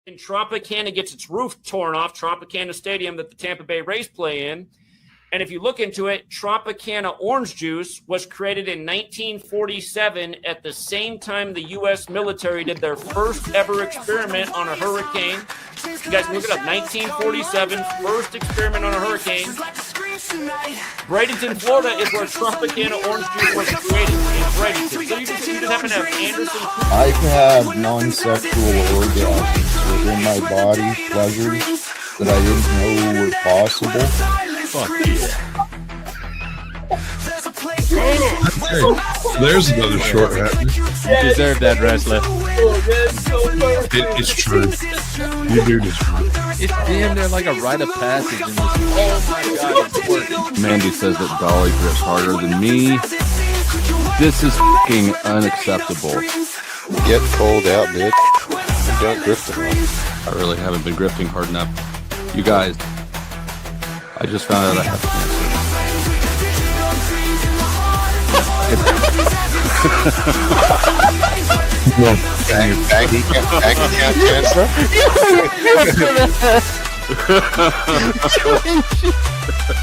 And Tropicana gets its roof torn off, Tropicana Stadium that the Tampa Bay Rays play in. And if you look into it, Tropicana orange juice was created in 1947 at the same time the U.S. military did their first ever experiment on a hurricane. You guys look it up, 1947, first experiment on a hurricane. Bradenton, Florida is where Tropicana orange juice was created, in Bradenton. So you just happen to have Anderson. I can have non-sexual orgasms within my body, pleasures that I didn't know were possible. Fuck yeah. There's another short hat. You deserve that, wrestler. It's true. You do this. It's damn near like a rite of passage in this. Oh my god, it's working. Mandy says that Dolly grips harder than me. This is fucking unacceptable. Get cold out, bitch. And don't grip them. I really haven't been grifting hard enough. You guys, I just found out I have cancer. Bank account transfer?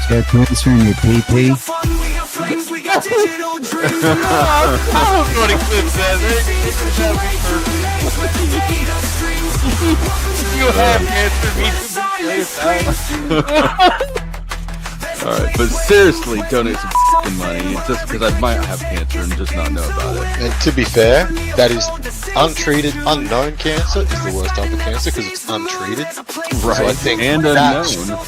They're transferring your PP. I don't know what Eclipse says. You have cancer. All right, but seriously, donate some fucking money. It's just because I might have cancer and just not know about it. And to be fair, that is untreated, unknown cancer is the worst type of cancer because it's untreated. Right, so I think and unknown.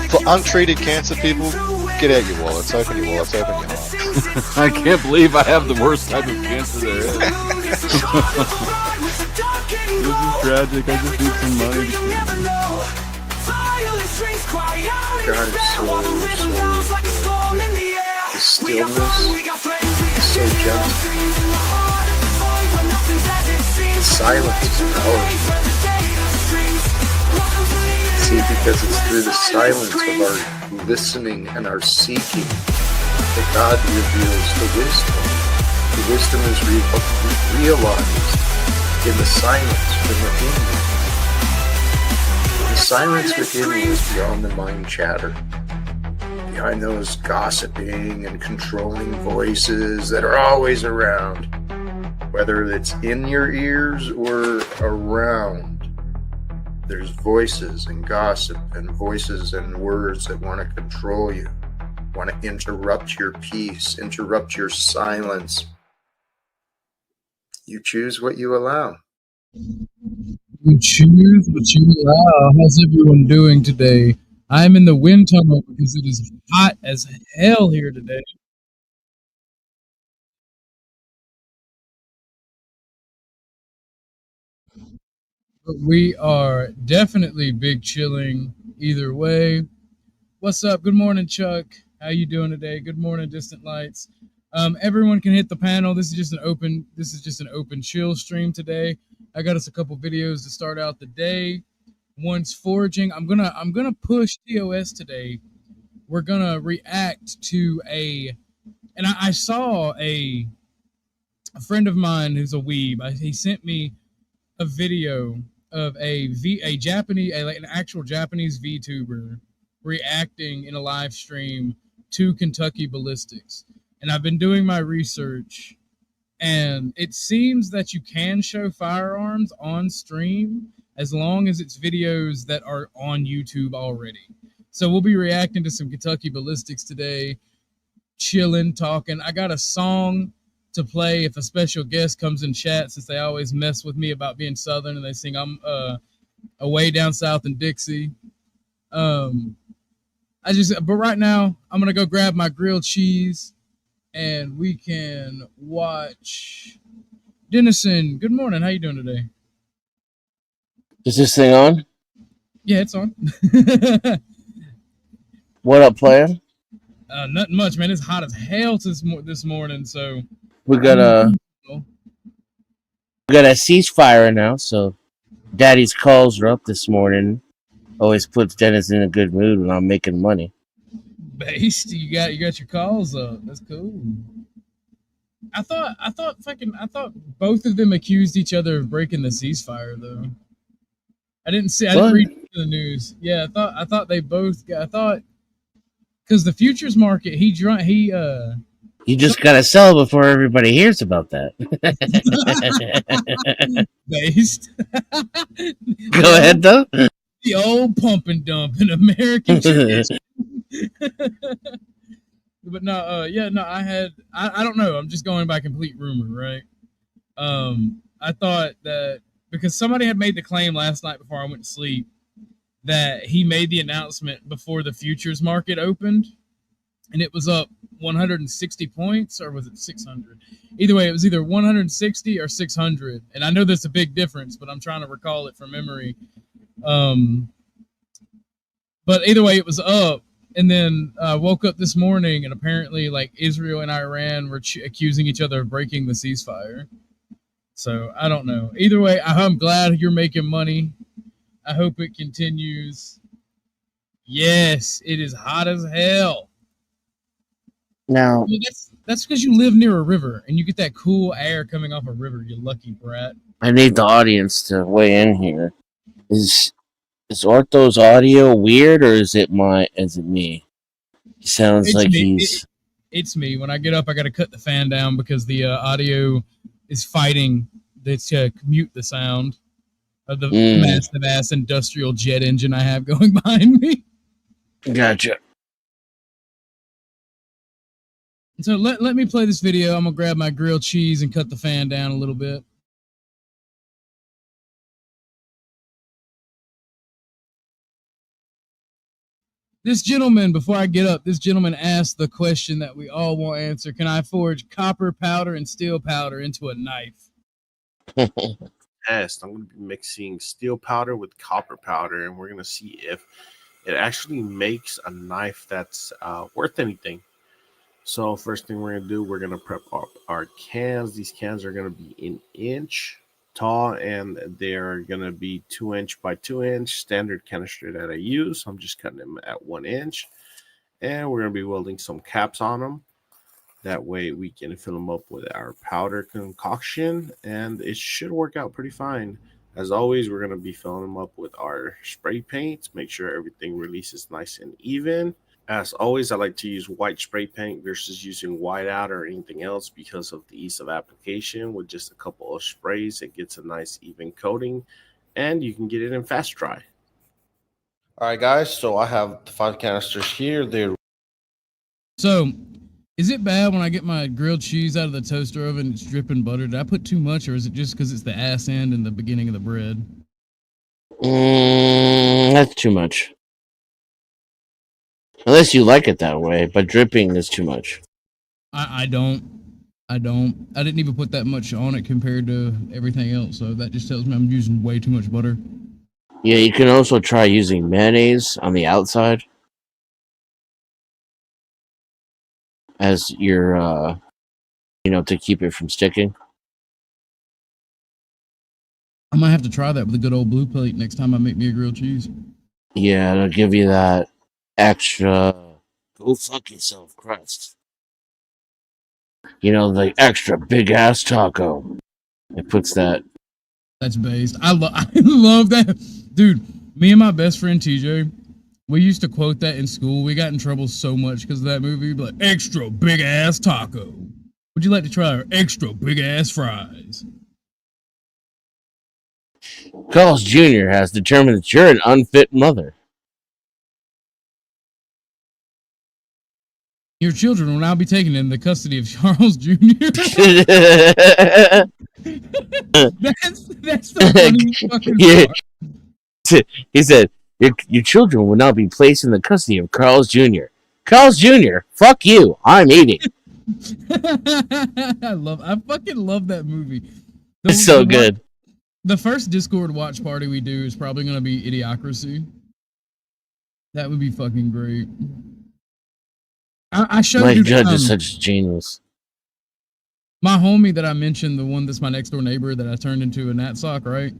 For untreated cancer people, get out your wallets, open your wallets, open your hearts. I can't believe I have the worst type of cancer there is. This is tragic. I just need some money to kill me. God is so good. The stillness is so gentle. The silence is powerful. See, because it's through the silence of our listening and our seeking that God reveals the wisdom. The wisdom is realized in the silence from within you. The silence within you is beyond the mind chatter, behind those gossiping and controlling voices that are always around, whether it's in your ears or around. There's voices and gossip and voices and words that want to control you, want to interrupt your peace, interrupt your silence. You choose what you allow. You choose what you allow. How's everyone doing today? I'm in the wind tunnel because it is hot as hell here today. But we are definitely big chilling either way. What's up? Good morning, Chuck. How you doing today? Good morning, Distant Lights. Everyone can hit the panel. This is just an open chill stream today. I got us a couple videos to start out the day. One's foraging. I'm gonna push TOS today. We're gonna react to and I saw a friend of mine who's a weeb. He sent me a video of an actual Japanese VTuber reacting in a live stream to Kentucky Ballistics. And I've been doing my research, and it seems that you can show firearms on stream as long as it's videos that are on YouTube already. So we'll be reacting to some Kentucky Ballistics today, chilling, talking. I got a song to play if a special guest comes in chat, since they always mess with me about being Southern and they sing I'm away down south in Dixie. But right now I'm gonna go grab my grilled cheese and we can watch. Dennison, good morning. How you doing today? Is this thing on? Yeah, it's on. What up, player? Nothing much, man. It's hot as hell this morning, so We got a ceasefire now, so Daddy's calls are up this morning. Always puts Dennis in a good mood when I'm making money. Based, you got your calls up. That's cool. I thought both of them accused each other of breaking the ceasefire, though. I didn't see. I didn't read the news. Yeah, I thought they both. I thought because the futures market, he You just gotta sell before everybody hears about that. based. Go ahead though. The old pump and dump in American tradition. But no, yeah, no, I don't know. I'm just going by complete rumor, right? I thought that because somebody had made the claim last night before I went to sleep that he made the announcement before the futures market opened, and it was up 160 points, or was it 600? Either way, it was either 160 or 600, and I know there's a big difference, but I'm trying to recall it from memory. But either way, it was up. And then I woke up this morning, and apparently, like, Israel and Iran were accusing each other of breaking the ceasefire. So I don't know. Either way, I'm glad you're making money. I hope it continues. Yes, it is hot as hell. Now, Well, that's because you live near a river and you get that cool air coming off a river. You lucky brat. I need the audience to weigh in here. Is Ortho's audio weird, or is it me? He sounds It's like me. he's. It's me. When I get up, I got to cut the fan down because the audio is fighting to mute the sound of the massive ass industrial jet engine I have going behind me. Gotcha. So let me play this video. I'm gonna grab my grilled cheese and cut the fan down a little bit. This gentleman, before I get up, this gentleman asked the question that we all want to answer. Can I forge copper powder and steel powder into a knife? Test. I'm going to be mixing steel powder with copper powder, and we're going to see if it actually makes a knife that's worth anything. So first thing we're going to do, we're going to prep up our cans. These cans are going to be an inch tall, and they're going to be 2-inch by 2-inch standard canister that I use. I'm just cutting them at 1 inch, and we're going to be welding some caps on them. That way we can fill them up with our powder concoction, and it should work out pretty fine. As always, we're going to be filling them up with our spray paint. Make sure everything releases nice and even. As always, I like to use white spray paint versus using whiteout or anything else because of the ease of application. With just a couple of sprays, it gets a nice even coating, and you can get it in fast dry. All right, guys, so I have the 5 canisters here. So, is it bad when I get my grilled cheese out of the toaster oven and it's dripping butter? Did I put too much, or is it just because it's the ass end and the beginning of the bread? That's too much. Unless you like it that way, but dripping is too much. I don't. I didn't even put that much on it compared to everything else, so that just tells me I'm using way too much butter. Yeah, you can also try using mayonnaise on the outside as your, to keep it from sticking. I might have to try that with a good old blue plate next time I make me a grilled cheese. Yeah, it'll give you that extra go fuck yourself crust. The extra big ass taco. It puts that. That's based. I love that. Dude, me and my best friend TJ, we used to quote that in school. We got in trouble so much because of that movie. Like, extra big ass taco. Would you like to try our extra big ass fries? Carl's Jr. has determined that you're an unfit mother. Your children will now be taken in the custody of Charles Jr. that's the funniest fucking part. He said, your children will now be placed in the custody of Carl's Jr. Carl's Jr., fuck you. I'm eating. I fucking love that movie. It's so good. The first Discord watch party we do is probably going to be Idiocracy. That would be fucking great. I showed Mike you Judge is such a genius. My homie that I mentioned, the one that's my next door neighbor that I turned into a Nat Sock, right?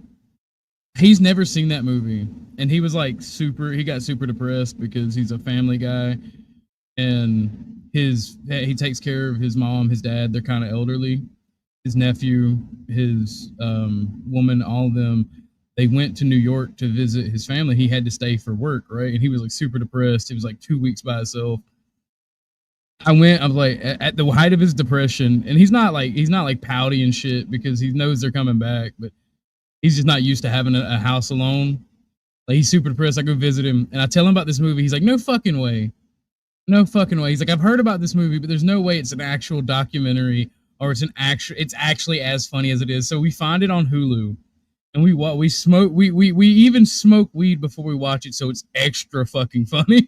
He's never seen that movie. And he was like he got super depressed because he's a family guy. And he takes care of his mom, his dad, they're kind of elderly. His nephew, his woman, all of them, they went to New York to visit his family. He had to stay for work, right? And he was like super depressed. He was like 2 weeks by himself. I was like at the height of his depression, and he's not like pouty and shit because he knows they're coming back, but he's just not used to having a house alone. Like, he's super depressed. I go visit him, and I tell him about this movie. He's like, no fucking way. No fucking way. He's like, I've heard about this movie, but there's no way it's an actual documentary or it's actually as funny as it is. So we find it on Hulu, and we smoke. We even smoke weed before we watch it, so it's extra fucking funny.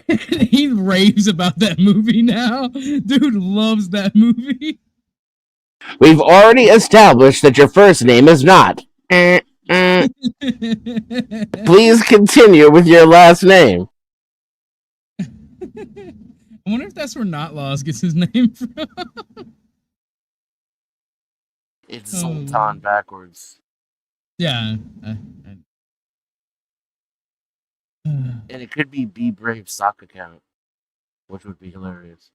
He raves about that movie now. Dude loves that movie. We've already established that your first name is not. Please continue with your last name. I wonder if that's where Not Laws gets his name from. It's Sultan backwards. Yeah. And it could be Brave sock account, which would be hilarious.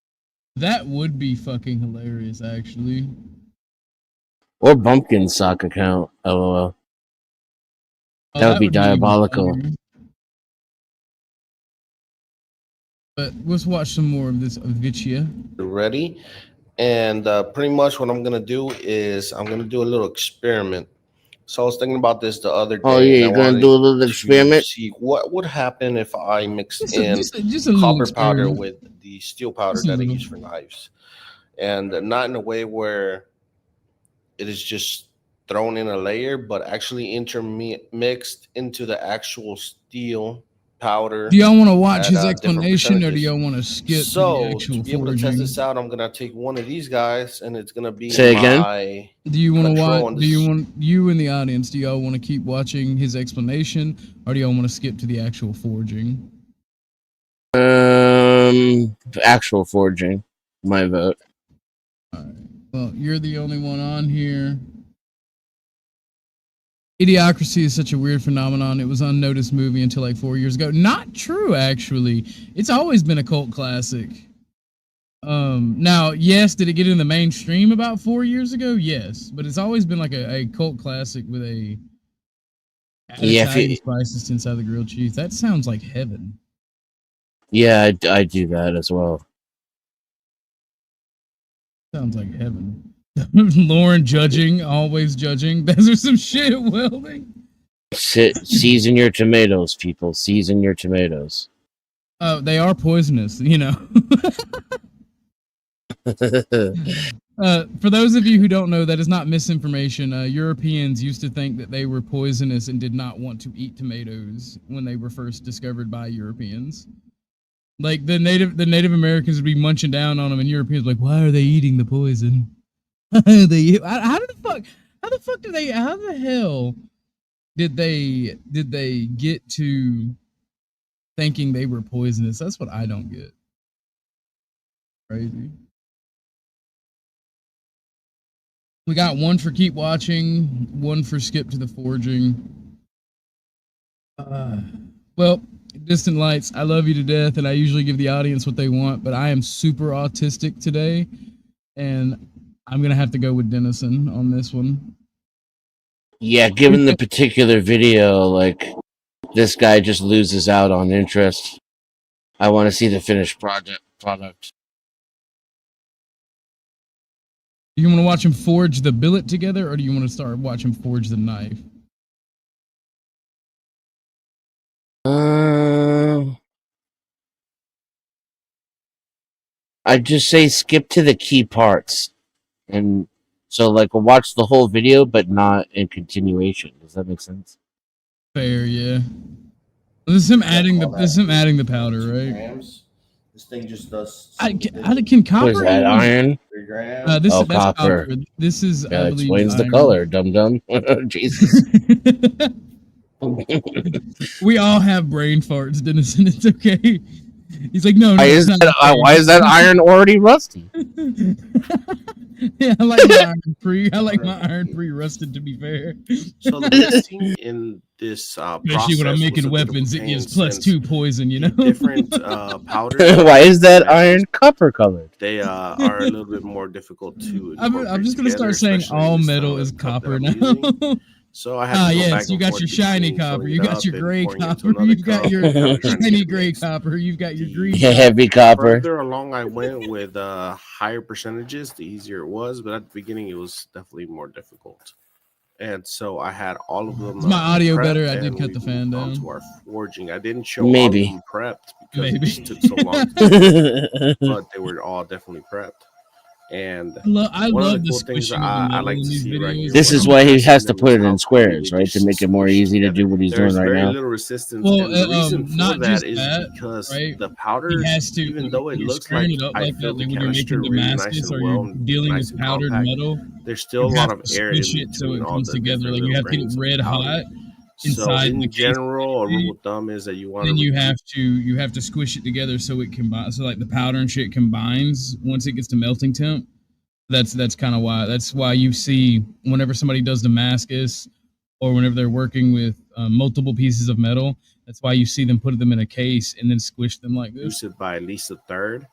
That would be fucking hilarious, actually. Or Bumpkin sock account. LOL. That would be diabolical. But let's watch some more of this Avicii. Ready? And pretty much what I'm going to do is I'm going to do a little experiment. So I was thinking about this the other day. Oh, yeah, you're going to do a little experiment? See what would happen if I mix Just in a copper little powder experiment. with the steel powder Just a that I little. use for knives. And not in a way where it is just thrown in a layer, but actually intermixed into the actual steel powder. Do y'all want to watch his different explanation, or do percentages. y'all want to skip So the actual to be able to test foraging? this out, I'm gonna take one of these guys, and it's gonna be Say again? my Do you want to control watch? on Do you this. want you in the audience? Do y'all want to keep watching his explanation, or do y'all want to skip to the actual foraging? Actual forging. My vote. All right. Well, you're the only one on here. Idiocracy is such a weird phenomenon. It was an unnoticed movie until like 4 years ago. Not true, actually. It's always been a cult classic. Now, yes, did it get in the mainstream about 4 years ago? Yes, but it's always been like a cult classic with a Italian spices inside the grilled cheese. That sounds like heaven. Yeah, I do that as well. Sounds like heaven. Lauren judging, always judging. Those are some shit welding. Season your tomatoes, people. Season your tomatoes. Oh, they are poisonous, you know. For those of you who don't know, that is not misinformation. Europeans used to think that they were poisonous and did not want to eat tomatoes when they were first discovered by Europeans. Like the Native Americans would be munching down on them, and Europeans would be like, why are they eating the poison? How the hell did they get to thinking they were poisonous? That's what I don't get. Crazy. We got one for keep watching, one for skip to the forging. Well, Distant Lights, I love you to death, and I usually give the audience what they want, but I am super autistic today, and I'm going to have to go with Denison on this one. Yeah, given the particular video, like, this guy just loses out on interest. I want to see the finished product. Do you want to watch him forge the billet together, or do you want to start watch him forge the knife? I'd just say skip to the key parts. And so, like, we'll watch the whole video, but not in continuation. Does that make sense? Fair, yeah. This is him adding the powder, right? Grams. This thing just does. Can copper? What is that, iron? 3 grams. That's copper. copper. This is. Yeah, I that believe, explains the iron. color, dum-dum. Jesus. We all have brain farts, Denison. It's okay. He's like, no. Why is that iron already rusty? Yeah, I like my iron pre-rusted. To be fair. So the listing in this process, especially when I'm making was a bit of weapons, a it pain gives since +2 poison. You know, different powders. Why is that iron copper colored? They are a little bit more difficult to. I'm just gonna start saying all metal is copper now. So I had to go back yes, you and got forth your shiny between copper, filling you it got up your and gray pouring it into copper, another you've got cup your and trying to get shiny it gray mixed. copper, you've got your The green Yeah, copper. heavy copper. further along I went with higher percentages, the easier it was. But at the beginning, it was definitely more difficult. And so I had all of them Is my audio better? prepped, I did and cut we the fan moved on down. to our forging. I didn't show all of Maybe. them prepped because Maybe. it just took so long to do it, but they were all definitely prepped. And I one of the love the cool things squishing of the I metal like in to these see right videos. here This when is I'm why he testing has to them put is it in how quickly squares, they right? To just make it more squish easy to together. do what he's There's doing right very now. little resistance, Well, and the reason for not that just is that, because right? the He powder, has to, even though it when you're looks squaring like it up I like that, filled the like when you're making canister really nice Damascus and or well, you're dealing nice with and powdered compact, metal, there's still you a lot have of to air in squish it so between it all comes the together. different Like you little have to get it grains of red powder. hot So inside the in case. general, a rule of thumb is that you want to Then you reduce. have to squish it together so it combines. So like the powder and shit combines once it gets to melting temp. That's kind of why. That's why you see whenever somebody does Damascus or whenever they're working with multiple pieces of metal, that's why you see them put them in a case and then squish them like this. It by at least a third.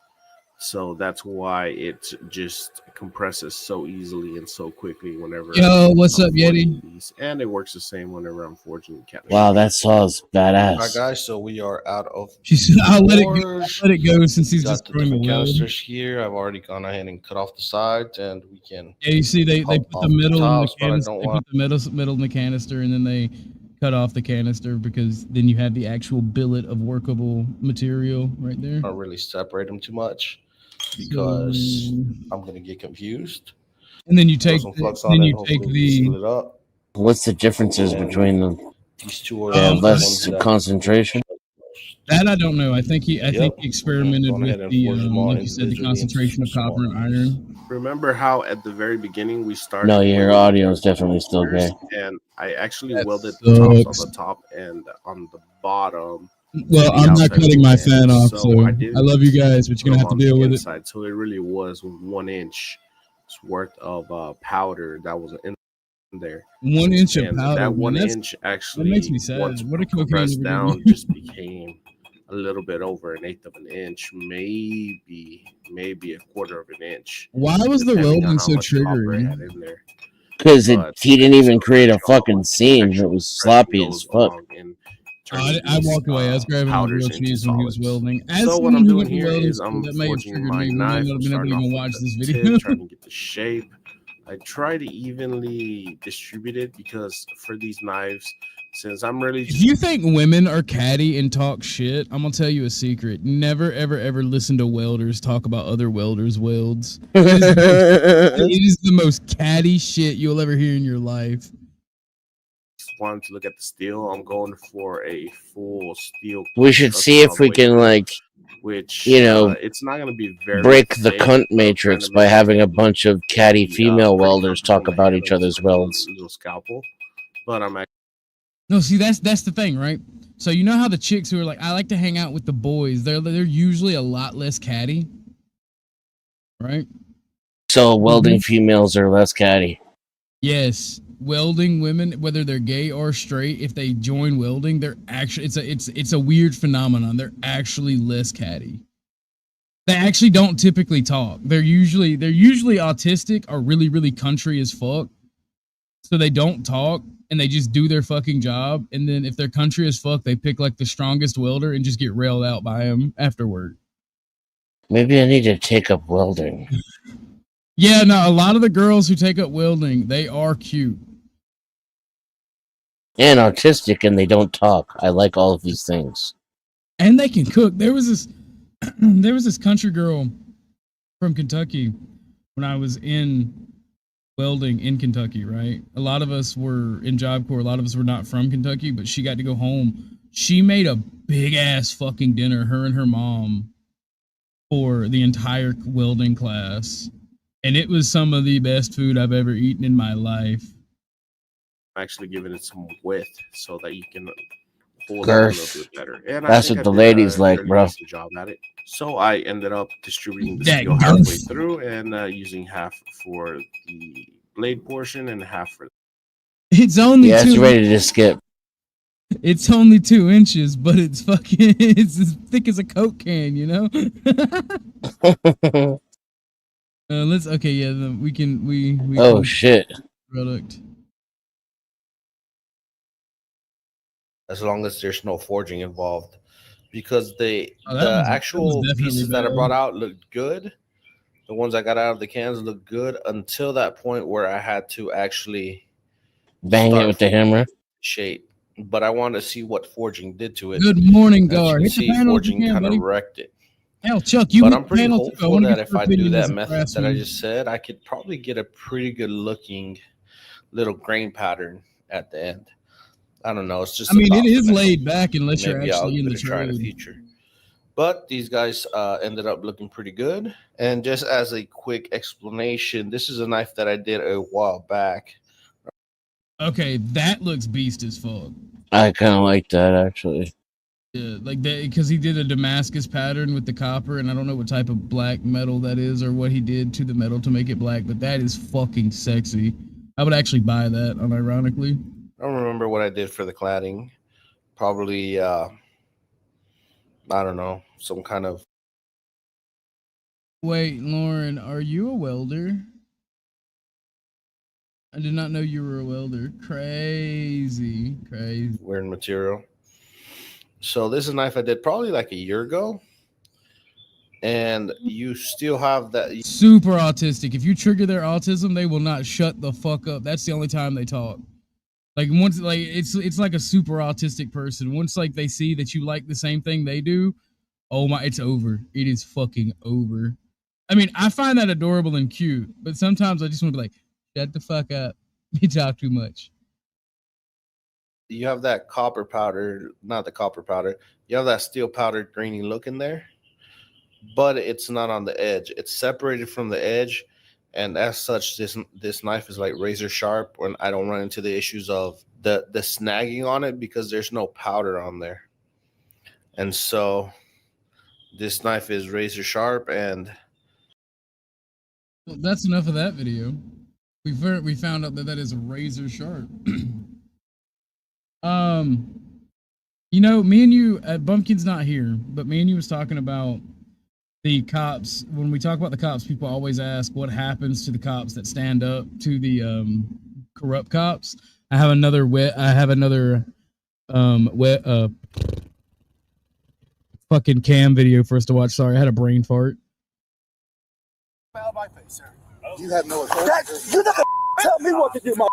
So that's why it just compresses so easily and so quickly whenever Yo, what's I'm up, forging Yeti? these. And it works the same whenever I'm forging canisters. Wow, that saw's All right, badass. guys. So we are out of She said, I'll let it go. ores. I'll let it go since We he's got the destroying the different weld. canisters here. I've already gone ahead and cut off the sides, and we can Yeah, you see, they pop put the off the metal in the tops, but I canister. don't They want put the metal in the canister, and then they cut off the canister because then you have the actual billet of workable material right there. to really separate them too much because So, I'm gonna get confused. and then you Throw take some flux on it. Hopefully, we can seal it up. What's the differences And between them? these two are They have the ones less that concentration. that I don't know. I think he Yep. experimented Going with ahead and the forge them all like you said, the individually in concentration of small copper and iron. Remember how at the very beginning we started No, your with audio is definitely still squares, gay. and I actually That welded the tops on sucks. the top and on the bottom Well, to the I'm not outside of cutting the my can. fan off, So so I I didn't love you guys, but put you're gonna them have to on deal the with it. inside. So it really was 1 inch worth of powder that was in there. 1 inch of And powder, that man. 1 That inch makes me actually, sad. once What a cocaine compressed ever down, give you? just became a little bit over 1/8 of an inch, maybe a quarter of an inch, Why was the depending on welding how so much copper it triggering? had in there. Because But he didn't I even just wanted create to a show how fucking much seam. It actual was compression sloppy as goes fuck. along in I turning walked away. I was these grabbing the powders real into cheese when he was solids. welding. As So what someone I'm who doing went to here welding is school, I'm that may have forging triggered my me. We might knife. not I'm have been able to starting off even with watch the this tip, video. trying to get the shape. I try to evenly distribute it because for these knives, since I'm really If you think women are catty and talk shit, I'm gonna tell you a secret. Never, ever, ever listen to welders talk about other welders' welds. It is the most catty shit you'll ever hear in your life. wanted to look at the steel, I'm going for a full steel. We should see if we can, like, which it's not going to be very break the thick, cunt but I'm trying matrix to by make having a bunch of catty it female pretty welders talk comfortable on about the each head of other's my welds. little scalpel. But I'm actually No, see that's the thing, right? So you know how the chicks who are like, I like to hang out with the boys. They're usually a lot less catty, right? So welding females are less catty. Yes, welding women, whether they're gay or straight, if they join welding, they're actually it's a weird phenomenon. They're actually less catty. They actually don't typically talk. They're usually autistic or really really country as fuck. So they don't talk and they just do their fucking job. And then if they're country as fuck, they pick like the strongest welder and just get railed out by him afterward. Maybe I need to take up welding. Yeah, no, a lot of the girls who take up welding, they are cute. And autistic, and they don't talk. I like all of these things. And they can cook. There was this country girl from Kentucky when I was in welding in Kentucky, right? A lot of us were in Job Corps. A lot of us were not from Kentucky, but she got to go home. She made a big ass fucking dinner, her and her mom, for the entire welding class. And it was some of the best food I've ever eaten in my life. actually giving it some width so that you can hold Girth. it a little bit better. And That's what the ladies like, fairly bro. decent job at it. So I ended up distributing the That steel halfway girth. through and using half for the blade portion and half for. It's only Yeah, it's two. ready to skip. It's only 2 inches, but it's fucking. It's as thick as a Coke can, you know. Let's. Okay, yeah. We can. We. Oh shit! Product. as long as there's no forging involved. Because the that was actual definitely pieces that I bad. brought out looked good. The ones I got out of the cans looked good until that point where I had to actually Bang it start with the hammer. shape. But I want to see what forging did to it. Good morning, As you guard. can Hit the see, panel if you forging can, kind of buddy. wrecked it. Hell, Chuck, you But hit I'm the pretty panel too. I hopeful want to that get if your I do opinion as that a method that I craftsman. just said, I could probably get a pretty good looking little grain pattern at the end. I don't know. It's just I mean, a it thought is for now. laid back unless you're Maybe I'll actually in give the it a try in the trade. future. But these guys ended up looking pretty good. And just as a quick explanation, this is a knife that I did a while back. Okay, that looks beast as fuck. I kind of like that actually. Yeah, like that because he did a Damascus pattern with the copper, and I don't know what type of black metal that is or what he did to the metal to make it black, but that is fucking sexy. I would actually buy that, unironically. I don't remember what I did for the cladding. Probably, I don't know, some kind of. Wait, Lauren, are you a welder? I did not know you were a welder. Crazy. Weird material. So this is a knife I did probably like a year ago. And you still have that. Super autistic. If you trigger their autism, they will not shut the fuck up. That's the only time they talk. Like once, like it's like a super autistic person. Once like they see that you like the same thing they do, oh my, it's over. It is fucking over. I mean, I find that adorable and cute, but sometimes I just want to be like, shut the fuck up. You talk too much. You have that copper powder, not the copper powder. You have that steel powdered grainy look in there, but it's not on the edge. It's separated from the edge, and as such, this knife is like razor sharp. When I don't run into the issues of the snagging on it because there's no powder on there, and so this knife is razor sharp. And Well, that's enough of that video. We found out that is razor sharp. You know, me and you, Bumpkin's not here, but me and you was talking about the cops. When we talk about the cops, people always ask what happens to the cops that stand up to the corrupt cops. I have another fucking cam video for us to watch. Sorry, I had a brain fart. You have no authority. You never tell me what to do, my.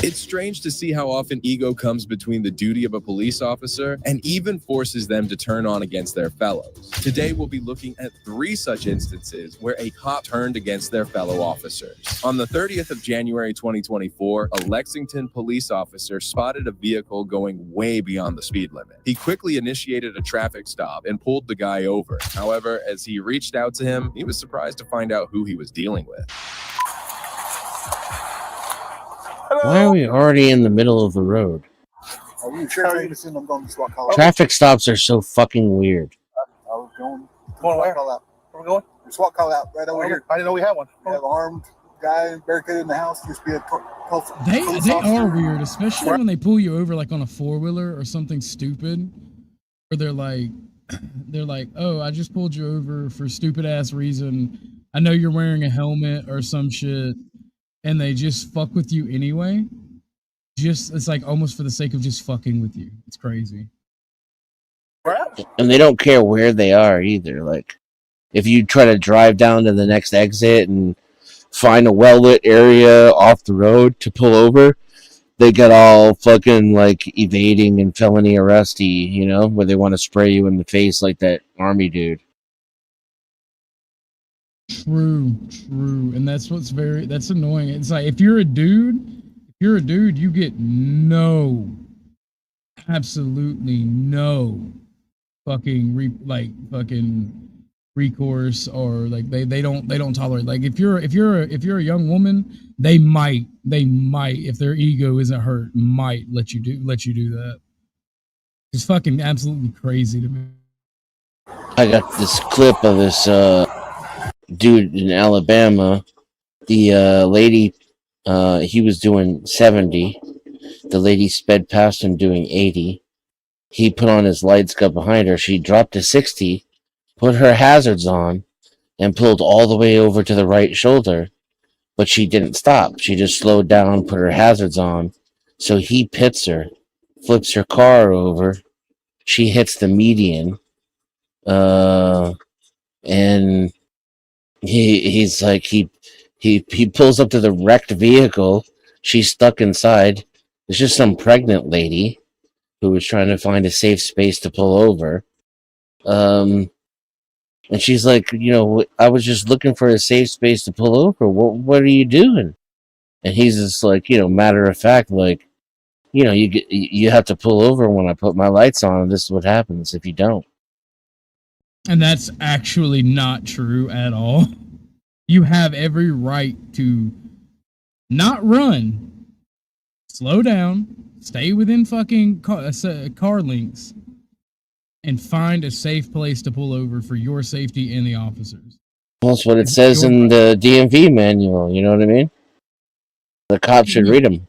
It's strange to see how often ego comes between the duty of a police officer and even forces them to turn on against their fellows. Today, we'll be looking at 3 such instances where a cop turned against their fellow officers. On the 30th of January 2024, a Lexington police officer spotted a vehicle going way beyond the speed limit. He quickly initiated a traffic stop and pulled the guy over. However, as he reached out to him, he was surprised to find out who he was dealing with. Why are we already in the middle of the road? Are you sure you're going to going to SWAT call out? Traffic stops are so fucking weird. I was going where? Call out. Where we going? The SWAT call out right over here. I didn't know we had one. We have an armed guy barricaded in the house. Used to be a They are weird, especially when they pull you over like on a 4-wheeler or something stupid. Where they're like, oh, I just pulled you over for stupid ass reason. I know you're wearing a helmet or some shit. And they just fuck with you anyway. It's like almost for the sake of just fucking with you. It's crazy. And they don't care where they are either. Like, if you try to drive down to the next exit and find a well-lit area off the road to pull over, they get all fucking, like, evading and felony arresty, you know, where they want to spray you in the face like that army dude. True. And that's that's annoying. It's like, if you're a dude, you get absolutely no fucking recourse, or like they don't tolerate. Like if you're a young woman, they might, if their ego isn't hurt, might let you do that. It's fucking absolutely crazy to me. I got this clip of this dude in Alabama. The lady, he was doing 70. The lady sped past him doing 80. He put on his lights, got behind her. She dropped to 60, put her hazards on, and pulled all the way over to the right shoulder. But she didn't stop. She just slowed down, put her hazards on. So he pits her. flips her car over. She hits the median, and he's like he pulls up to the wrecked vehicle. She's stuck inside. There's just some pregnant lady who was trying to find a safe space to pull over. And she's like, I was just looking for a safe space to pull over. What are you doing? And he's just like, matter of fact, like, you have to pull over when I put my lights on. And this is what happens if you don't. And that's actually not true at all. You have every right to not run, slow down, stay within fucking car links, and find a safe place to pull over for your safety and the officers. Well, that's what it says in the DMV manual. You know what I mean? The cops should read them.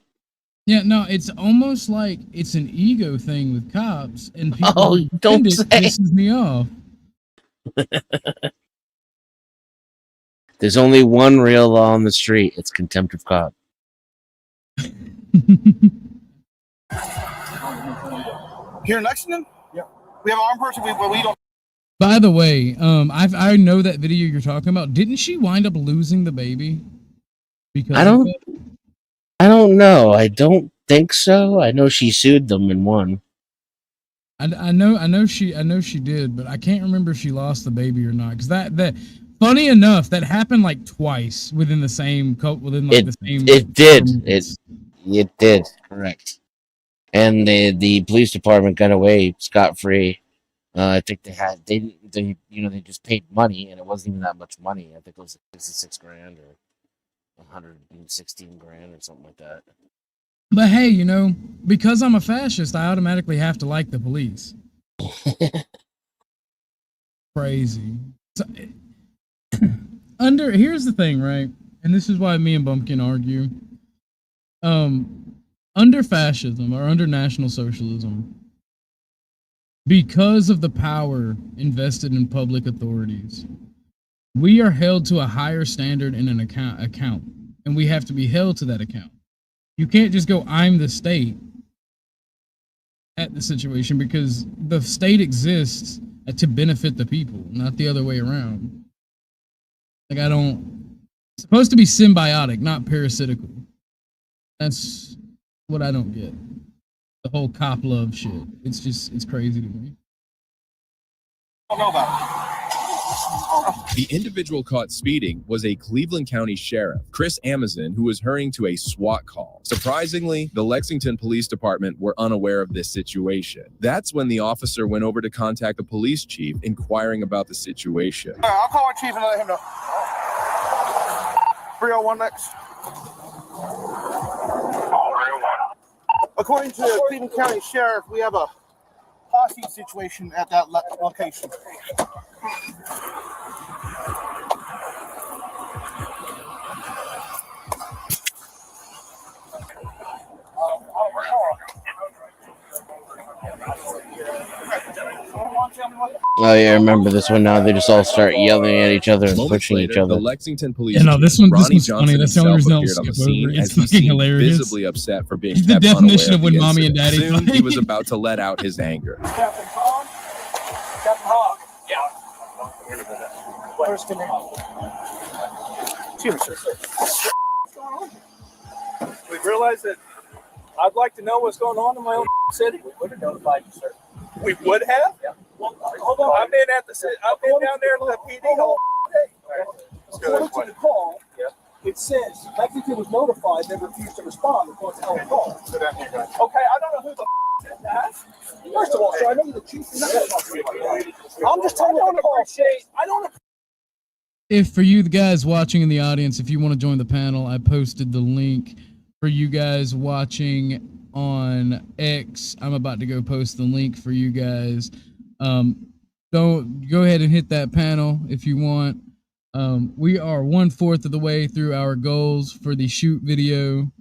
Yeah, no, it's almost like it's an ego thing with cops, and people Oh, don't say. pisses me off. There's only one real law on the street. It's contempt of cop. Here in Lexington? Yeah. We have an armed person, but we don't. By the way, I know that video you're talking about. Didn't she wind up losing the baby? Because I don't know. I don't think so. I know she sued them and won. I know she did, but I can't remember if she lost the baby or not. Because that funny enough, that happened like twice within the same the same. It did. It did. Correct. And the police department got away scot-free. I think they just paid money, and it wasn't even that much money. I think it was $66,000 or $116,000 or something like that. But hey, because I'm a fascist, I automatically have to like the police. Crazy. So, here's the thing, right? And this is why me and Bumpkin argue. Under fascism or under National Socialism, because of the power invested in public authorities, we are held to a higher standard in an account, and we have to be held to that account. You can't just go, I'm the state at the situation, because the state exists to benefit the people, not the other way around. Like, it's supposed to be symbiotic, not parasitical. That's what I don't get. The whole cop love shit. It's crazy to me. I don't know about it. The individual caught speeding was a Cleveland County Sheriff, Chris Amazon, who was hurrying to a SWAT call. Surprisingly, the Lexington Police Department were unaware of this situation. That's when the officer went over to contact the police chief, inquiring about the situation. All right, I'll call our chief and let him know. 301 next. According to the Cleveland County Sheriff, we have a posse situation at that location. Oh yeah, I remember this one now. They just all start yelling at each other and pushing each other. The Lexington police this chief, one's Ronnie Johnson funny. That's the only reason I'll appeared on the skip over scene it. as It's he fucking seemed hilarious. visibly upset for being He's the kept definition unaware of when the mommy and daddy incident. Soon, fight. he was about to let out his anger. Captain Hogg? Captain Hogg? Yeah. Where's the name? What's going on? We realized that I'd like to know what's going on in my own city. We would have notified you, sir. We would have? Yeah. Well, hold on. I've been down there at the PD all day. According to the call, it says Lexington was notified, they refused to respond according to our call. Okay, I don't know who the said that. First of all, sir, I know you're the chief. I'm just telling you on the call. I don't. If for you, the guys watching in the audience, if you want to join the panel, I posted the link. For you guys watching on X, I'm about to go post the link for you guys. Don't go ahead and hit that panel if you want. We are 1/4 of the way through our goals for the shoot video,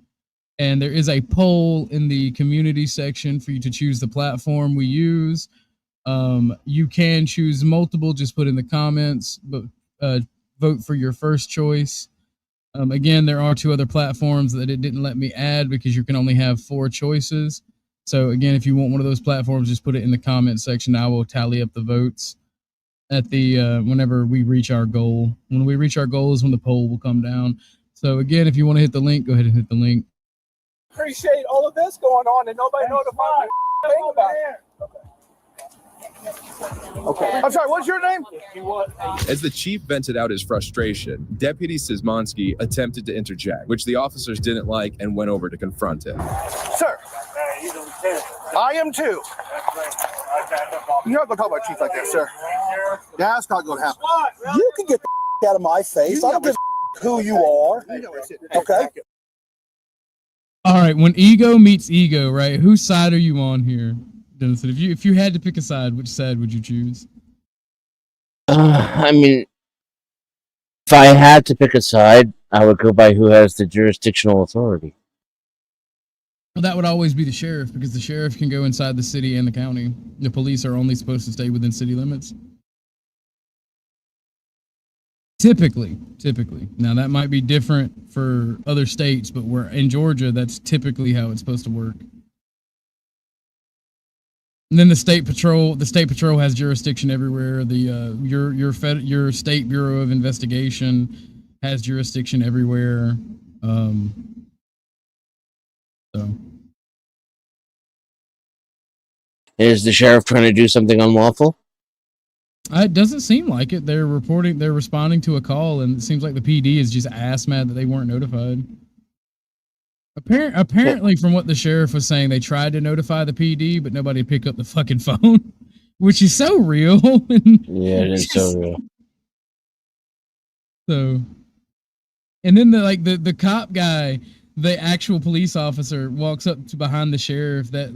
and there is a poll in the community section for you to choose the platform we use. You can choose multiple, just put in the comments, but vote for your first choice. Again, there are 2 other platforms that it didn't let me add because you can only have 4 choices. So again, if you want one of those platforms, just put it in the comment section. I will tally up the votes at the whenever we reach our goal. When we reach our goal is when the poll will come down. So again, if you want to hit the link, go ahead and hit the link. Appreciate all of this going on and nobody notified me about it. Okay. I'm sorry, what's your name? As the chief vented out his frustration, Deputy Szymanski attempted to interject, which the officers didn't like and went over to confront him. Sir, I am too. You're not going to talk about chief like that, sir. That's not going to happen. You can get the out of my face. I don't give a who you are. Okay? All right, when ego meets ego, right? Whose side are you on here, Dennis? If you had to pick a side, which side would you choose? I mean, if I had to pick a side, I would go by who has the jurisdictional authority. Well, that would always be the sheriff, because the sheriff can go inside the city and the county. The police are only supposed to stay within city limits. Typically. Now, that might be different for other states, but we're in Georgia, that's typically how it's supposed to work. And then the state patrol has jurisdiction everywhere. The your state bureau of investigation has jurisdiction everywhere. So, is the sheriff trying to do something unlawful? It doesn't seem like it. They're responding to a call, and it seems like the PD is just ass mad that they weren't notified. Apparently, from what the sheriff was saying, they tried to notify the PD, but nobody picked up the fucking phone, which is so real. Yeah, it is so real. So, and then the cop guy, the actual police officer, walks up to behind the sheriff. That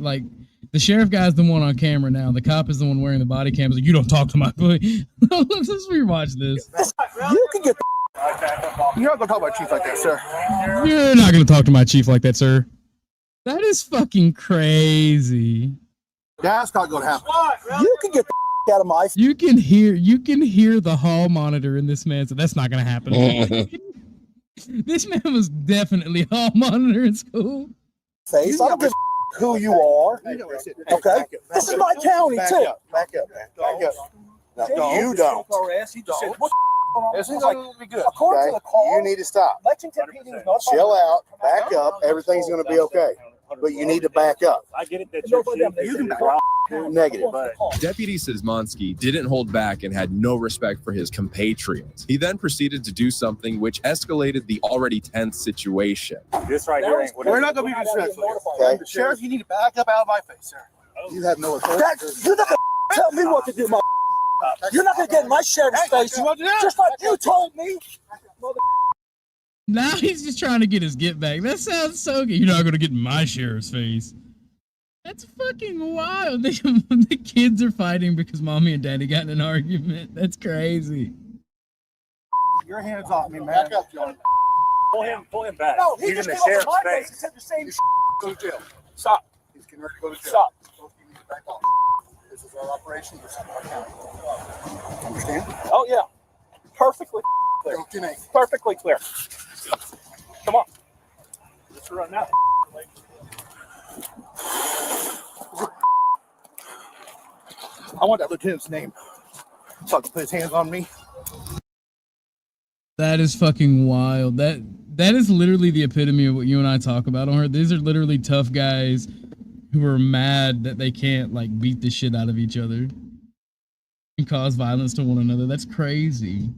the sheriff guy's the one on camera now. The cop is the one wearing the body cam. He's like, you don't talk to my boy. Let's just rewatch this. You can get You're not going to talk about chief like that, sir. You're not going to talk to my chief like that, sir. That is fucking crazy. That's not going to happen. You can get the out of my face. You can hear the hall monitor in this man, so that's not going to happen. This man was definitely hall monitor in school. Face. I don't give a who you are. Okay? This is my county, too. Back up, man. Back up. No, you don't. Everything's going to be good. Okay? You need to stop. Lexington PD is not Chill out. Back up. Everything's going to be okay. But you need to back up. I get it that You can back up. Negative. Deputy Szymanski didn't hold back and had no respect for his compatriots. He then proceeded to do something which escalated the already tense situation. This right here ain't We're not going to be disrespectful. Okay? Sheriff, you need to back up out of my face, sir. You have no authority. You're not going to tell me what to do, You're not going to get in my sheriff's face, just like you told me. Now he's just trying to get his get back. That sounds so good. You're not going to get in my sheriff's face. That's fucking wild. The kids are fighting because mommy and daddy got in an argument. That's crazy. Your hands off me, man. Back up, John. Pull him back. No, he just the came over sheriff's my face. face and said the same Go to jail. Stop. He's getting ready to go to jail. Stop. Back off. This is our operation. This is our county. Understand? Oh yeah. Perfectly clear. Perfectly clear. Come on. Let's run now. I want that lieutenant's name so I can put his hands on me. That is fucking wild. That is literally the epitome of what you and I talk about on her. These are literally tough guys who are mad that they can't beat the shit out of each other and cause violence to one another. That's crazy.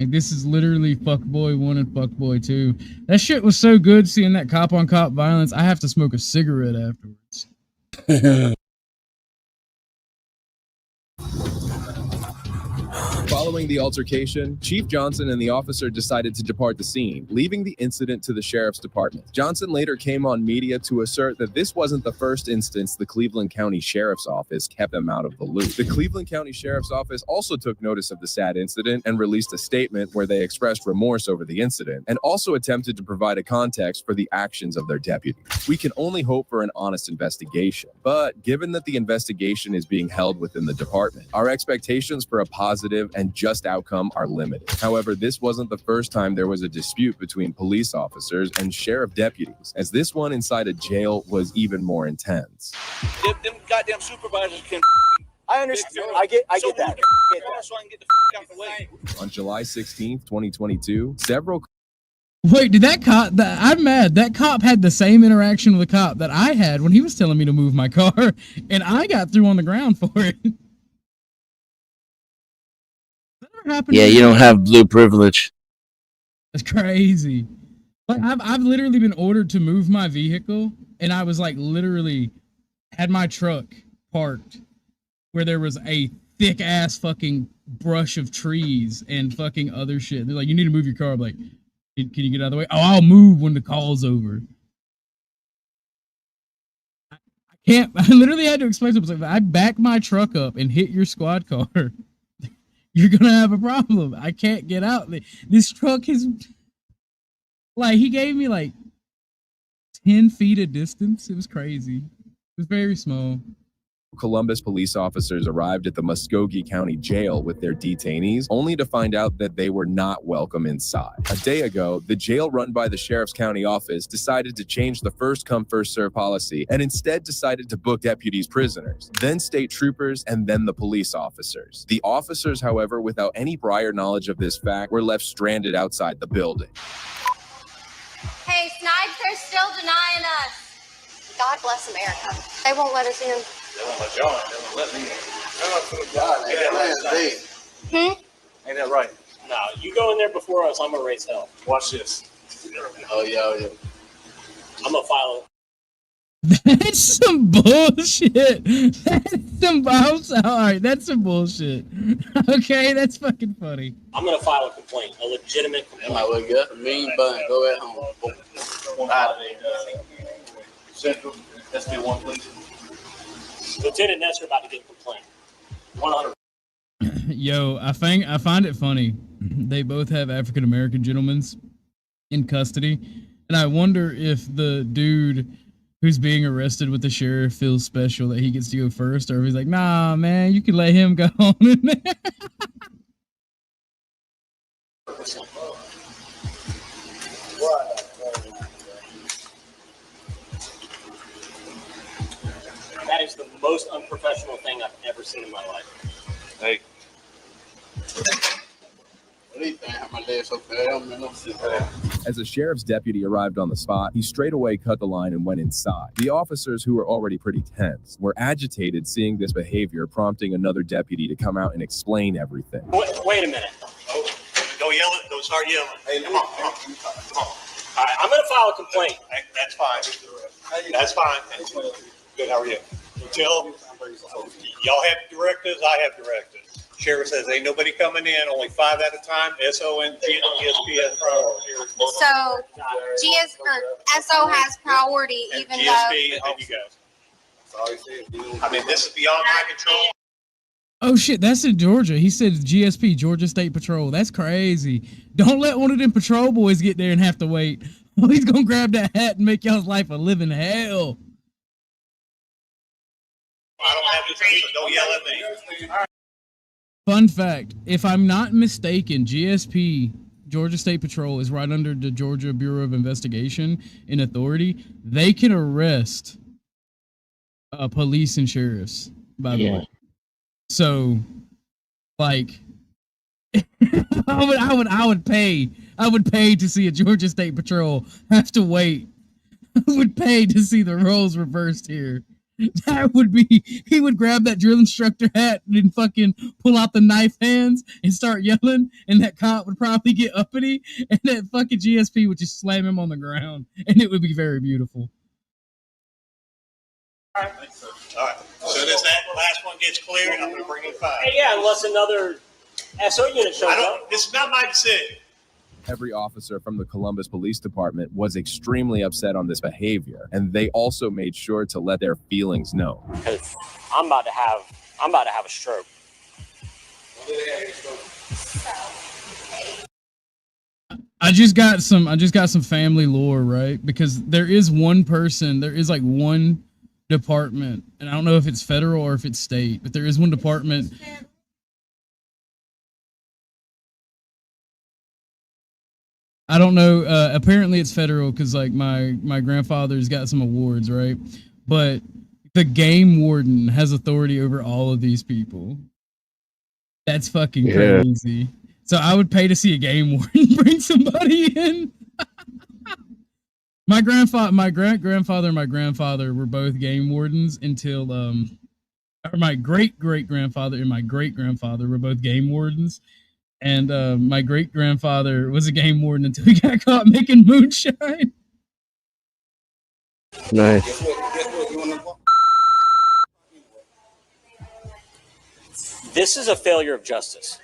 This is literally fuckboy 1 and fuckboy 2. That shit was so good seeing that cop on cop violence. I have to smoke a cigarette afterwards. Following the altercation, Chief Johnson and the officer decided to depart the scene, leaving the incident to the sheriff's department. Johnson later came on media to assert that this wasn't the first instance the Cleveland County Sheriff's Office kept them out of the loop. The Cleveland County Sheriff's Office also took notice of the sad incident and released a statement where they expressed remorse over the incident and also attempted to provide a context for the actions of their deputy. We can only hope for an honest investigation, but given that the investigation is being held within the department, our expectations for a positive and just outcome are limited. However, this wasn't the first time there was a dispute between police officers and sheriff deputies, as this one inside a jail was even more intense. Them goddamn supervisors can. I understand. I get that. So I can get the out the way. On July 16th, 2022, several. Wait, did that cop? I'm mad. That cop had the same interaction with the cop that I had when he was telling me to move my car, and I got through on the ground for it. Yeah, you don't have blue privilege. That's crazy. Like I've literally been ordered to move my vehicle, and I was like literally had my truck parked where there was a thick ass fucking brush of trees and fucking other shit. They're like, you need to move your car. I'm like, can you get out of the way? Oh, I'll move when the call's over. I can't. I literally had to explain something. If I back my truck up and hit your squad car, you're gonna have a problem. I can't get out. This truck is like, he gave me like 10 feet of distance. It was crazy. It was very small. Columbus police officers arrived at the Muskogee County Jail with their detainees, only to find out that they were not welcome inside. A day ago, the jail run by the Sheriff's County Office decided to change the first come, first serve policy and instead decided to book deputies prisoners, then state troopers, and then the police officers. The officers, however, without any prior knowledge of this fact, were left stranded outside the building. Hey, Snipes, they're still denying us. God bless America. They won't let us in. They won't let y'all in. They won't let me in. Ain't that right? No, you go in there before us. I'm gonna raise hell. Watch this. Oh yeah. I'm gonna file it. That's some bullshit. That's some. All right, that's some bullshit. Okay, that's fucking funny. I'm gonna file a complaint, a legitimate complaint. That might look good. Mean bun. Go at home. Central SB1, please. Lieutenant Nesser about to get a complaint. 100. Yo, I find it funny. They both have African American gentlemen in custody, and I wonder if the dude who's being arrested with the sheriff feels special that he gets to go first, or if he's like, nah, man, you can let him go on in there. That is the most unprofessional thing I've ever seen in my life. Hey. As a sheriff's deputy arrived on the spot, he straight away cut the line and went inside. The officers, who were already pretty tense, were agitated seeing this behavior, prompting another deputy to come out and explain everything. Wait a minute. Oh, don't yell it. Don't start yelling. Hey, come on. All right, I'm going to file a complaint. That's fine. That's fine. Good, how are you? Tell them, y'all have directives, I have directives. Sheriff says ain't nobody coming in, only 5 at a time. SO and GSP has priority. So SO has priority, And even GSP though. and you guys. I mean, this is beyond my control. Oh shit, that's in Georgia. He said GSP, Georgia State Patrol. That's crazy. Don't let one of them patrol boys get there and have to wait. Well, he's gonna grab that hat and make y'all's life a living hell. I don't have to say, so don't yell at me. Fun fact, if I'm not mistaken, GSP, Georgia State Patrol, is right under the Georgia Bureau of Investigation and Authority. They can arrest police and sheriffs, by the way. So, like, I would pay to see a Georgia State Patrol have to wait. I would pay to see the roles reversed here. That would be, he would grab that drill instructor hat and fucking pull out the knife hands and start yelling, and that cop would probably get uppity, and that fucking GSP would just slam him on the ground, and it would be very beautiful. All right. As soon as that last one gets cleared, I'm going to bring in 5. Hey, yeah, unless another SO unit shows up. This is not my decision. Every officer from the Columbus Police Department was extremely upset on this behavior, and they also made sure to let their feelings known. Because I'm about to have a stroke. I just got some family lore, right? Because there is one department, and I don't know if it's federal or if it's state, but there is one department I don't know. Apparently, it's federal because like my grandfather's got some awards, right? But the game warden has authority over all of these people. That's fucking crazy. So I would pay to see a game warden bring somebody in. My grandfather, my great-grandfather, and my grandfather were both game wardens until or my great-great-grandfather and my great-grandfather were both game wardens. And my great-grandfather was a game warden until he got caught making moonshine. Nice. This is a failure of justice.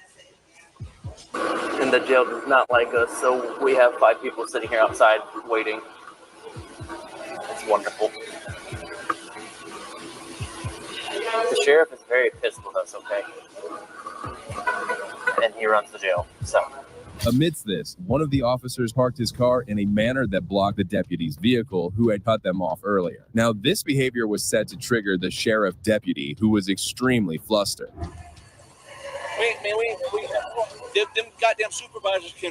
And the jail does not like us, so we have 5 people sitting here outside waiting. It's wonderful. The sheriff is very pissed with us, okay? And he runs the jail, so. Amidst this, one of the officers parked his car in a manner that blocked the deputy's vehicle, who had cut them off earlier. Now, this behavior was set to trigger the sheriff deputy, who was extremely flustered. Man, them goddamn supervisors can.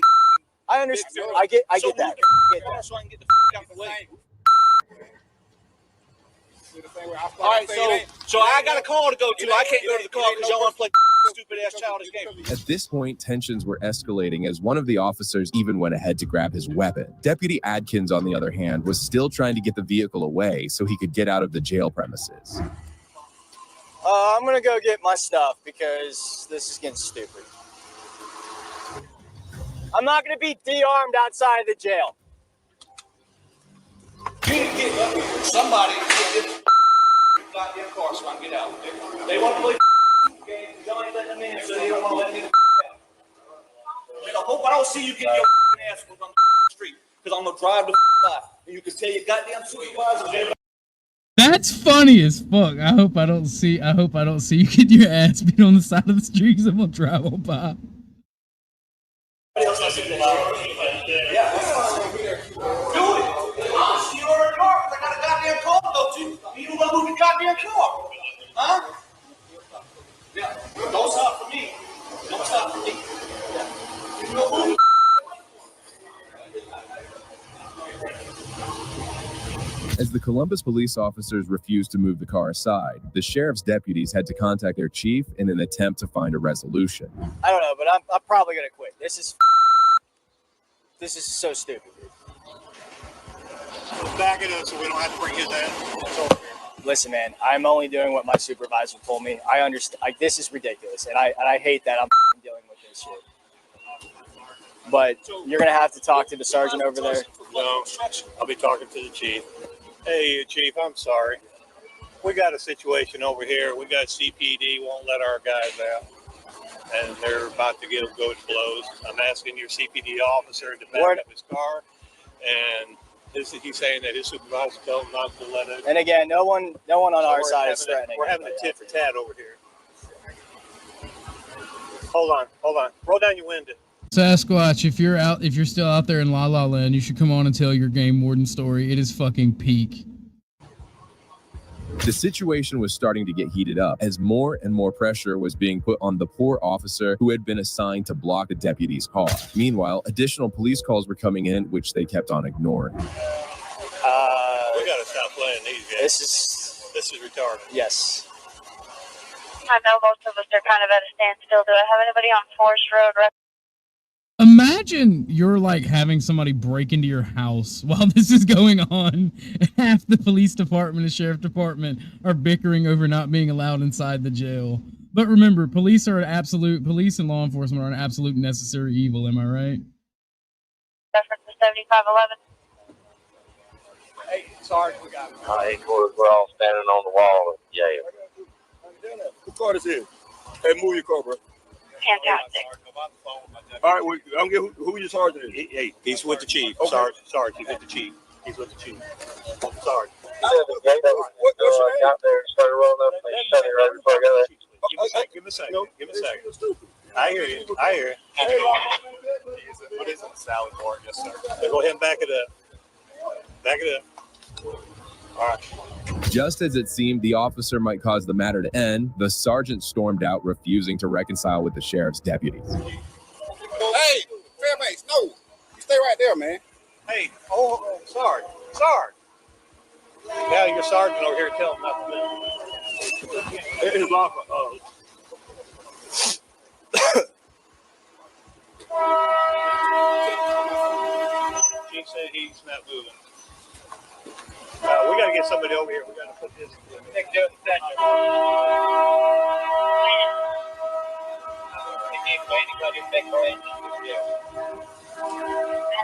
I understand. I get that. So I can get the out the way. All right, so I got a call to go to. I can't go to the call because y'all want to play stupid ass childish game. At this point, tensions were escalating as one of the officers even went ahead to grab his weapon. Deputy Adkins, on the other hand, was still trying to get the vehicle away so he could get out of the jail premises. I'm gonna go get my stuff because this is getting stupid. I'm not gonna be de-armed outside of the jail. You need to get somebody to get this goddamn car so I can get out. They want to play game. Y'all ain't letting them in, so they don't want to let me out. I hope I don't see you get your ass on the street because I'm gonna drive the by and you can tell your goddamn supervisors. That's funny as fuck. I hope I don't see you get your ass beat on the side of the street because I'm gonna drive on by. Yeah, do it. You order a car because I got a goddamn call to go to. You don't want to move the goddamn car, huh? Yeah, don't stop for me. Don't stop for me. You know who? As the Columbus police officers refused to move the car aside, the sheriff's deputies had to contact their chief in an attempt to find a resolution. I don't know, but I'm probably gonna quit. This is so stupid. Back it up so we don't have to bring his ass. Listen, man, I'm only doing what my supervisor told me. I understand. This is ridiculous, and I hate that I'm dealing with this shit. But you're gonna have to talk to the sergeant over there. No, I'll be talking to the chief. Hey, Chief, I'm sorry. We got a situation over here. We got CPD won't let our guys out, and they're about to go to blows. I'm asking your CPD officer to back up his car, and he's saying that his supervisor told him not to let it. And again, no one on our side is threatening. We're having a tit for tat over here. Hold on. Roll down your window. Sasquatch, if you're still out there in La La Land, you should come on and tell your game warden story. It is fucking peak. The situation was starting to get heated up as more and more pressure was being put on the poor officer who had been assigned to block the deputy's car. Meanwhile, additional police calls were coming in, which they kept on ignoring. We gotta stop playing these games. This is retarded. Yes. I know most of us are kind of at a standstill. Do I have anybody on Forest Road? Imagine you're like having somebody break into your house while this is going on. Half the police department and sheriff department are bickering over not being allowed inside the jail. But remember, police and law enforcement are an absolute necessary evil. Am I right? Reference to 7511. Hey, Sergeant, we got it. We're all standing on the wall of the jail. What car is it? Hey, move your car, bro. Fantastic. All right, I'm get who your sergeant is. Hey, he's with the chief. Okay. Sarge, he's with the chief. He's with the chief. Sorry. What's your name? Got there and started rolling up and shut it right before I got there. Give me a second. Give me a second. I hear you. What is it? Sally Moore. Yes, sir. Go ahead and back it up. Back it up. All right. Just as it seemed the officer might cause the matter to end, the sergeant stormed out, refusing to reconcile with the sheriff's deputies. Hey, Fairbanks, no. You stay right there, man. Hey, sorry. Now your sergeant over here telling him not to move. It is lawful. He said he's not moving. We got to get somebody over here. We got to put this.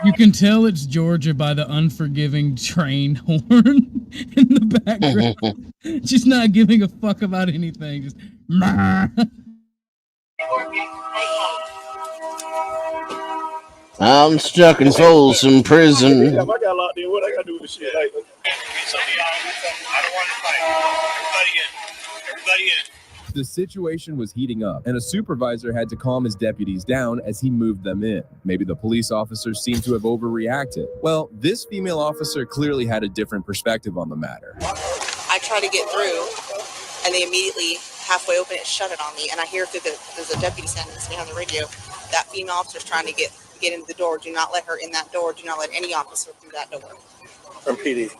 You can tell it's Georgia by the unforgiving train horn in the background. Just not giving a fuck about anything. Just I'm stuck in Folsom Prison. I got locked in. What I got to do with this shit? I don't want to fight. Everybody in. The situation was heating up, and a supervisor had to calm his deputies down as he moved them in. Maybe the police officers seemed to have overreacted. Well, this female officer clearly had a different perspective on the matter. I try to get through, and they immediately, halfway open it, shut it on me, and I hear there's a deputy standing on the radio. That female officer's trying to get into the door. Do not let her in that door. Do not let any officer through that door. From PD.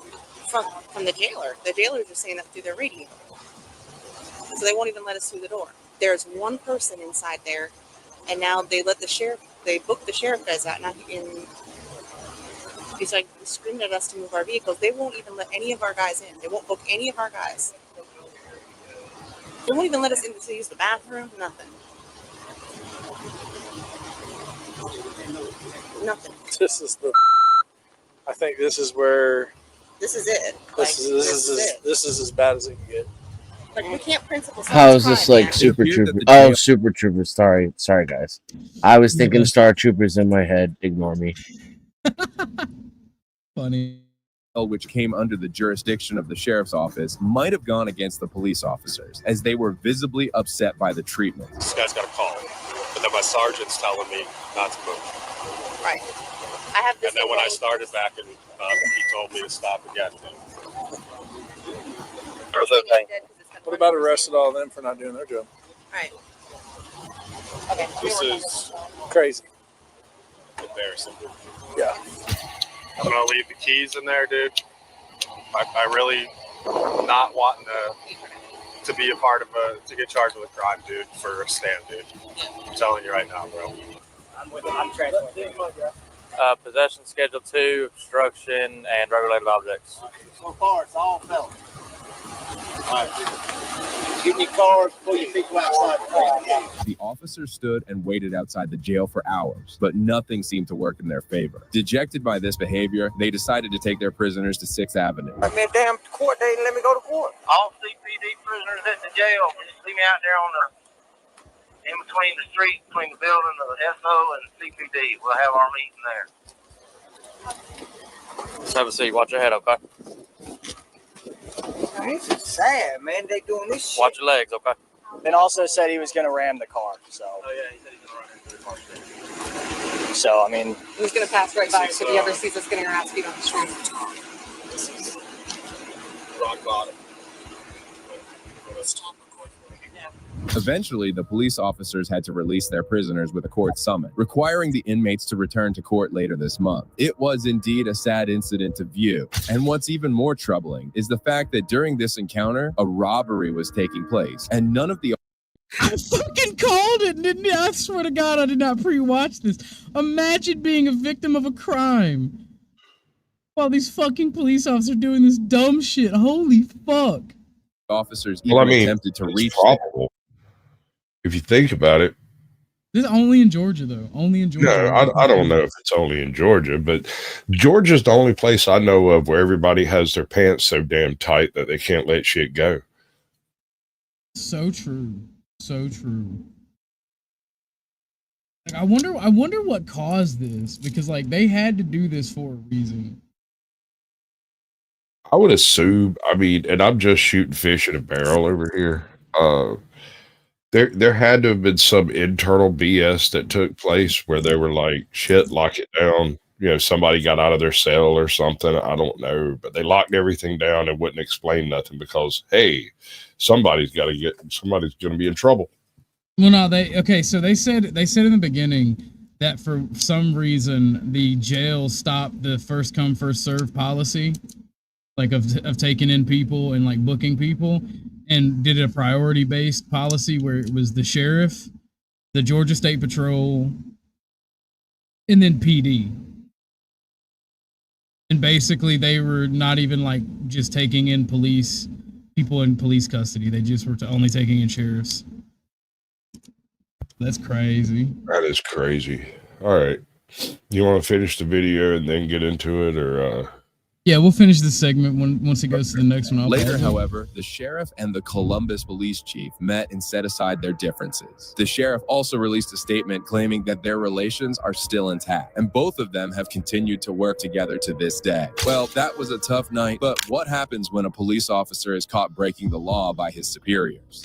From the jailer. The jailers are saying that through their radio. So they won't even let us through the door. There's one person inside there, and now they booked the sheriff guys out. Now he's like screaming at us to move our vehicles. They won't even let any of our guys in. They won't book any of our guys. They won't even let us in to use the bathroom. Nothing. I think this is where. This is it. This is as bad as it can get. Like, we can't principal. How is this like Super Troopers? Oh, Super Troopers. Sorry, guys. I was thinking Star Troopers in my head. Ignore me. Funny. Which came under the jurisdiction of the sheriff's office, might have gone against the police officers, as they were visibly upset by the treatment. This guy's got a call, but then my sergeant's telling me not to move. Right. I have this. And then when I started back, and he told me to stop again. What about arrested all of them for not doing their job? Right. Okay. This is crazy. Embarrassing. Yeah. I'm gonna leave the keys in there, dude. I really not wanting to be a part of to get charged with a crime, dude, for a stand, dude. I'm telling you right now, bro. I'm transferring. Possession Schedule 2, obstruction, and drug-related objects. So far, it's all felons. All right. Give me cards before you think outside the car. The officers stood and waited outside the jail for hours, but nothing seemed to work in their favor. Dejected by this behavior, they decided to take their prisoners to 6th Avenue. Man, damn court date and let me go to court. All CPD prisoners at the jail, see me out there on in between the street, between the building of the SO and the CPD. We'll have our meeting there. Just have a seat. Watch your head, okay? This is sad, man. They doing this shit. Watch your legs, okay? Then also said he was going to ram the car. So. Oh yeah, he said he's going to run into the car. So I mean, he's going to pass right by us if he ever sees us getting our ass beat on the street. This is rock bottom. Eventually, the police officers had to release their prisoners with a court summons, requiring the inmates to return to court later this month. It was indeed a sad incident to view. And what's even more troubling is the fact that during this encounter, a robbery was taking place, and none of the I fucking called it, didn't I? I swear to God, I did not pre-watch this. Imagine being a victim of a crime while these fucking police officers are doing this dumb shit. Holy fuck. Officers even attempted to reach probable. If you think about it. This is only in Georgia, though. Only in Georgia. No, I don't know if it's only in Georgia, but Georgia's the only place I know of where everybody has their pants so damn tight that they can't let shit go. So true. So true. Like, I wonder what caused this, because like they had to do this for a reason. I would assume, I mean, and I'm just shooting fish in a barrel over here. There had to have been some internal BS that took place where they were like, shit, lock it down. You know, somebody got out of their cell or something. I don't know, but they locked everything down and wouldn't explain nothing because, hey, somebody's going to be in trouble. Well, no, so they said in the beginning that for some reason the jail stopped the first come first serve policy, like of taking in people and like booking people, and did a priority based policy where it was the sheriff, the Georgia State Patrol, and then PD. And basically they were not even like just taking in people in police custody. They just were only taking in sheriffs. That's crazy. That is crazy. All right. You want to finish the video and then get into it, or Yeah, we'll finish this segment once it goes to the next one. Later, however, the sheriff and the Columbus police chief met and set aside their differences. The sheriff also released a statement claiming that their relations are still intact, and both of them have continued to work together to this day. Well, that was a tough night, but what happens when a police officer is caught breaking the law by his superiors?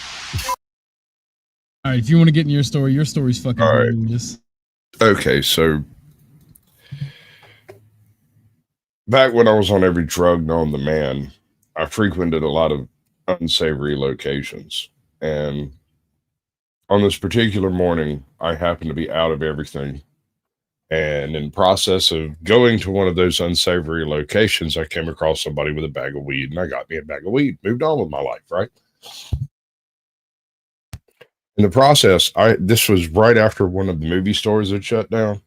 All right, if you want to get in your story's fucking hilarious. Okay, so back when I was on every drug known to man, I frequented a lot of unsavory locations. And on this particular morning, I happened to be out of everything. And in the process of going to one of those unsavory locations, I came across somebody with a bag of weed, and I got me a bag of weed, moved on with my life, right? In the process, this was right after one of the movie stores had shut down.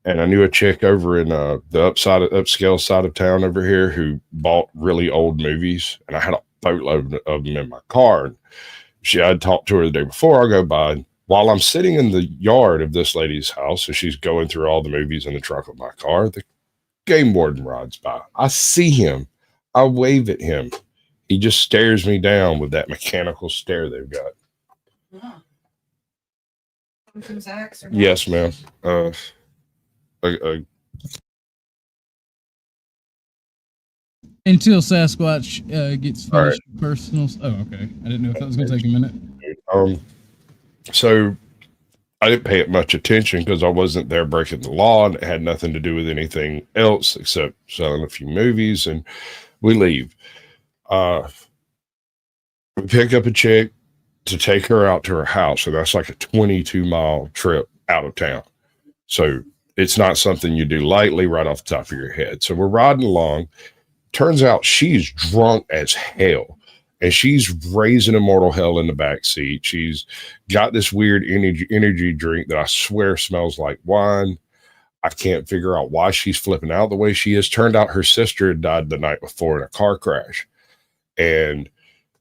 And I knew a chick over in the upscale side of town over here who bought really old movies, and I had a boatload of them in my car. And I'd talked to her the day before. I go by while I'm sitting in the yard of this lady's house, so she's going through all the movies in the trunk of my car. The game warden rides by. I see him. I wave at him. He just stares me down with that mechanical stare they've got. Yes, ma'am. Until Sasquatch gets finished personal. Oh, okay. I didn't know if that was going to take a minute. So I didn't pay it much attention because I wasn't there breaking the law, and it had nothing to do with anything else except selling a few movies, and we leave. We pick up a chick to take her out to her house, and that's like a 22-mile trip out of town. So it's not something you do lightly right off the top of your head. So we're riding along. Turns out she's drunk as hell, and she's raising immortal hell in the back seat. She's got this weird energy drink that I swear smells like wine. I can't figure out why she's flipping out the way she is. Turned out her sister had died the night before in a car crash. And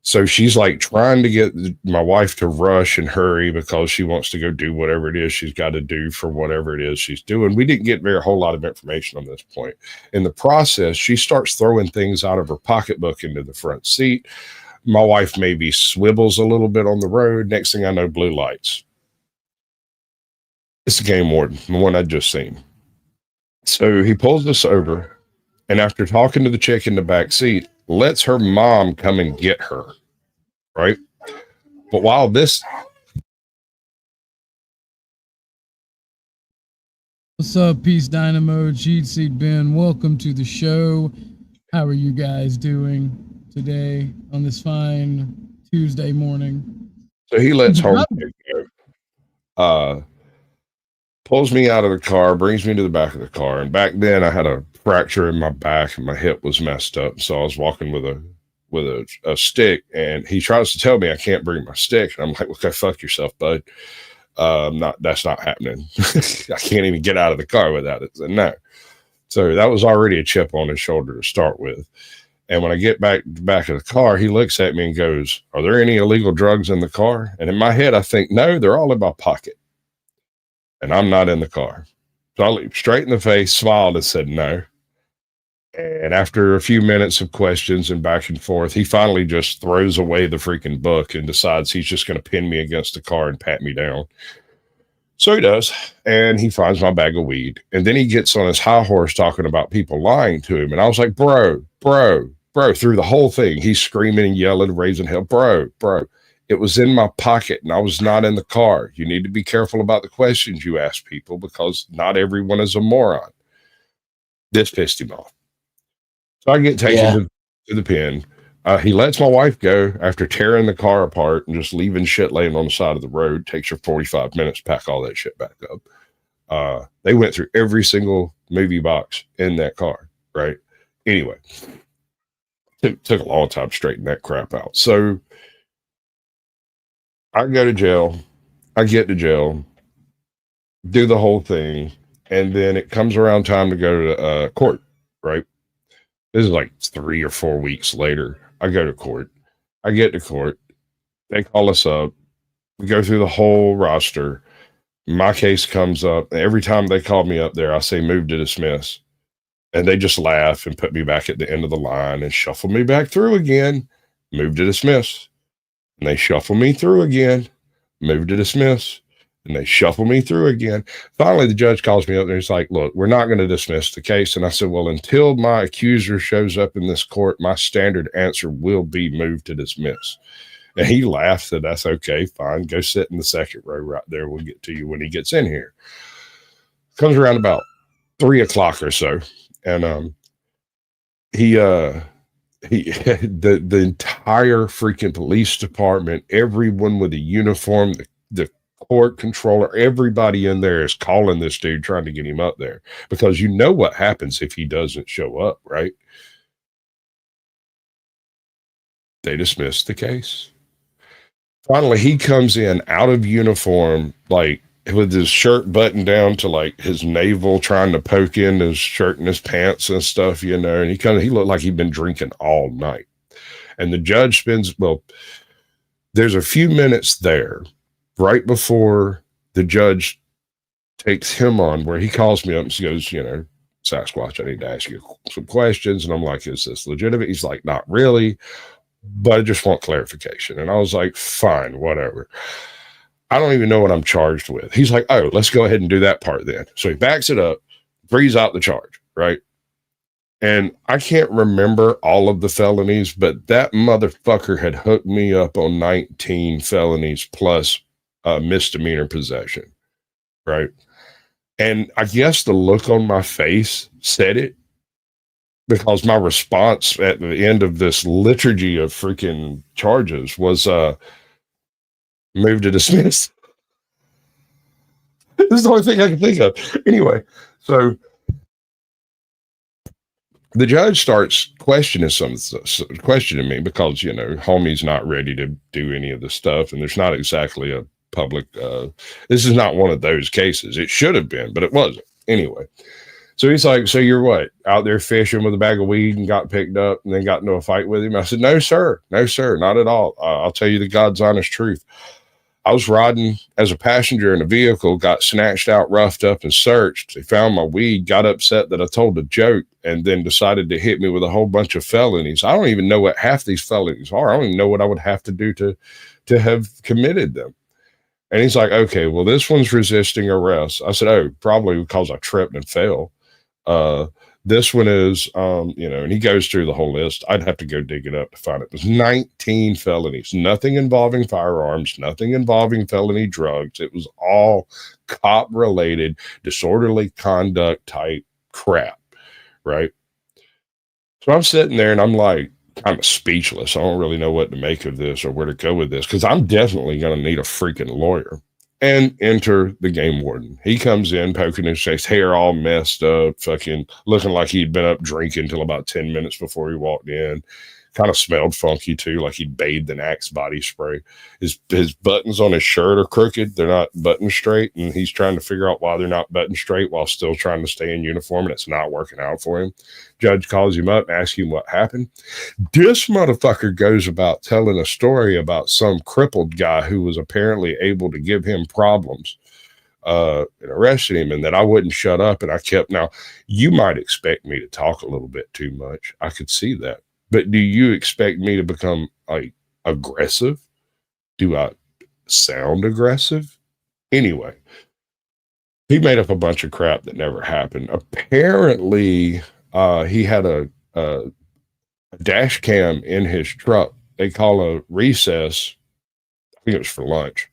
so she's like trying to get my wife to rush and hurry because she wants to go do whatever it is she's got to do for whatever it is she's doing. We didn't get a whole lot of information on this point. In the process, she starts throwing things out of her pocketbook into the front seat. My wife maybe swivels a little bit on the road. Next thing I know, blue lights. It's the game warden, the one I'd just seen. So he pulls us over, and after talking to the chick in the back seat, lets her mom come and get her, right? But while this... What's up, Peace Dynamo, Cheat Seed Ben? Welcome to the show. How are you guys doing today on this fine Tuesday morning? So he lets her go. Pulls me out of the car, brings me to the back of the car. And back then I had a fracture in my back and my hip was messed up. So I was walking with a stick, and he tries to tell me I can't bring my stick. And I'm like, okay, fuck yourself, bud. That's not happening. I can't even get out of the car without it. So no. So that was already a chip on his shoulder to start with. And when I get back to the back of the car, he looks at me and goes, "Are there any illegal drugs in the car?" And in my head, I think, no, they're all in my pocket. And I'm not in the car. So I looked straight in the face, smiled, and said no. And after a few minutes of questions and back and forth, he finally just throws away the freaking book and decides he's just going to pin me against the car and pat me down. So he does. And he finds my bag of weed. And then he gets on his high horse talking about people lying to him. And I was like, bro, through the whole thing, he's screaming and yelling, raising hell, bro. It was in my pocket and I was not in the car. You need to be careful about the questions you ask people because not everyone is a moron. This pissed him off. So I get taken to the pen. He lets my wife go after tearing the car apart and just leaving shit laying on the side of the road. Takes her 45 minutes to pack all that shit back up. They went through every single movie box in that car, right? Anyway, took a long time to straighten that crap out. So I go to jail. I get to jail, do the whole thing, and then it comes around time to go to court, right? This is like 3 or 4 weeks later. I go to court. I get to court. They call us up. We go through the whole roster. My case comes up. Every time they call me up there, I say, move to dismiss. And they just laugh and put me back at the end of the line and shuffle me back through again. Move to dismiss. And they shuffle me through again. Move to dismiss. And they shuffle me through again. Finally, the judge calls me up there. He's like, look, we're not going to dismiss the case. And I said, well, until my accuser shows up in this court, my standard answer will be moved to dismiss. And he laughed, said, that's okay, fine. Go sit in the second row right there. We'll get to you when he gets in here. Comes around about 3 o'clock or so. And the entire freaking police department, everyone with a uniform, the court controller, everybody in there is calling this dude, trying to get him up there, because you know what happens if he doesn't show up, right? They dismissed the case. Finally, he comes in out of uniform, like with his shirt buttoned down to like his navel, trying to poke in his shirt and his pants and stuff, you know, and he looked like he'd been drinking all night. And the judge there's a few minutes there right before the judge takes him on, where he calls me up and goes, you know, Sasquatch, I need to ask you some questions. And I'm like, is this legitimate? He's like, not really, but I just want clarification. And I was like, fine, whatever. I don't even know what I'm charged with. He's like, oh, let's go ahead and do that part then. So he backs it up, breathes out the charge, right? And I can't remember all of the felonies, but that motherfucker had hooked me up on 19 felonies plus misdemeanor possession, right? And I guess the look on my face said it, because my response at the end of this liturgy of freaking charges was move to dismiss. This is the only thing I can think of. Anyway, so the judge starts questioning me because, you know, homie's not ready to do any of the stuff, and there's not exactly a public this is not one of those cases. It should have been, but it wasn't. Anyway, so he's like, so you're what, out there fishing with a bag of weed and got picked up and then got into a fight with him? I said, no sir, not at all. I'll tell you the God's honest truth. I was riding as a passenger in a vehicle, got snatched out, roughed up, and searched. They found my weed, got upset that I told a joke, and then decided to hit me with a whole bunch of felonies. I don't even know what half these felonies are. I don't even know what I would have to do to have committed them. And he's like, okay, well, this one's resisting arrest. I said, oh, probably because I tripped and fell. This one is, you know, and he goes through the whole list. I'd have to go dig it up to find it. It was 19 felonies, nothing involving firearms, nothing involving felony drugs. It was all cop related, disorderly conduct type crap. Right. So I'm sitting there and I'm like, kind of speechless. I don't really know what to make of this or where to go with this, because I'm definitely going to need a freaking lawyer. And enter the game warden. He comes in, poking his face, hair all messed up, fucking looking like he'd been up drinking till about 10 minutes before he walked in. Kind of smelled funky too, like he'd bathed in Axe body spray. His buttons on his shirt are crooked. They're not buttoned straight, and he's trying to figure out why they're not buttoned straight while still trying to stay in uniform, and it's not working out for him. Judge calls him up and asks him what happened. This motherfucker goes about telling a story about some crippled guy who was apparently able to give him problems and arrested him, and that I wouldn't shut up, and I kept. Now, you might expect me to talk a little bit too much. I could see that. But do you expect me to become like aggressive? Do I sound aggressive? Anyway, he made up a bunch of crap that never happened. Apparently, he had a dash cam in his truck. They call a recess. I think it was for lunch.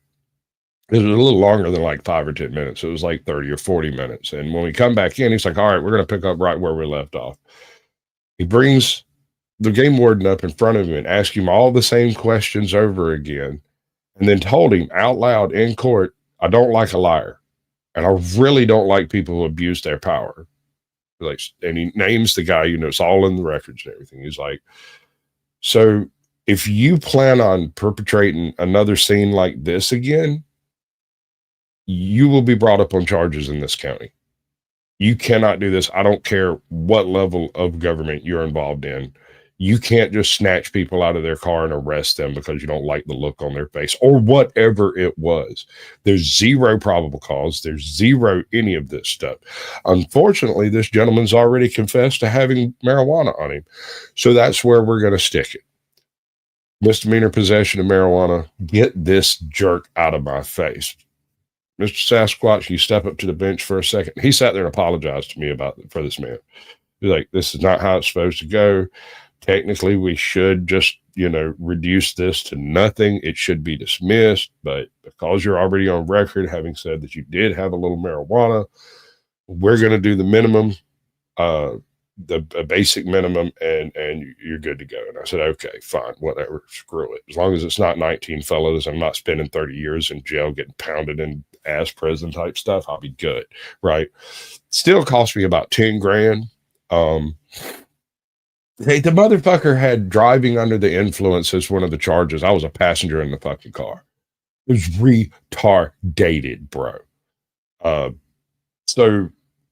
It was a little longer than like 5 or 10 minutes. It was like 30 or 40 minutes. And when we come back in, he's like, all right, we're going to pick up right where we left off. He brings the game warden up in front of him and asked him all the same questions over again, and then told him out loud in court, I don't like a liar. And I really don't like people who abuse their power. Like, and he names the guy, it's all in the records and everything. He's like, so if you plan on perpetrating another scene like this again, you will be brought up on charges in this county. You cannot do this. I don't care what level of government you're involved in. You can't just snatch people out of their car and arrest them because you don't like the look on their face or whatever it was. There's zero probable cause. There's zero any of this stuff. Unfortunately, this gentleman's already confessed to having marijuana on him. So that's where we're going to stick it. Misdemeanor possession of marijuana. Get this jerk out of my face. Mr. Sasquatch, you step up to the bench for a second. He sat there and apologized to me for this man. He's like, this is not how it's supposed to go. Technically, we should just, reduce this to nothing. It should be dismissed. But because you're already on record having said that you did have a little marijuana, we're going to do the minimum, the basic minimum, and you're good to go. And I said, okay, fine, whatever, screw it. As long as it's not 19 fellows, I'm not spending 30 years in jail getting pounded in ass prison type stuff, I'll be good, right? Still cost me about 10 grand. Hey, the motherfucker had driving under the influence as one of the charges. I was a passenger in the fucking car. It was retarded, bro. So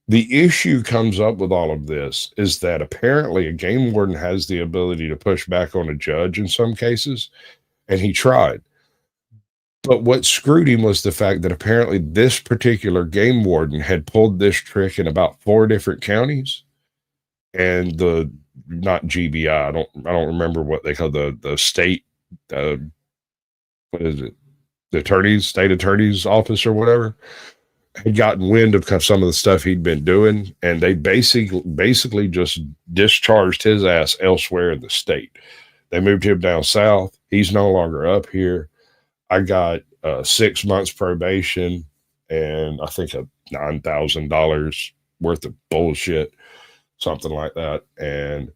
the issue comes up with all of this is that apparently a game warden has the ability to push back on a judge in some cases, and he tried. But what screwed him was the fact that apparently this particular game warden had pulled this trick in about 4 different counties, and not GBI. I don't remember what they call the state. What is it? The state attorney's office or whatever had gotten wind of some of the stuff he'd been doing, and they basically just discharged his ass elsewhere in the state. They moved him down south. He's no longer up here. I got 6 months probation and I think $9,000 worth of bullshit, something like that. And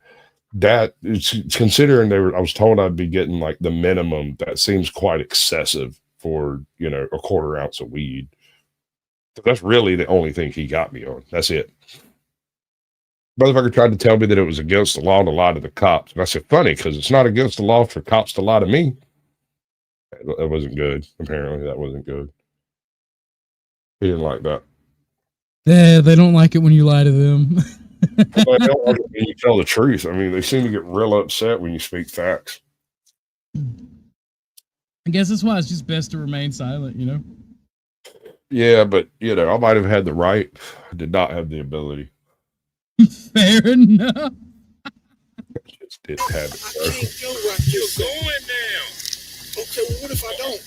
that is considering I was told I'd be getting like the minimum. That seems quite excessive for, a quarter ounce of weed. So that's really the only thing he got me on. That's it. Motherfucker tried to tell me that it was against the law to lie to the cops. And I said, funny, because it's not against the law for cops to lie to me. That wasn't good. Apparently, that wasn't good. He didn't like that. Yeah, they don't like it when you lie to them. Well, they don't like it when you tell the truth. I mean, they seem to get real upset when you speak facts. I guess that's why it's just best to remain silent, Yeah, but, I might have had the right. I did not have the ability. Fair enough. I just didn't have it. You're going down. Okay, well, what if I don't?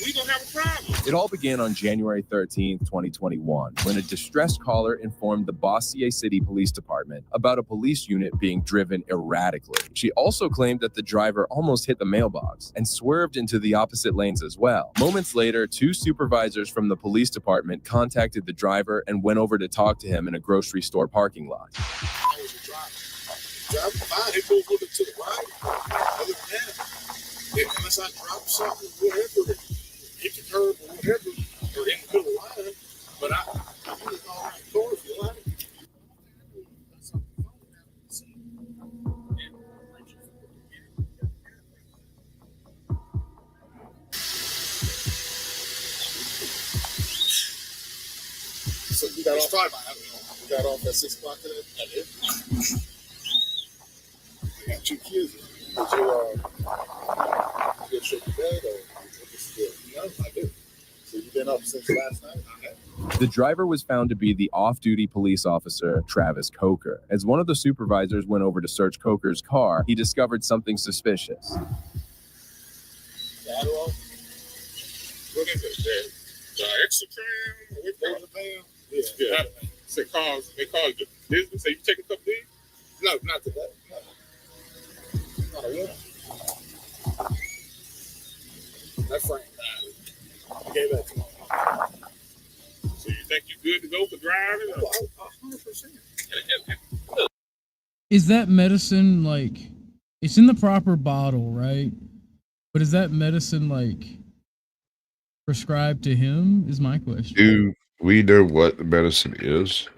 We gonna have a problem. It all began on January 13th, 2021, when a distressed caller informed the Bossier City Police Department about a police unit being driven erratically. She also claimed that the driver almost hit the mailbox and swerved into the opposite lanes as well. Moments later, 2 supervisors from the police department contacted the driver and went over to talk to him in a grocery store parking lot. I was a driver. Driving fine, he goes looking to the right. Other than that, unless I drop something, whatever, hit the curb or whatever, or in the middle of the line, but I do it all right car if you like. So you got off? You got off at 6 o'clock today? I did. I got 2 kids. Did you get shit to bed or what is the deal? No, I do. So you've been up since last night? Okay. The driver was found to be the off-duty police officer, Travis Coker. As one of the supervisors went over to search Coker's car, he discovered something suspicious. Adderall? What is it? The Exotram? Exotram? Yeah. They call it business. So you take a couple days? No, not today. No. Not a one. That Frank died. I gave that to him. So you think you're good to go for driving? 100%. Is that medicine it's in the proper bottle, right? But is that medicine prescribed to him? Is my question. We know what the medicine is.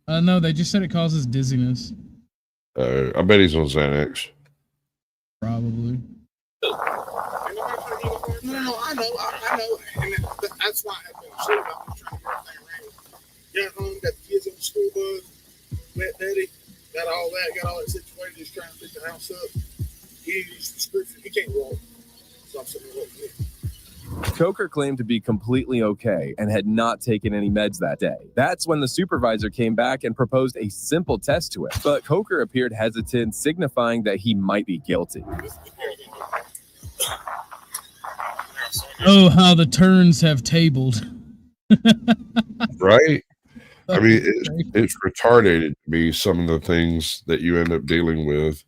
No, they just said it causes dizziness. I bet he's on Xanax. Probably. No, I know. And that's why I've been shit about me trying to get everything ready. Got home, got the kids on the school bus, met Daddy, got all that situated, just trying to pick the house up. He didn't use the prescription. He can't walk. So I'm sitting there looking at him. Coker claimed to be completely okay and had not taken any meds that day. That's when the supervisor came back and proposed a simple test to him. But Coker appeared hesitant, signifying that he might be guilty. Oh, how the turns have tabled. Right? I mean, it's retarded to me, some of the things that you end up dealing with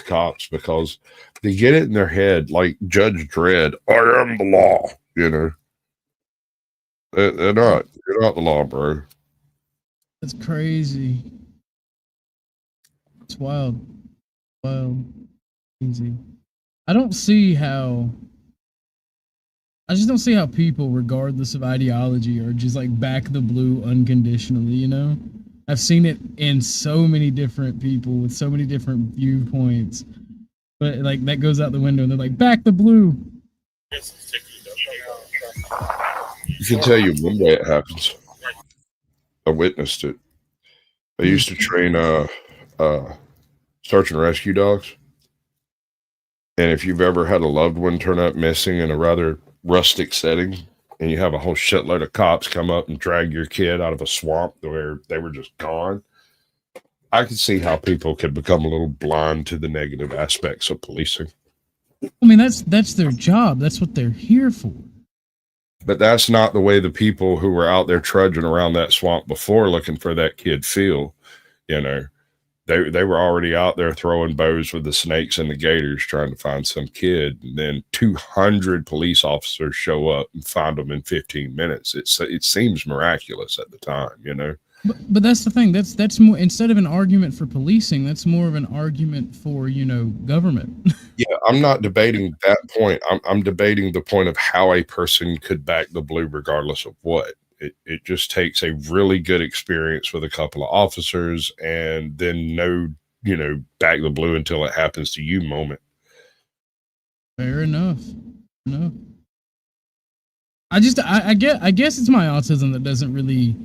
cops, because they get it in their head, like Judge Dredd, I am the law, you know. They're not. You're not the law, bro. That's crazy. It's wild. Wild. Easy. I just don't see how people, regardless of ideology, are just like back the blue unconditionally, you know? I've seen it in so many different people with so many different viewpoints. But like that goes out the window and they're like, back the blue. You can tell you one way it happens. I witnessed it. I used to train search and rescue dogs. And if you've ever had a loved one turn up missing in a rather rustic setting, and you have a whole shitload of cops come up and drag your kid out of a swamp where they were just gone, I could see how people could become a little blind to the negative aspects of policing. I mean, that's their job. That's what they're here for. But that's not the way the people who were out there trudging around that swamp before looking for that kid feel. You know, they were already out there throwing bows with the snakes and the gators trying to find some kid. And then 200 police officers show up and find them in 15 minutes. It seems miraculous at the time, you know. But that's the thing. That's more, instead of an argument for policing, that's more of an argument for, you know, government. Yeah, I'm not debating that point. I'm debating the point of how a person could back the blue regardless of what. It just takes a really good experience with a couple of officers and then no, you know, back the blue until it happens to you moment. Fair enough. No. I guess it's my autism that doesn't really,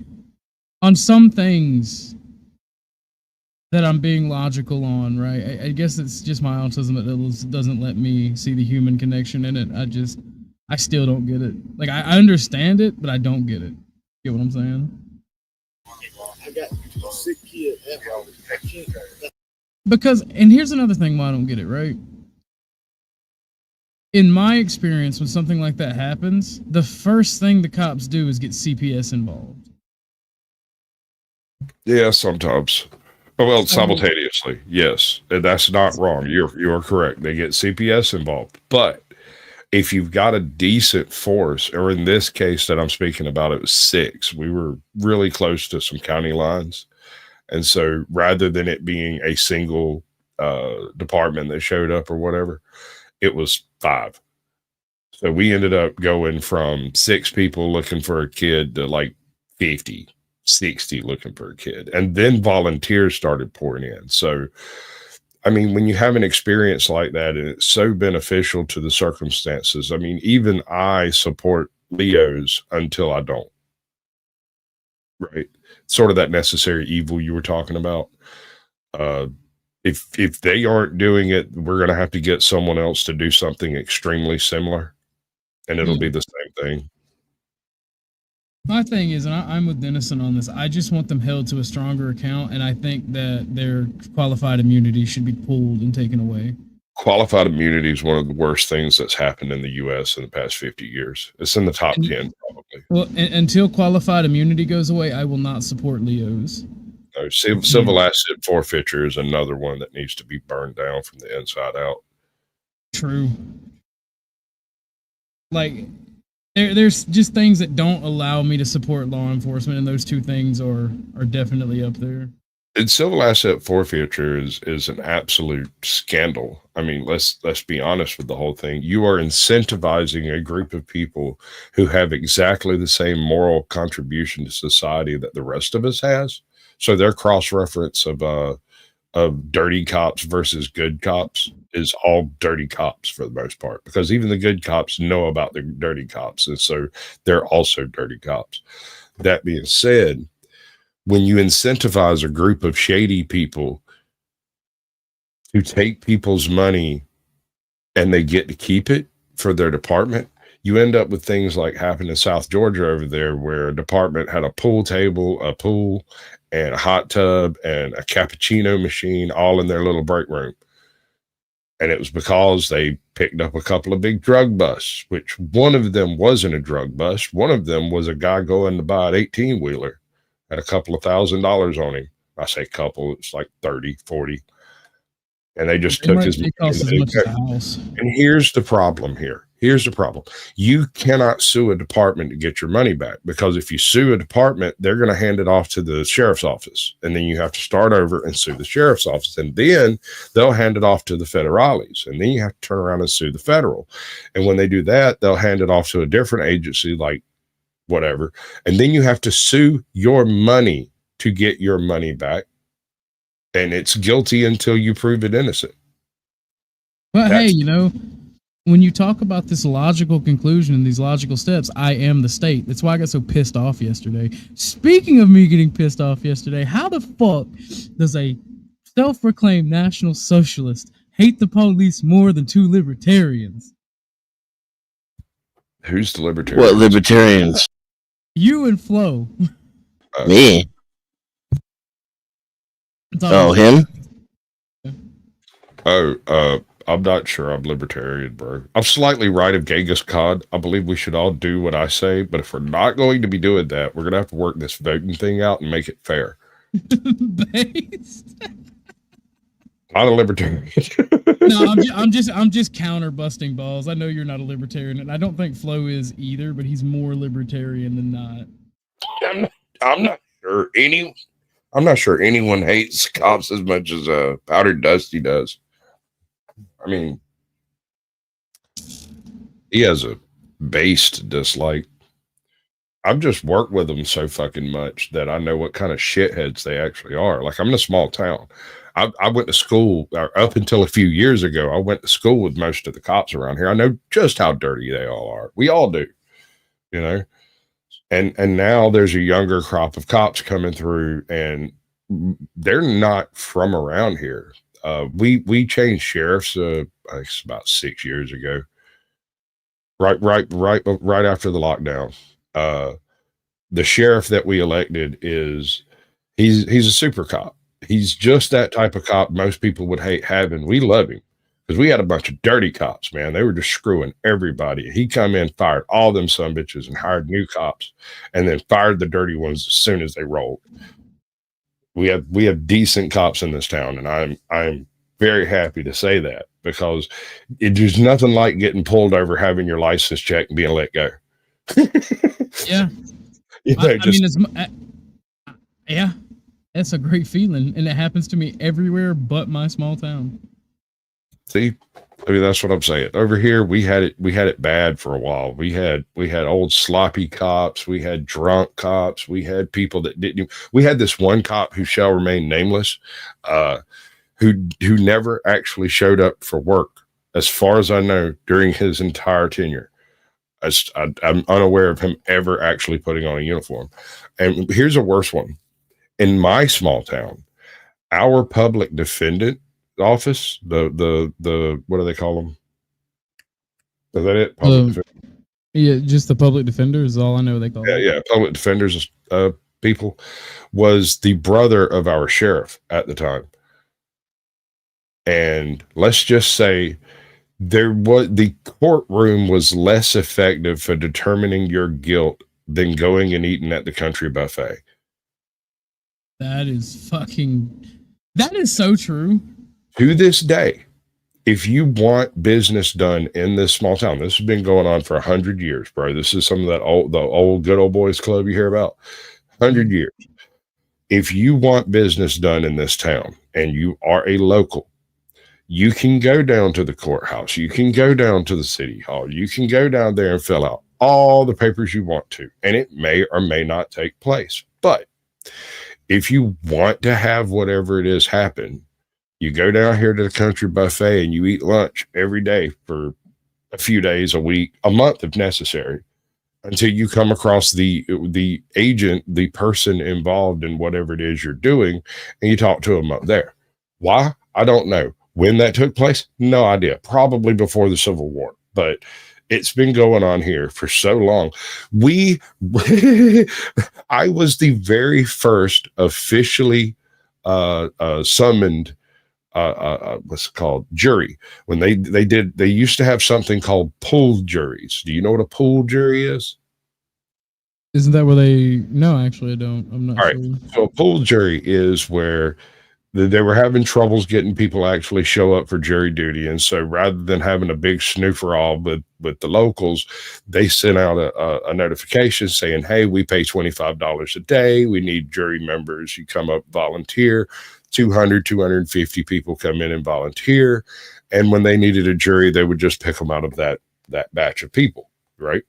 on some things that I'm being logical on, right? I guess it's just my autism that doesn't let me see the human connection in it. I still don't get it. Like, I understand it, but I don't get it. Get what I'm saying? I got a sick kid at home. I can't. Because, and here's another thing why I don't get it, right? In my experience, when something like that happens, the first thing the cops do is get CPS involved. Yeah, sometimes. Well, simultaneously, yes. And that's not wrong. You're correct. They get CPS involved. But if you've got a decent force, or in this case that I'm speaking about, it was 6. We were really close to some county lines. And so rather than it being a single department that showed up or whatever, it was 5. So we ended up going from 6 people looking for a kid to like 50, 60 looking for a kid. And then volunteers started pouring in. So, I mean, when you have an experience like that and it's so beneficial to the circumstances, I mean, even I support Leos until I don't. Right? Sort of that necessary evil you were talking about. If they aren't doing it, we're going to have to get someone else to do something extremely similar, and it'll be the same thing. My thing is, and I'm with Dennison on this, I just want them held to a stronger account, and I think that their qualified immunity should be pulled and taken away. Qualified immunity is one of the worst things that's happened in the U.S. in the past 50 years. It's in the top 10, probably. Well, until qualified immunity goes away, I will not support Leos. No, civil asset forfeiture is another one that needs to be burned down from the inside out. True. Like, there's just things that don't allow me to support law enforcement, and those two things are definitely up there. And civil asset forfeiture is an absolute scandal. I mean, let's be honest with the whole thing. You are incentivizing a group of people who have exactly the same moral contribution to society that the rest of us has. So their cross reference of dirty cops versus good cops is all dirty cops for the most part, because even the good cops know about the dirty cops, and so they're also dirty cops. That being said, when you incentivize a group of shady people to take people's money and they get to keep it for their department, you end up with things like happened in South Georgia over there, where a department had a pool table, a pool, and a hot tub and a cappuccino machine all in their little break room. And it was because they picked up a couple of big drug busts, which one of them wasn't a drug bust. One of them was a guy going to buy an 18-wheeler. Had a couple of $1,000s on him. I say couple, it's like 30, 40. And they just took his money. Costs as much as a house. And here's the problem here. Here's the problem. You cannot sue a department to get your money back, because if you sue a department, they're going to hand it off to the sheriff's office. And then you have to start over and sue the sheriff's office. And then they'll hand it off to the federales. And then you have to turn around and sue the federal. And when they do that, they'll hand it off to a different agency, like whatever. And then you have to sue your money to get your money back. And it's guilty until you prove it innocent. But hey, you know, when you talk about this logical conclusion and these logical steps, I am the state. That's why I got so pissed off yesterday. Speaking of me getting pissed off yesterday, how the fuck does a self-proclaimed national socialist hate the police more than two libertarians? Who's the libertarian? What libertarians? You and Flo. Me? Oh, him? I'm not sure I'm libertarian, bro. I'm slightly right of Genghis Khan. I believe we should all do what I say, but if we're not going to be doing that, we're going to have to work this voting thing out and make it fair. Based. Not a libertarian. No, I'm just counter busting balls. I know you're not a libertarian, and I don't think Flo is either, but he's more libertarian than not. I'm not sure anyone hates cops as much as Powder Dusty does. I mean, he has a based dislike. I've just worked with them so fucking much that I know what kind of shitheads they actually are. Like, I'm in a small town. I went to school up until a few years ago. I went to school with most of the cops around here. I know just how dirty they all are. We all do, you know. And now there's a younger crop of cops coming through, and they're not from around here. We changed sheriffs it's about 6 years ago. Right after the lockdown. The sheriff that we elected he's a super cop. He's just that type of cop most people would hate having. We love him because we had a bunch of dirty cops, man. They were just screwing everybody. He come in, fired all them sumbitches, and hired new cops, and then fired the dirty ones as soon as they rolled. We have decent cops in this town, and I'm very happy to say that, because there's nothing like getting pulled over, having your license checked, and being let go. Yeah. You know, yeah, that's a great feeling, and it happens to me everywhere but my small town. See, I mean, that's what I'm saying. Over here, we had it bad for a while. We had old sloppy cops. We had drunk cops. We had people that didn't. We had this one cop who shall remain nameless, who never actually showed up for work, as far as I know, during his entire tenure. I'm unaware of him ever actually putting on a uniform. And here's a worse one. In my small town, our public defendant office, the what do they call them? Is that it? Yeah, just the public defender is all I know they call them. Yeah, public defenders people, was the brother of our sheriff at the time. And let's just say the courtroom was less effective for determining your guilt than going and eating at the country buffet. That is so true. To this day, if you want business done in this small town, this has been going on for 100 years, bro. This is some of the old good old boys club you hear about. 100 years. if you want business done in this town and you are a local, you can go down to the courthouse. You can go down to the city hall. You can go down there and fill out all the papers you want to, and it may or may not take place. But if you want to have whatever it is happen, you go down here to the country buffet and you eat lunch every day for a few days, a week, a month if necessary, until you come across the agent, the person involved in whatever it is you're doing, and you talk to them up there. Why? I don't know. When that took place? No idea. Probably before the Civil War, but it's been going on here for so long. I was the very first officially summoned what's it called, jury. When they used to have something called pooled juries. Do you know what a pooled jury is? Isn't that where they? No, actually, I don't. I'm not All sure. right. So a pooled jury is where they were having troubles getting people actually show up for jury duty, and so rather than having a big snoofer all with the locals, they sent out a notification saying, "Hey, we pay $25 a day. We need jury members. You come up, volunteer." 250 people come in and volunteer, and when they needed a jury, they would just pick them out of that batch of people, right?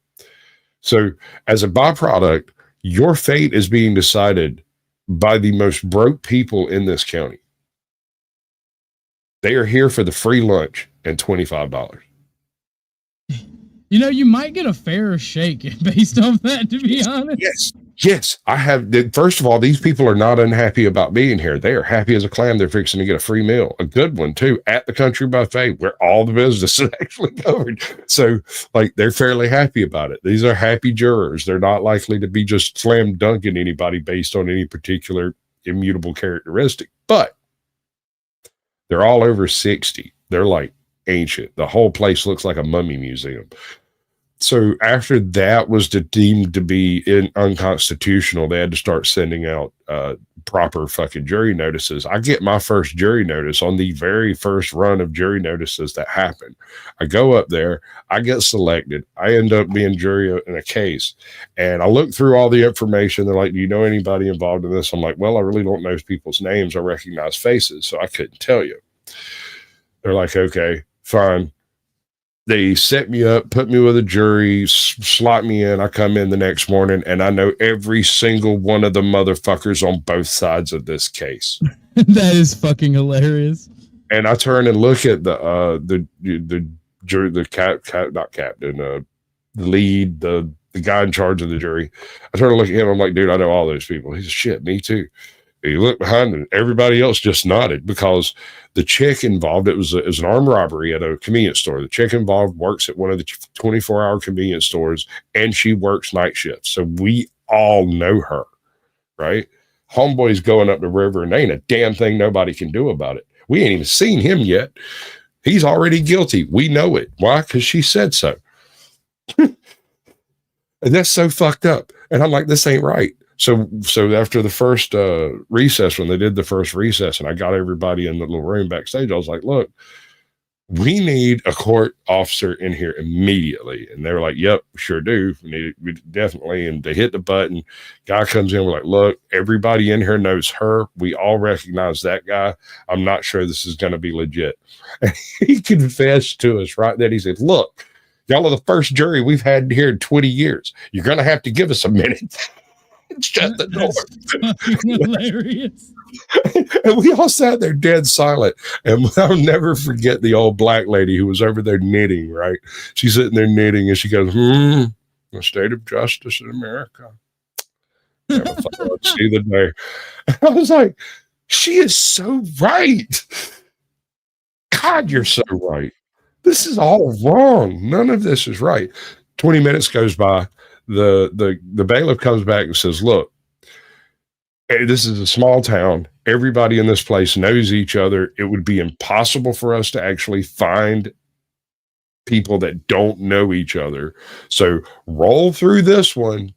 So as a byproduct, your fate is being decided by the most broke people in this county. They are here for the free lunch and $25. You know, you might get a fairer shake based off that, to be honest. Yes, I have. First of all, these people are not unhappy about being here. They are happy as a clam. They're fixing to get a free meal, a good one too, at the country buffet where all the business is actually covered. So, like, they're fairly happy about it. These are happy jurors. They're not likely to be just slam dunking anybody based on any particular immutable characteristic, but they're all over 60. They're like ancient. The whole place looks like a mummy museum. So after that was deemed to be unconstitutional, they had to start sending out proper fucking jury notices. I get my first jury notice on the very first run of jury notices that happened. I go up there, I get selected, I end up being jury in a case, and I look through all the information. They're like, "Do you know anybody involved in this?" I'm like, "Well, I really don't know people's names. I recognize faces, so I couldn't tell you." They're like, "Okay, fine." They set me up, put me with a jury, slot me in. I come in the next morning, and I know every single one of the motherfuckers on both sides of this case. That is fucking hilarious. And I turn and look at the jury, not captain, the lead, the guy in charge of the jury. I turn and look at him. I'm like, "Dude, I know all those people." He said, "Shit, me too." He looked behind and everybody else just nodded because the chick involved, it was an armed robbery at a convenience store. The chick involved works at one of the 24-hour convenience stores, and she works night shifts. So we all know her, right? Homeboy's going up the river, and there ain't a damn thing nobody can do about it. We ain't even seen him yet. He's already guilty. We know it. Why? Because she said so. And that's so fucked up. And I'm like, this ain't right. So after the first recess, when they did the first recess, and I got everybody in the little room backstage, I was like, "Look, we need a court officer in here immediately." And they were like, "Yep, sure do. We definitely." And they hit the button. Guy comes in. We're like, "Look, everybody in here knows her. We all recognize that guy. I'm not sure this is going to be legit." And he confessed to us right then. He said, "Look, y'all are the first jury we've had here in 20 years. You're going to have to give us a minute." Shut the door. Hilarious. And we all sat there dead silent. And I'll never forget the old black lady who was over there knitting, right? She's sitting there knitting and she goes, "The state of justice in America. Never thought I'd see the day." And I was like, she is so right. God, you're so right. This is all wrong. None of this is right. 20 minutes goes by. The bailiff comes back and says, "Look, this is a small town. Everybody in this place knows each other. It would be impossible for us to actually find people that don't know each other. So roll through this one.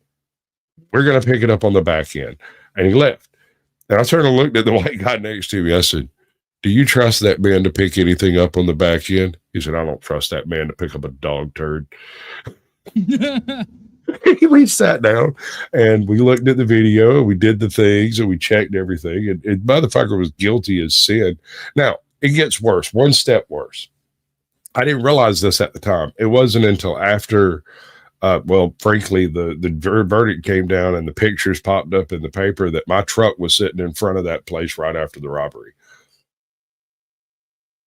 We're going to pick it up on the back end." And he left. And I turned and looked at the white guy next to me. I said, "Do you trust that man to pick anything up on the back end?" He said, "I don't trust that man to pick up a dog turd." We sat down and we looked at the video and we did the things and we checked everything. And motherfucker was guilty as sin. Now, it gets worse, one step worse. I didn't realize this at the time. It wasn't until after, well, frankly, the verdict came down and the pictures popped up in the paper that my truck was sitting in front of that place right after the robbery.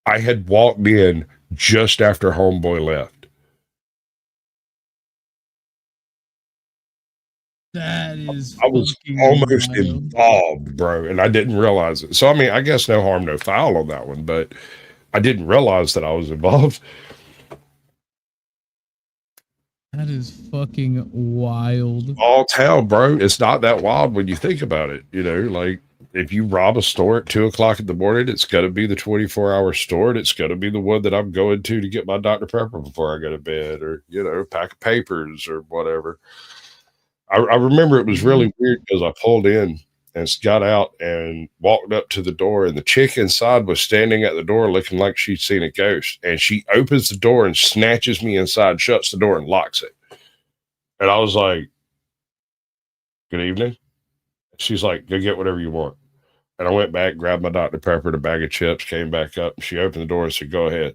I had walked in just after homeboy left. That is, I was almost involved, bro, and I didn't realize it. So, I mean, I guess no harm, no foul on that one, but I didn't realize that I was involved. That is fucking wild. All town, bro. It's not that wild when you think about it. You know, like if you rob a store at 2:00 in the morning, it's going to be the 24-hour store, and it's going to be the one that I'm going to get my Dr. Pepper before I go to bed, or, you know, a pack of papers or whatever. I remember it was really weird because I pulled in and got out and walked up to the door, and the chick inside was standing at the door looking like she'd seen a ghost. And she opens the door and snatches me inside, shuts the door and locks it. And I was like, good evening. She's like, go get whatever you want. And I went back, grabbed my Dr. Pepper and a bag of chips, came back up. She opened the door and said, go ahead.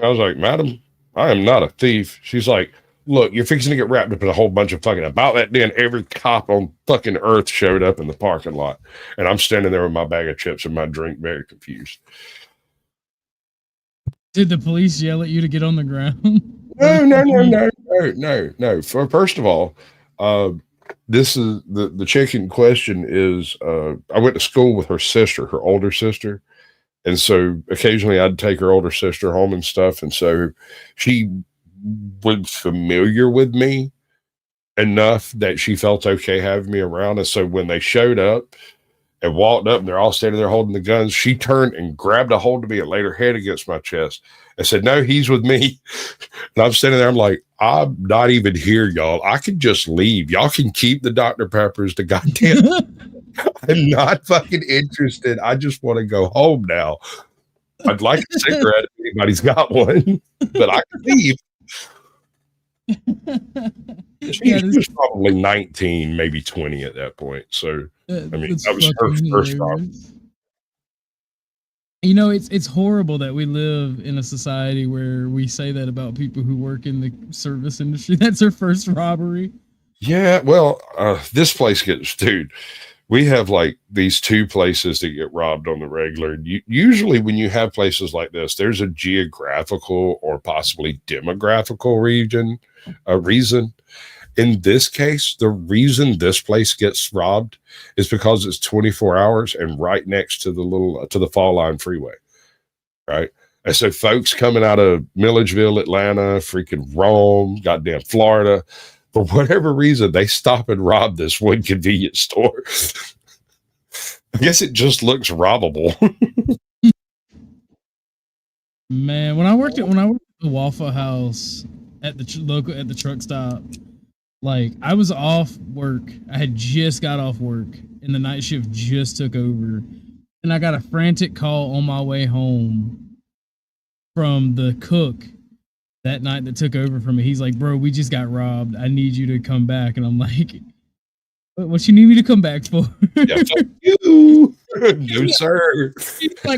I was like, madam, I am not a thief. She's like, look, you're fixing to get wrapped up in a whole bunch of fucking, about that then every cop on fucking earth showed up in the parking lot. And I'm standing there with my bag of chips and my drink, very confused. Did the police yell at you to get on the ground? No. First of all, this is the chick in question is, I went to school with her sister, her older sister. And so occasionally I'd take her older sister home and stuff. And so she was familiar with me enough that she felt okay having me around. And so when they showed up and walked up and they're all standing there holding the guns, she turned and grabbed a hold of me and laid her head against my chest and said, no, he's with me. And I'm standing there, I'm like, I'm not even here, y'all. I can just leave. Y'all can keep the Dr. Peppers, the goddamn I'm not fucking interested. I just want to go home now. I'd like a cigarette if anybody's got one, but I can leave. She was probably 19, maybe 20 at that point. So, I mean, that was her first job. You know, it's horrible that we live in a society where we say that about people who work in the service industry. That's their first robbery. Yeah, well, this place gets, dude, we have like these two places that get robbed on the regular. Usually when you have places like this, there's a geographical or possibly demographical reason. In this case, the reason this place gets robbed is because it's 24 hours and right next to the Fall Line Freeway, right? And so folks coming out of Milledgeville, Atlanta, freaking Rome, goddamn Florida, for whatever reason, they stop and rob this one convenience store. I guess it just looks robbable. Man, when I worked at the Waffle House at the truck stop, like I was off work. I had just got off work and the night shift just took over. And I got a frantic call on my way home from the cook that night that took over from me. He's like, bro, we just got robbed. I need you to come back. And I'm like, what you need me to come back for? Yeah, fuck you. No, sir.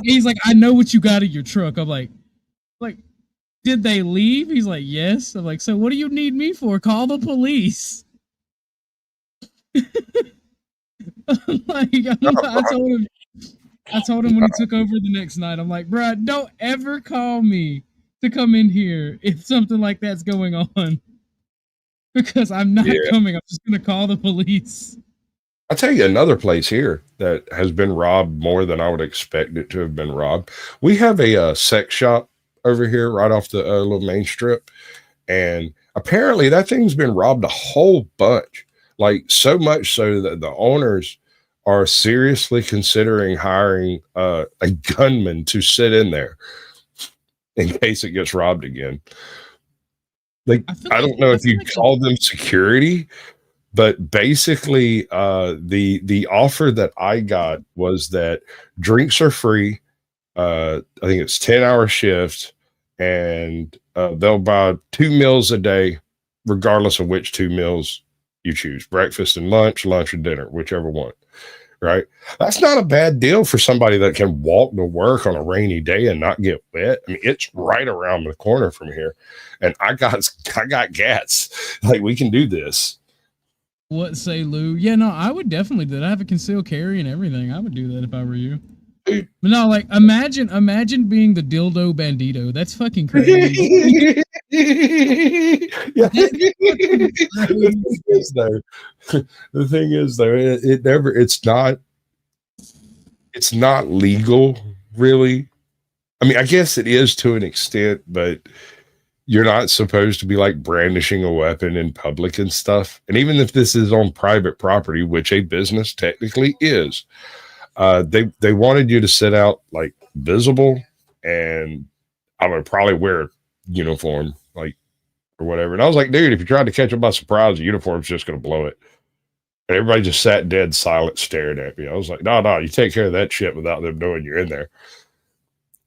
He's like, I know what you got in your truck. I'm like, did they leave? He's like, yes. I'm like, so what do you need me for? Call the police. I told him when he took over the next night, I'm like, bro, don't ever call me to come in here if something like that's going on. Because I'm not coming. I'm just going to call the police. I'll tell you another place here that has been robbed more than I would expect it to have been robbed. We have a sex shop over here right off the little main strip. And apparently that thing's been robbed a whole bunch. Like so much so that the owners are seriously considering hiring a gunman to sit in there in case it gets robbed again. Like, I don't know if you call them security, but basically the offer that I got was that drinks are free. I think it's 10-hour shift and they'll buy 2 meals a day regardless of which 2 meals you choose, breakfast and lunch, lunch and dinner, whichever one. Right? That's not a bad deal for somebody that can walk to work on a rainy day and not get wet. I mean, it's right around the corner from here, and I got gas. Like, we can do this. What say Lou? Yeah, no, I would definitely do that. I have a concealed carry and everything. I would do that if I were you. But no, like imagine being the dildo bandito. That's fucking crazy. The thing is though, it's not legal, really. I mean, I guess it is to an extent, but you're not supposed to be like brandishing a weapon in public and stuff. And even if this is on private property, which a business technically is, they wanted you to sit out like visible, and I would probably wear a uniform, like, or whatever. And I was like, dude, if you tried to catch them by surprise, the uniform's just going to blow it. And everybody just sat dead silent, staring at me. I was like, no, you take care of that shit without them knowing you're in there.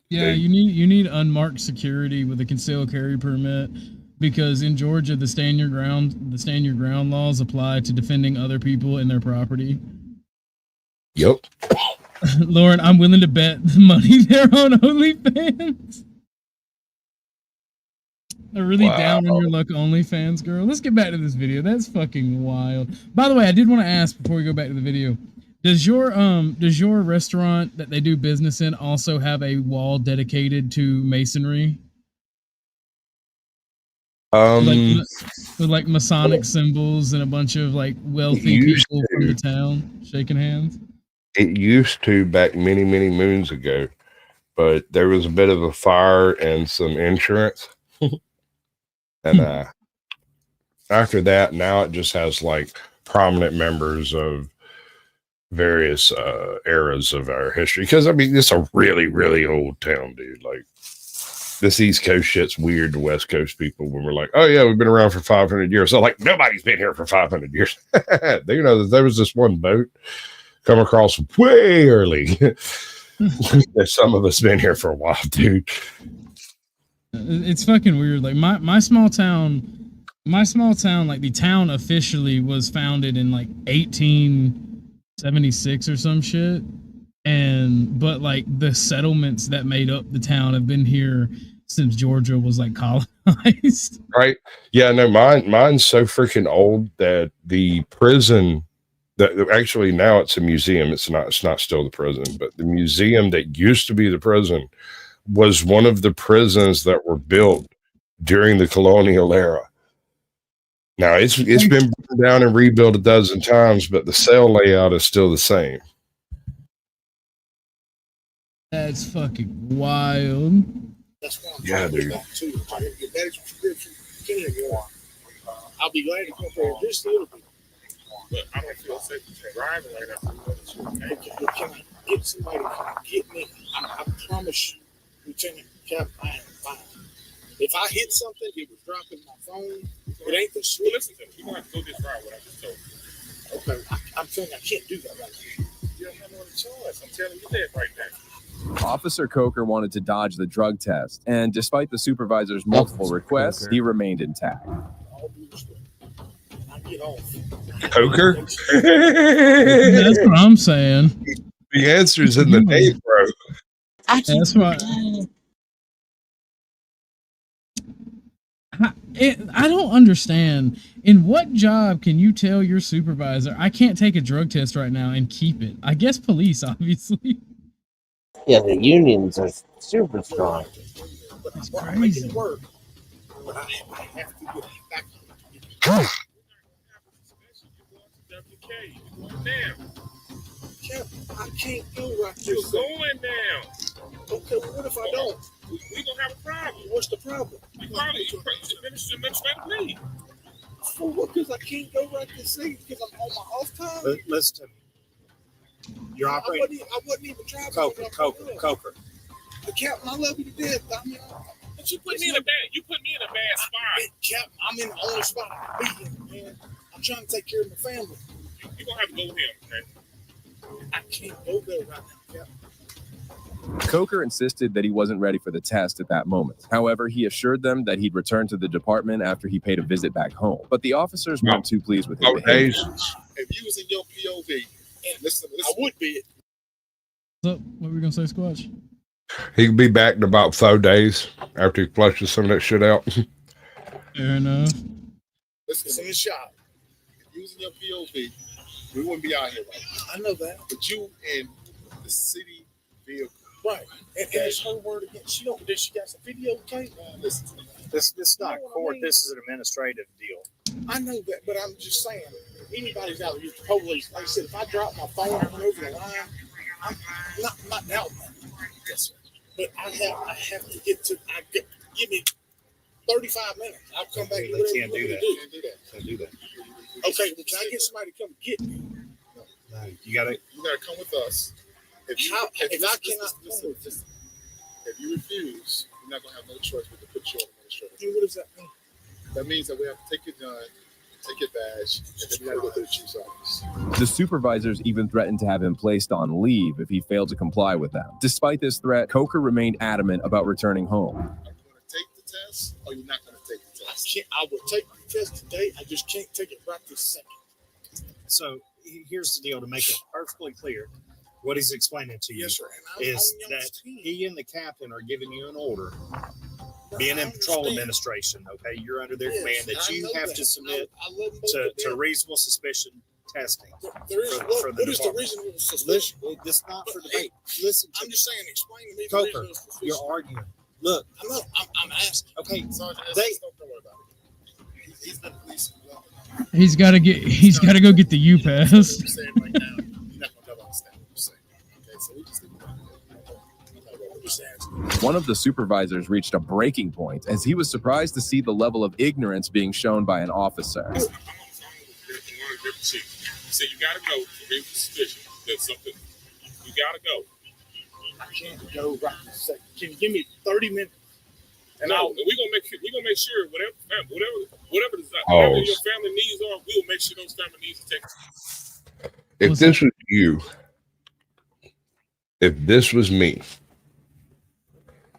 Yeah, you need unmarked security with a concealed carry permit, because in Georgia the stand your ground laws apply to defending other people and their property. Yep. Lauren, I'm willing to bet the money there on OnlyFans. They're really down on your luck, OnlyFans girl. Let's get back to this video. That's fucking wild. By the way, I did want to ask before we go back to the video. Does your restaurant that they do business in also have a wall dedicated to masonry? With like Masonic symbols and a bunch of like wealthy people from the town shaking hands? It used to back many, many moons ago, but there was a bit of a fire and some insurance. And after that, now it just has like prominent members of various eras of our history. Because I mean, it's a really, really old town, dude. Like, this East Coast shit's weird to West Coast people when we're like, oh yeah, we've been around for 500 years. So like, nobody's been here for 500 years. You know, there was this one boat come across way early. Some of us been here for a while, dude. It's fucking weird. Like my small town, like the town officially was founded in like 1876 or some shit. But like the settlements that made up the town have been here since Georgia was like colonized. Right. Yeah, no, mine's so freaking old that the prison that actually now it's a museum. It's not still the prison, but the museum that used to be the prison was one of the prisons that were built during the colonial era. Now it's been burned down and rebuilt a dozen times, but the cell layout is still the same. That's fucking wild. That's why I'm yeah, dude. Too. If I can get that prescription, I'll be glad to come there just a little bit. But I don't feel safe driving right now. Can I get somebody to come get me? I promise you, Lieutenant Cap, I am fine. If I hit something, it was dropping my phone. It ain't the sweet. Well, listen to me. You're going to have to go this route, what I just told you. Okay, I'm saying I can't do that right now. You don't have no choice. I'm telling you that right now. Officer Coker wanted to dodge the drug test, and despite the supervisor's multiple requests, he remained intact. Coker? That's what I'm saying. The answer's in the name, bro. That's why. I don't understand. In what job can you tell your supervisor, I can't take a drug test right now and keep it? I guess police, obviously. Yeah, the unions are super strong. It's crazy. But I have to get back. I can't go right there. You're going now. Okay, well, what if I don't? We're going to have a problem. What's the problem? You probably administrative leave. For what? Because I can't go right this second because I'm on my off time? Listen to me. You're operating. I wasn't even driving. Coker. The captain, I love you to death. I mean, but you put me in a bad spot. Captain, I'm in the only spot I can be in, man. I'm trying to take care of my family. You're going to have to go with him, okay? I can't go there right now, Captain. Coker insisted that he wasn't ready for the test at that moment. However, he assured them that he'd return to the department after he paid a visit back home. But the officers weren't too pleased with his behavior. If you was in your POV, and listen, I would be. What's up? What were we gonna say, Squatch? He could be back in about 4 days after he flushes some of that shit out. Fair enough. Listen in the shop. If you was in your POV, we wouldn't be out here right now. I know that. But you in the city vehicle. Right. And it's her word again. She don't she got some video tape. Listen to me. This is not court. This is an administrative deal. I know that, but I'm just saying, if anybody's out there, police, like I said, if I drop my phone and run over the line, I'm not out there. Yes, sir. But I have to get to. Give me 35 minutes. I'll come back. They can't do that. Can't do that. Okay, well, can I get somebody to come get me? No, you gotta come with us. If you refuse, you're not gonna have no choice but to put you on administrative. What does that mean? That means that we have to take your gun, take your badge, and then we gotta go to the chief's office. The supervisors even threatened to have him placed on leave if he failed to comply with them. Despite this threat, Coker remained adamant about returning home. Are you gonna take the test, or you're not gonna take the test? I will take the test today. I just can't take it right this second. So here's the deal to make it perfectly clear. What he's explaining to you is that he and the captain are giving you an order, being in patrol administration, okay? You're under their command that you have to submit to reasonable suspicion testing. What is the reasonable suspicion? This is not for debate. Listen, I'm just saying, explain to me. Coker, you're arguing. Look, I'm asking. Okay, Sergeant, don't worry about it. He's the police. He's got to go get the U-Pass. I'm saying right now, you're not going to understand what you're saying. Okay, so we just One of the supervisors reached a breaking point as he was surprised to see the level of ignorance being shown by an officer. He said, you got to go for reasonable suspicion. That's something. You got to go. I can't go right this second. Can you give me 30 minutes? And we're gonna make sure whatever your family needs are, we'll make sure those family needs are taken. If this was you, if this was me,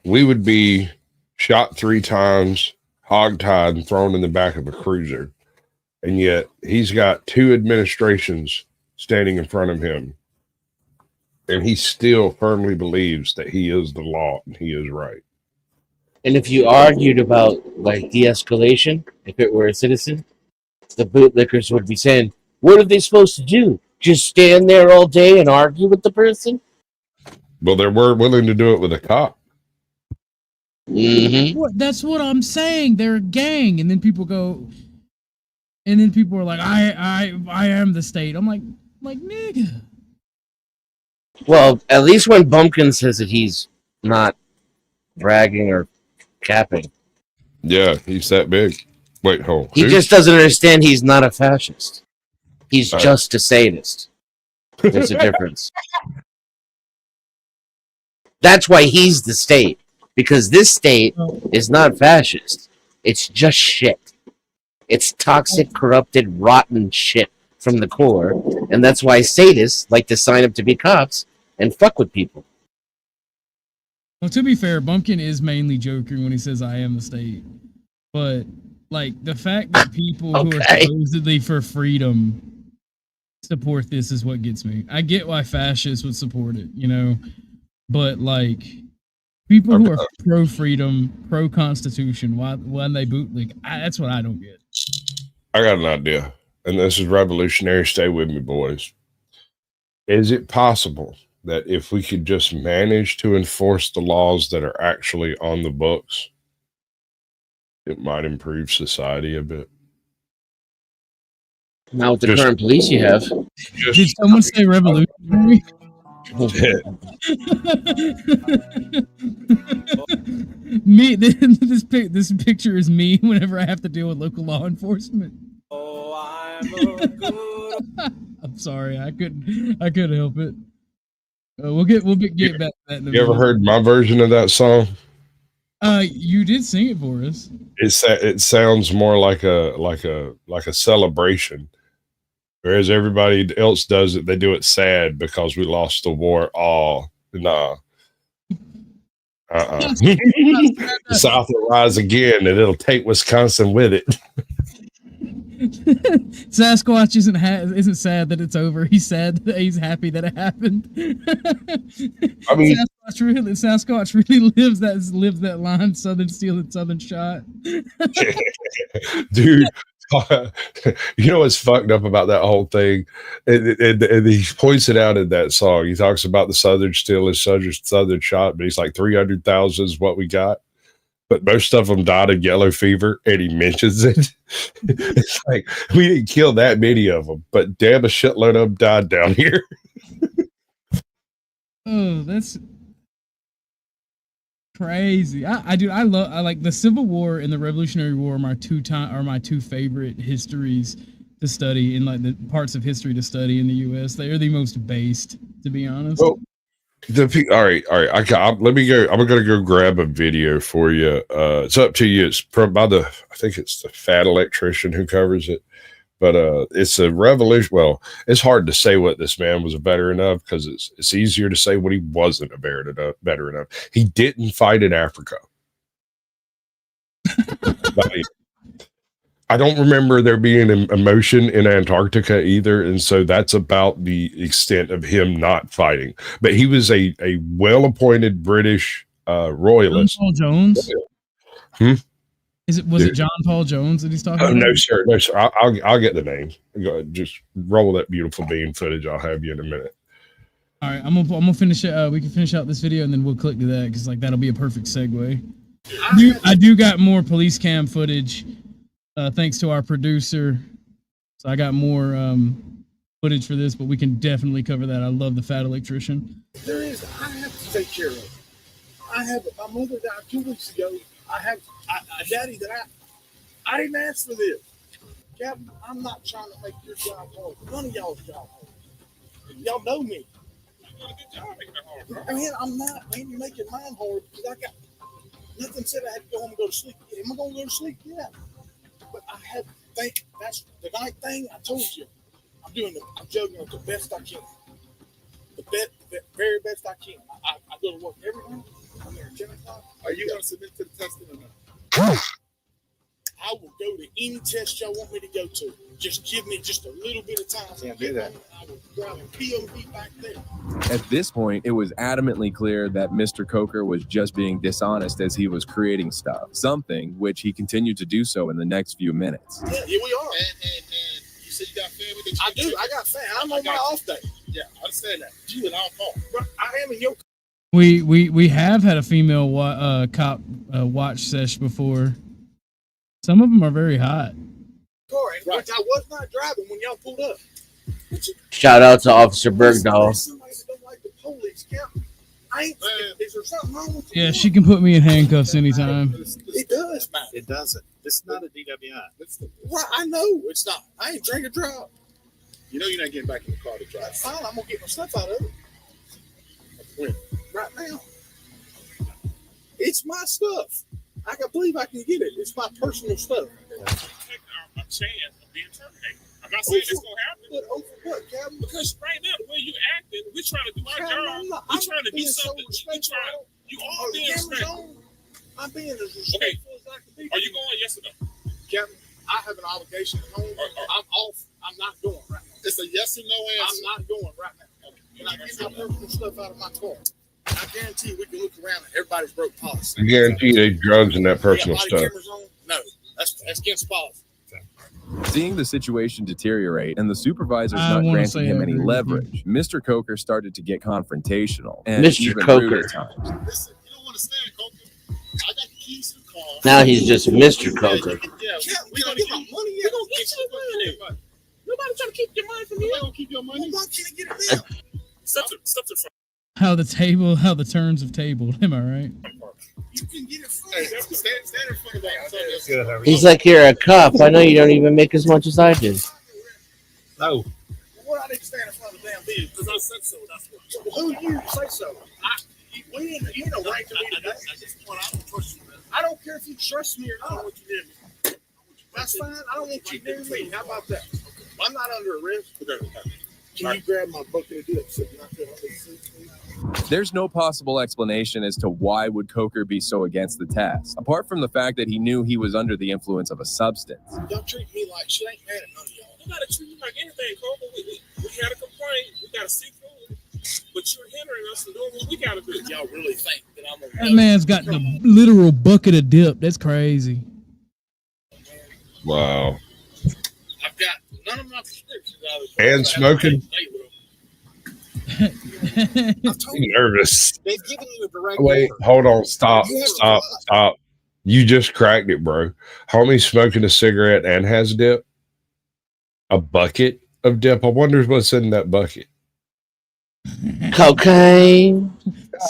we would be shot 3 times, hogtied, and thrown in the back of a cruiser. And yet he's got 2 administrations standing in front of him. And he still firmly believes that he is the law and he is right. And if you argued about like de-escalation, if it were a citizen, the bootlickers would be saying, what are they supposed to do? Just stand there all day and argue with the person? Well, they were willing to do it with a cop. Mm-hmm. That's what I'm saying. They're a gang, and then people go, and then people are like, I am the state. I'm like nigga. Well, at least when Bumpkin says that he's not bragging or capping. Yeah, he's that big. Wait, hold on. He just doesn't understand he's not a fascist. He's just a sadist. There's a difference. That's why he's the state. Because this state is not fascist. It's just shit. It's toxic, corrupted, rotten shit from the core. And that's why sadists like to sign up to be cops and fuck with people. Well, to be fair, Bumpkin is mainly joking when he says I am the state. But, like, the fact that people who are supposedly for freedom support this is what gets me. I get why fascists would support it, you know? But, like, people who are pro-freedom, pro-constitution, why they bootleg, that's what I don't get. I got an idea. And this is revolutionary. Stay with me, boys. Is it possible that if we could just manage to enforce the laws that are actually on the books, it might improve society a bit? Not with the current police you have. Did someone say revolutionary? Me, this picture is me whenever I have to deal with local law enforcement. I'm sorry, I couldn't help it. We'll get back to that. In a You ever minute. heard my version of that song? You did sing it for us. It sounds more like a celebration, whereas everybody else does it. They do it sad because we lost the war. Oh, nah. The South will rise again, and it'll take Wisconsin with it. Sasquatch isn't sad that it's over. He's sad that he's happy that it happened. I mean, Sasquatch really lives that line: Southern Steel and Southern Shot. Dude, you know what's fucked up about that whole thing? And he points it out in that song. He talks about the Southern Steel and Southern Shot, but he's like 300,000 is what we got. But most of them died of yellow fever, and he mentions it. It's like, we didn't kill that many of them, but damn, a shitload of them died down here. Oh, that's crazy. I like the Civil War and the Revolutionary War are my two favorite histories to study, in like the parts of history to study in the U.S. They are the most based, to be honest. Well, all right. Let me go. I'm gonna go grab a video for you. It's up to you. It's by I think it's the Fat Electrician who covers it, but it's a revolution. Well, it's hard to say what this man was a veteran of, because it's easier to say what he wasn't a veteran of. He didn't fight in Africa. I don't remember there being an emotion in Antarctica either, and so that's about the extent of him not fighting. But he was a well-appointed British royalist. John Paul Jones? Was it John Paul Jones that he's talking about? No, sir. I'll get the name. Just roll that beautiful bean footage. I'll have you in a minute. All right, I'm gonna finish it. We can finish out this video and then we'll click to that, because like that'll be a perfect segue. I do got more police cam footage. Thanks to our producer. So I got more footage for this, but we can definitely cover that. I love the Fat Electrician. There is, I have to take care of it. My mother died 2 weeks ago. I have a daddy that I didn't ask for this. Captain, I'm not trying to make your job hard. None of y'all's job hard. Y'all know me. I mean, I'm not making mine hard, because I got nothing said I had to go home and go to sleep. Am I going to go to sleep? Yeah. But I had to think, that's the night thing. I told you, I'm juggling it the best I can. The very best I can. I go to work every night. I'm there at 10 o'clock. Are you going to submit to the testing or not? I will go to any test y'all want me to go to. Just give me just a little bit of time. Can't do that. I will grab a POV back there. At this point, it was adamantly clear that Mr. Coker was just being dishonest as he was creating stuff, something which he continued to do so in the next few minutes. Yeah, here we are. And you said you got family? I do. I got family. I'm on my off day. Yeah, I understand that. You and I'll call. But I am in your. We have had a female cop watch sesh before. Some of them are very hot. Which I was not driving when y'all pulled up. Shout out to Officer Bergdahl. Somebody that don't like the police, Captain. Is there something wrong with you? Yeah, she can put me in handcuffs anytime. It does, man. It doesn't. This is not a DWI. Right, I know it's not. I ain't drinking drive. You know you're not getting back in the car to drive. That's fine. I'm gonna get my stuff out of it. When? Right now. It's my stuff. I can believe I can get it. It's my personal stuff. A chance of being terminated. I'm not saying it's gonna happen. But over what, Captain? Because right now, the way you acting, we're trying to do our job. We're trying to do something. You all being respectful. I'm being as respectful as I can be. Are you going? Yes or no? Captain, I have an obligation at home. I'm off. I'm not going right now. It's a yes or no answer. I'm not going right now. Can I get my personal stuff out of my car? I guarantee you we can look around and everybody's broke policy. I guarantee there's drugs in that personal stuff. No, that's against policy. Seeing the situation deteriorate and the supervisors not granting him any leverage, Mr. Coker started to get confrontational and Mr. even Coker. rude at times. Listen, you don't understand, Coker. I got the keys to the car. Now he's just Mr. Coker. Yeah, we gonna get my money. We gonna get you the money. Nobody trying to keep your money from you. Gonna keep your money. Why can't I get it now? Step to front. How the turns have tabled. Am I right? You can get it from stand in front of that. He's like, you're a cop. I know you don't even make as much as I do. No. What I need to stand in front of the damn bill? Because I said so. That's what. Who you say so? You ain't no right to me today. I don't care if you trust me or not. I don't want you near me. That's fine. I don't want you near me. How about that? I'm not under arrest. Can you grab my bucket of dip sitting out there on the seat, please? There's no possible explanation as to why would Coker be so against the test, apart from the fact that he knew he was under the influence of a substance. Y'all treat me like shit. Ain't mad at none of y'all. We gotta treat you like anything, Cole. We had a complaint. We gotta see through it. But you're hindering us from doing what we gotta do. Y'all really think that I'm a... That man's got the literal bucket of dip. That's crazy. Wow. I've got none of my prescriptions out of And smoking. I'm nervous. They've given you a direct Wait, order. hold on. Stop. You just cracked it, bro. Homie's smoking a cigarette and has dip. A bucket of dip. I wonder what's in that bucket. Cocaine.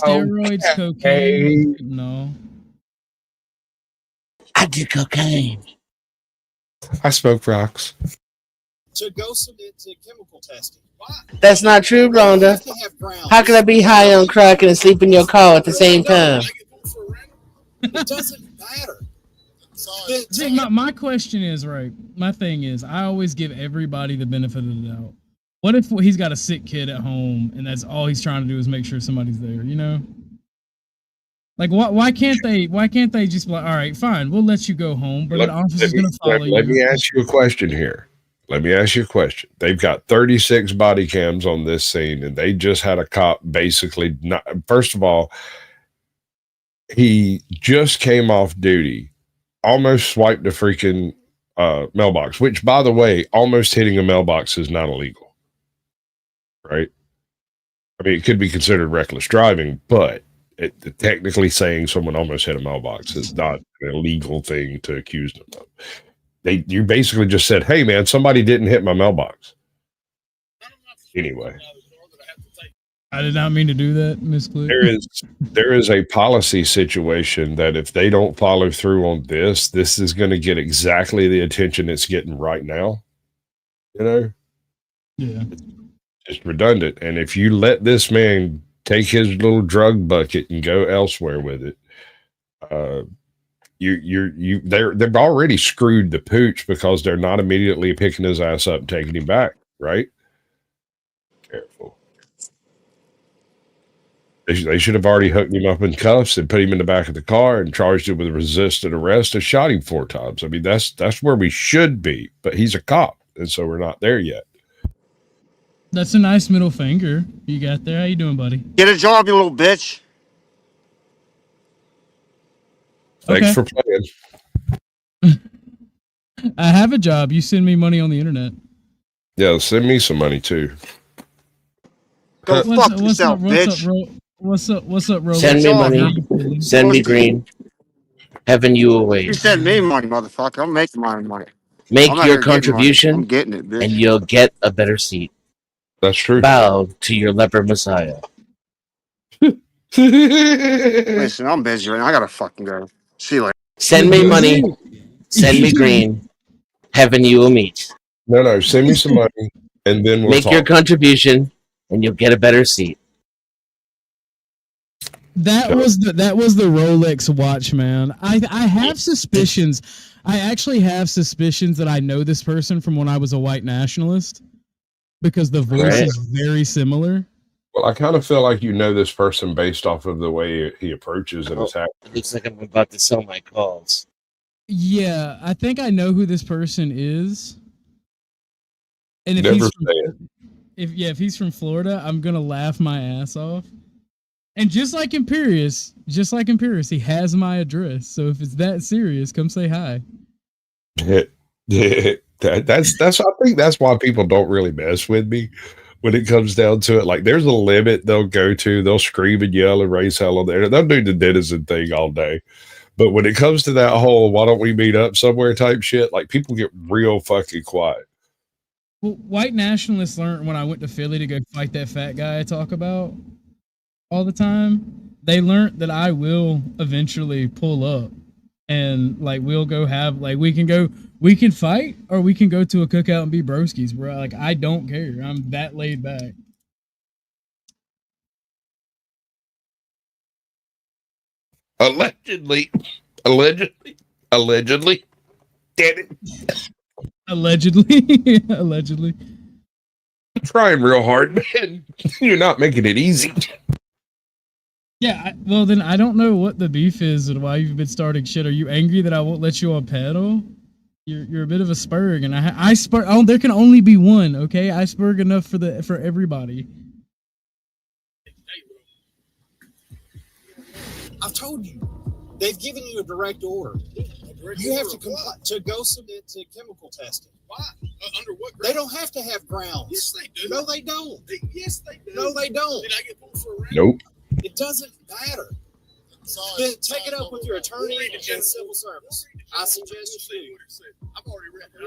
Steroids, cocaine. No. I do cocaine. I smoke rocks. To go submit to chemical testing. Why? That's not true, Rhonda. How can I be high on crack and asleep in your car at the same time? It doesn't matter. See, my question is, right, my thing is, I always give everybody the benefit of the doubt. What if he's got a sick kid at home and that's all he's trying to do is make sure somebody's there, you know? Like, why can't they just be like, all right, fine, we'll let you go home, but the officer's going to follow you. Let me ask you a question here. They've got 36 body cams on this scene, and they just had a cop basically not. First of all, he just came off duty, almost swiped a freaking mailbox, which, by the way, almost hitting a mailbox is not illegal, right? I mean, it could be considered reckless driving, but technically saying someone almost hit a mailbox is not an illegal thing to accuse them of. You basically just said, hey, man, somebody didn't hit my mailbox. Anyway. I did not mean to do that, Miss Cliff. There is a policy situation that if they don't follow through on this is going to get exactly the attention it's getting right now. You know? Yeah. It's just redundant. And if you let this man take his little drug bucket and go elsewhere with it, they've already screwed the pooch because they're not immediately picking his ass up and taking him back, right? Careful. They should have already hooked him up in cuffs and put him in the back of the car and charged him with resisted arrest and shot him 4 times. I mean, that's where we should be, but he's a cop, and so we're not there yet. That's a nice middle finger you got there. How you doing, buddy? Get a job, you little bitch. Thanks for playing. I have a job. You send me money on the internet. Yeah, send me some money too. Go fuck yourself, bitch. What's up, Roland? Send me money. Send me green. Heaven you away. You send me money, motherfucker. I'm making my money. Make your contribution, I'm getting it, bitch. and you'll get a better seat. That's true. Bow to your leper messiah. Listen, I'm busy right now. I gotta fucking go. See you later. Send me money. Send me green. Heaven you will meet. No, send me some money, and then we'll make talk. your contribution, and you'll get a better seat. That was the Rolex watch, man. I have suspicions. I actually have suspicions that I know this person from when I was a white nationalist because the voice is very similar. Well, I kind of feel like you know this person based off of the way he approaches and attacks. It looks like I'm about to sell my calls. Yeah, I think I know who this person is. And if he's from Florida, I'm gonna laugh my ass off. And just like Imperious, he has my address. So if it's that serious, come say hi. That's I think that's why people don't really mess with me when it comes down to it. Like, there's a limit they'll go to. They'll scream and yell and raise hell on there. They'll do the denizen thing all day. But when it comes to that whole why don't we meet up somewhere type shit, like, people get real fucking quiet. Well, white nationalists learned when I went to Philly to go fight that fat guy I talk about all the time. They learned that I will eventually pull up and like we'll go have like we can fight or we can go to a cookout and be broskies, bro. Like, I don't care. I'm that laid back. Allegedly. Damn it. Allegedly. trying real hard, man. You're not making it easy. Yeah, well then I don't know what the beef is and why you've been starting shit. Are you angry that I won't let you on pedal? You're a bit of a spurg, and I spurg. Oh, there can only be one. Okay, I spurg enough for everybody. I've told you, they've given you a direct order. You have to go submit to chemical testing. Why? Under what grounds? They don't have to have grounds. Yes, they do. No, they don't. Yes, they do. No, they don't. Did I get pulled for a round? Nope. It doesn't matter. Then take it up with your attorney and civil service. I suggest you do. I've already read it. I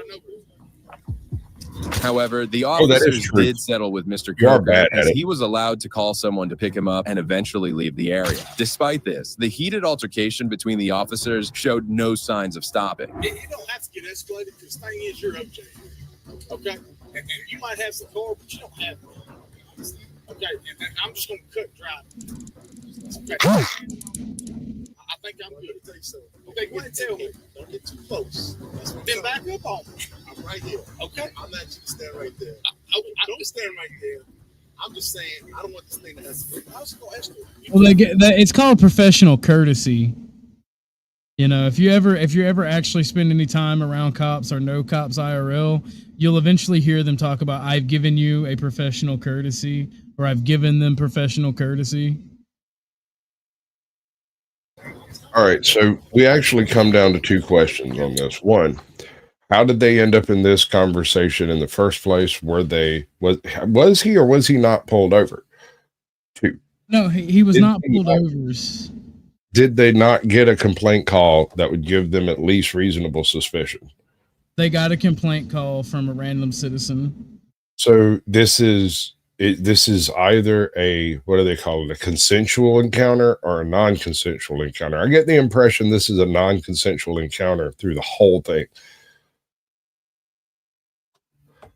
know. However, the that is officers true. did settle with Mr. You are Coker bad as at it. he was allowed to call someone to pick him up and eventually leave the area. Despite this, the heated altercation between the officers showed no signs of stopping. It don't have to get escalated because the thing is, you're OJ. Okay? And you might have some car, but you don't have one. Okay? And I'm just going to cut and drive. Okay? I think I'm good. Okay, go ahead and tell me. Don't get too close. Then back up on me. I'm right here. Okay? I'm not you to stand right there. I don't stand right there. I'm just saying, I don't want this thing to escalate. How's it going to escalate? Well, it's called professional courtesy. You know, if you ever actually spend any time around cops or know cops IRL, you'll eventually hear them talk about, I've given you a professional courtesy, or I've given them professional courtesy. All right, so we actually come down to two questions on this. One, how did they end up in this conversation in the first place? Was he or was he not pulled over? Two, No, he was not pulled over. did they not get a complaint call that would give them at least reasonable suspicion? They got a complaint call from a random citizen. So this is either a, what do they call it, a consensual encounter or a non-consensual encounter. I get the impression this is a non-consensual encounter through the whole thing.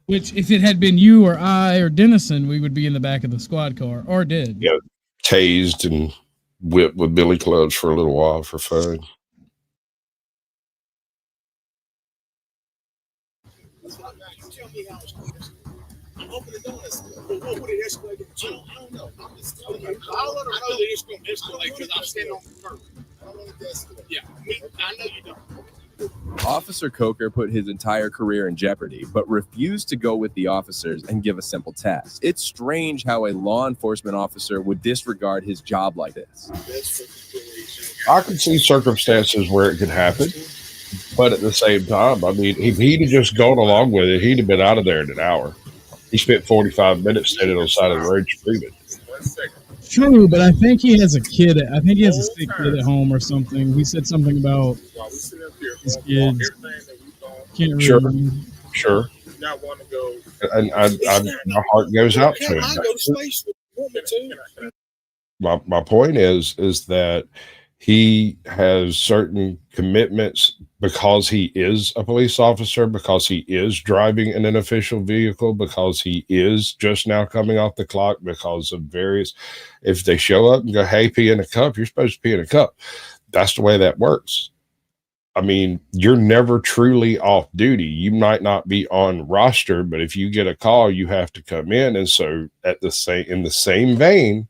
Which, if it had been you or I or Dennison, we would be in the back of the squad car or dead. Yeah, tased and whipped with billy clubs for a little while for fun. You tell me how it's going to escalate. I'm hoping it don't escalate. But what would it escalate to? I don't know. I'm just telling you. I'll let her know that it's going to escalate because I'm standing on the curb. I don't want it to escalate. Yeah, I know you don't. Officer Coker put his entire career in jeopardy, but refused to go with the officers and give a simple test. It's strange how a law enforcement officer would disregard his job like this. I can see circumstances where it could happen, but at the same time, I mean, if he'd have just gone along with it, he'd have been out of there in an hour. He spent 45 minutes standing on the side of the road screaming. True, but I think he has a kid. I think he has a sick kid at home or something. He said something about his kids. Can't really remember. Sure. And my heart goes out to him. My point is that he has certain commitments because he is a police officer, because he is driving in an official vehicle, because he is just now coming off the clock, because of various, if they show up and go, hey, pee in a cup, you're supposed to pee in a cup. That's the way that works. I mean, you're never truly off duty. You might not be on roster, but if you get a call, you have to come in. And so in the same vein,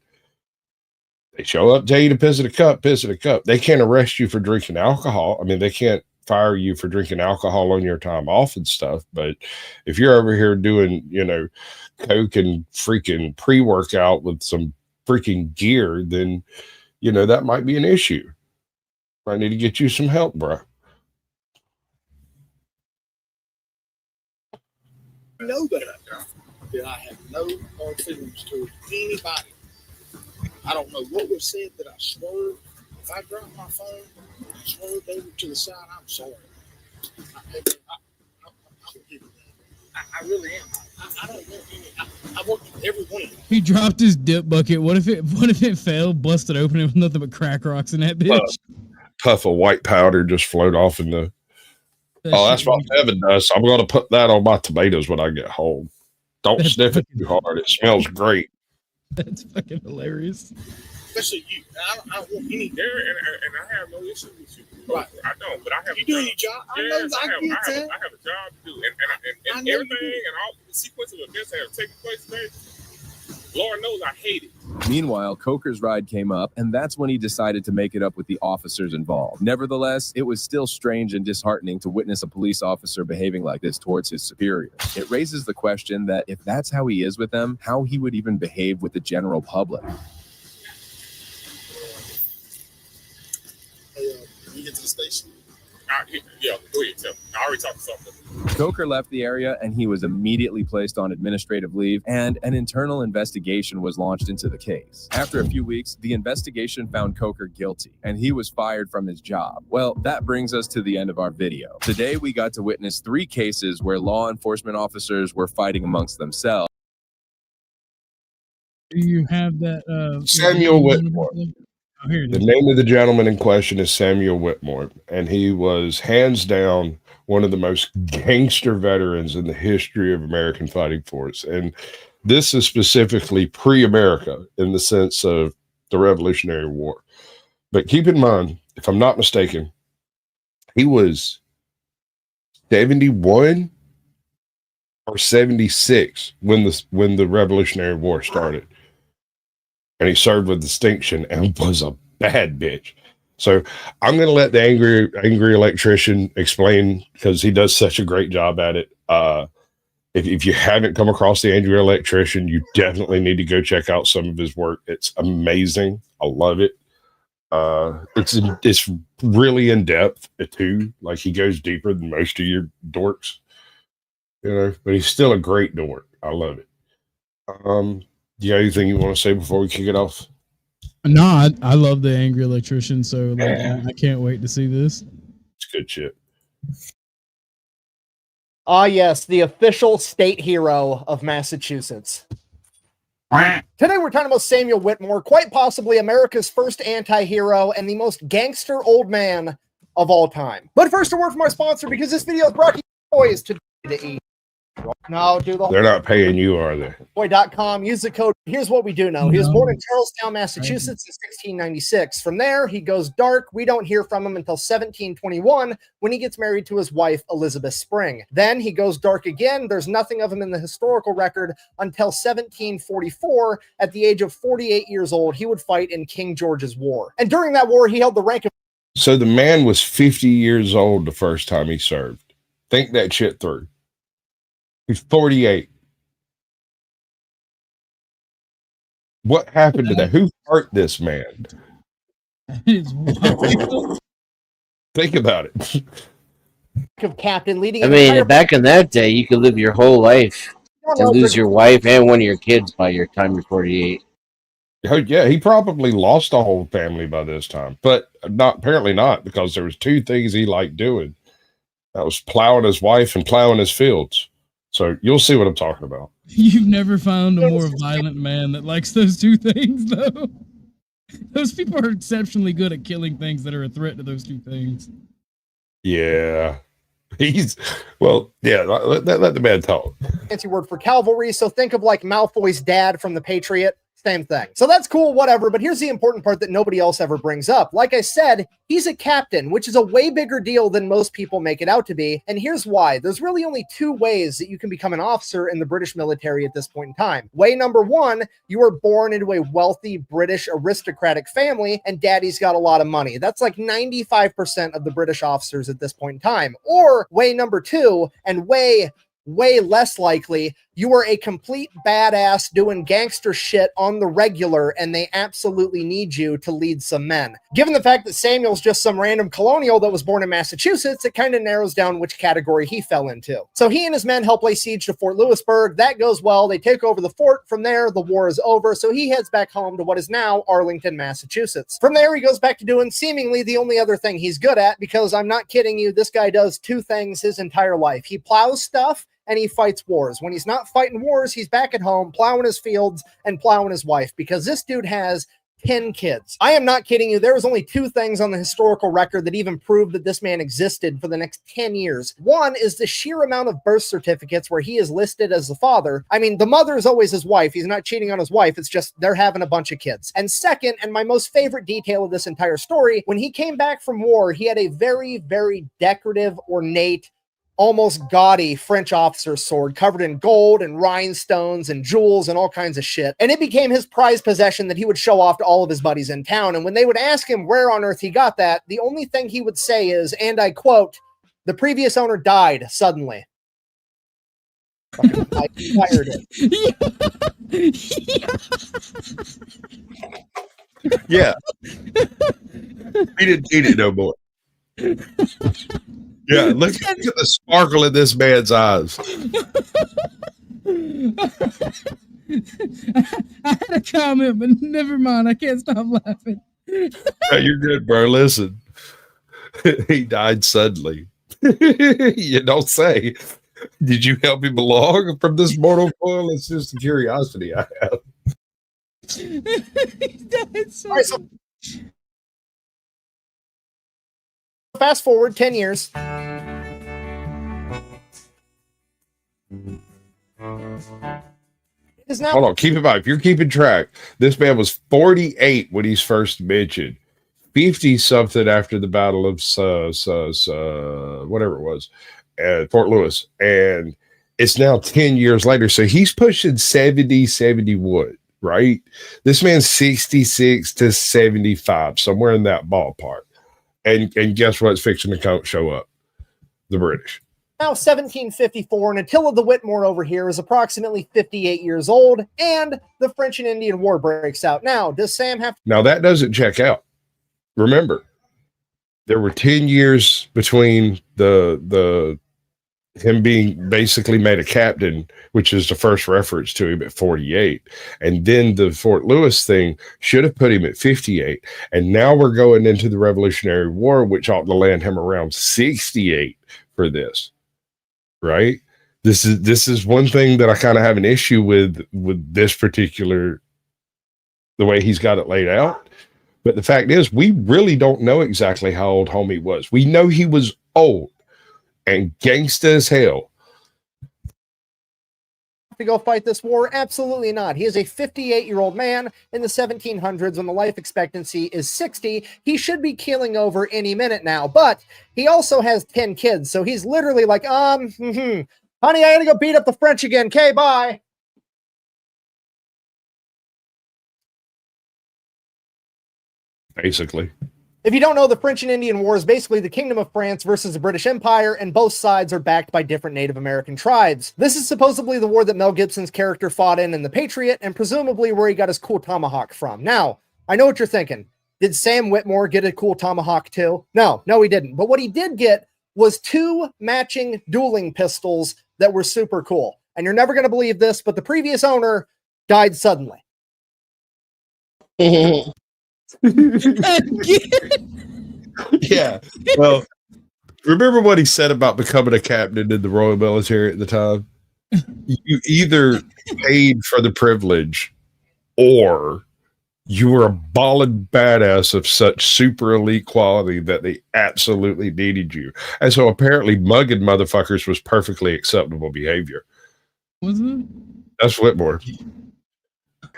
they show up, tell you to piss in a cup, piss in a cup. They can't arrest you for drinking alcohol. I mean, they can't fire you for drinking alcohol on your time off and stuff. But if you're over here doing, Coke and freaking pre-workout with some freaking gear, then, that might be an issue. I need to get you some help, bro. You know that I have no hard feelings toward anybody. I don't know what was said that I swerved. If I dropped my phone, I swerved over to the side, I'm sorry. I really am. I don't want any. I worked with every one of them. He dropped his dip bucket. What if it fell, busted open, and nothing but crack rocks in that bitch? Puff of white powder just float off in the. That's what Evan does. I'm going to put that on my tomatoes when I get home. Don't sniff it too hard. It smells great. That's fucking hilarious. Especially you. I don't want any. There, and I have no issue with you. Right. I don't, but I have. You doing your job. I know. Yes, I get that. I have a job to do, and everything and all the sequence of events that have taken place today. Lord knows I hate it. Meanwhile, Coker's ride came up, and that's when he decided to make it up with the officers involved. Nevertheless, it was still strange and disheartening to witness a police officer behaving like this towards his superiors. It raises the question that if that's how he is with them, how he would even behave with the general public. You get to the station. Yeah, go ahead, tell me. I already talked to something. Coker left the area, and he was immediately placed on administrative leave, and an internal investigation was launched into the case. After a few weeks, the investigation found Coker guilty, and he was fired from his job. Well, that brings us to the end of our video. Today, we got to witness 3 cases where law enforcement officers were fighting amongst themselves. Do you have that? Samuel Whitmore. Oh, here it The is. name of the gentleman in question is Samuel Whitmore, and he was hands down one of the most gangster veterans in the history of American fighting force. And this is specifically pre-America in the sense of the Revolutionary War. But keep in mind, if I'm not mistaken, he was 71 or 76 when the Revolutionary War started. And he served with distinction and was a bad bitch. So I'm going to let the angry electrician explain, because he does such a great job at it. If you haven't come across the angry electrician, you definitely need to go check out some of his work. It's amazing. I love it. It's really in depth too. Like, he goes deeper than most of your dorks, but he's still a great dork. I love it. Do you have anything you want to say before we kick it off? No, I love the angry electrician, so like, I can't wait to see this. It's good shit. Ah, yes, the official state hero of Massachusetts. Today we're talking about Samuel Whitmore, quite possibly America's first anti-hero and the most gangster old man of all time. But first, a word from our sponsor, because this video is brought to you boys to eat. No, do the They're not paying you, are they? boy.com. Use the code. Here's what we do know. He was born in Charlestown, Massachusetts in 1696. From there, he goes dark. We don't hear from him until 1721 when he gets married to his wife, Elizabeth Spring. Then he goes dark again. There's nothing of him in the historical record until 1744. At the age of 48 years old, he would fight in King George's War. And during that war, he held the rank of... So the man was 50 years old the first time he served. Think that shit through. He's 48. What happened to that? Who hurt this man? Think about it. Of captain leading. I mean, back in that day, you could live your whole life and lose your wife and one of your kids by your time you're 48. Oh, yeah, he probably lost a whole family by this time, but apparently not, because there was 2 things he liked doing. That was plowing his wife and plowing his fields. So you'll see what I'm talking about. You've never found a more violent man that likes those 2 things, though. Those people are exceptionally good at killing things that are a threat to those 2 things. Yeah. Let the man talk. Fancy word for cavalry, so think of like Malfoy's dad from The Patriot. Same thing. So that's cool, whatever, but here's the important part that nobody else ever brings up. Like I said, he's a captain, which is a way bigger deal than most people make it out to be, and here's why. There's really only 2 ways that you can become an officer in the British military at this point in time. Way number 1, you are born into a wealthy British aristocratic family, and daddy's got a lot of money. That's like 95% of the British officers at this point in time. Or way number 2, and way less likely, you are a complete badass doing gangster shit on the regular, and they absolutely need you to lead some men. Given the fact that Samuel's just some random colonial that was born in Massachusetts, it kind of narrows down which category he fell into. So he and his men help lay siege to Fort Louisburg. That goes well. They take over the fort. From there, the war is over, so he heads back home to what is now Arlington, Massachusetts. From there, he goes back to doing seemingly the only other thing he's good at, because I'm not kidding you, this guy does 2 things his entire life. He plows stuff, and he fights wars. When he's not fighting wars, he's back at home plowing his fields and plowing his wife, because this dude has 10 kids. I am not kidding you. There was only 2 things on the historical record that even proved that this man existed for the next 10 years. One is the sheer amount of birth certificates where he is listed as the father. I mean, the mother is always his wife. He's not cheating on his wife. It's just they're having a bunch of kids. And second, and my most favorite detail of this entire story, when he came back from war, he had a very, very decorative, ornate, almost gaudy French officer's sword covered in gold and rhinestones and jewels and all kinds of shit. And it became his prized possession that he would show off to all of his buddies in town. And when they would ask him where on earth he got that, the only thing he would say is, and I quote, "The previous owner died suddenly." I fired it. Yeah. He didn't need it no more. Yeah, look at the sparkle in this man's eyes. I had a comment, but never mind. I can't stop laughing. Yeah, you're good, bro. Listen, he died suddenly. You don't say. Did you help him along from this mortal coil? It's just a curiosity I have. He died so All right, so fast forward 10 years. It is now. Hold on, keep in mind, if you're keeping track, this man was 48 when he's first mentioned, 50 something after the Battle of whatever it was, at Fort Lewis, and it's now 10 years later. So he's pushing 70, 71, right? This man's 66 to 75, somewhere in that ballpark. And guess what's fixing to show up? The British. Now 1754, and Attila the Whitmore over here is approximately 58 years old, and the French and Indian War breaks out. Now, does Sam have... Now, that doesn't check out. Remember, there were 10 years between him being basically made a captain, which is the first reference to him at 48. And then the Fort Lewis thing should have put him at 58. And now we're going into the Revolutionary War, which ought to land him around 68 for this. Right? This is one thing that I kind of have an issue with this particular, the way he's got it laid out. But the fact is, we really don't know exactly how old homie was. We know he was old and gangsta as hell. To go fight this war? Absolutely not. He is a 58-year-old man in the 1700s when the life expectancy is 60. He should be keeling over any minute now, but he also has 10 kids, so he's literally like, honey, I gotta go beat up the French again. Okay, bye. Basically. If you don't know, the French and Indian War is basically the Kingdom of France versus the British Empire, and both sides are backed by different Native American tribes. This is supposedly the war that Mel Gibson's character fought in The Patriot, and presumably where he got his cool tomahawk from. Now, I know what you're thinking. Did Sam Whitmore get a cool tomahawk too? No, he didn't. But what he did get was 2 matching dueling pistols that were super cool. And you're never going to believe this, but the previous owner died suddenly. Yeah. Well, remember what he said about becoming a captain in the Royal Military at the time? You either paid for the privilege or you were a ballin' badass of such super elite quality that they absolutely needed you. And so apparently mugging motherfuckers was perfectly acceptable behavior. Was it? That's Whitmore.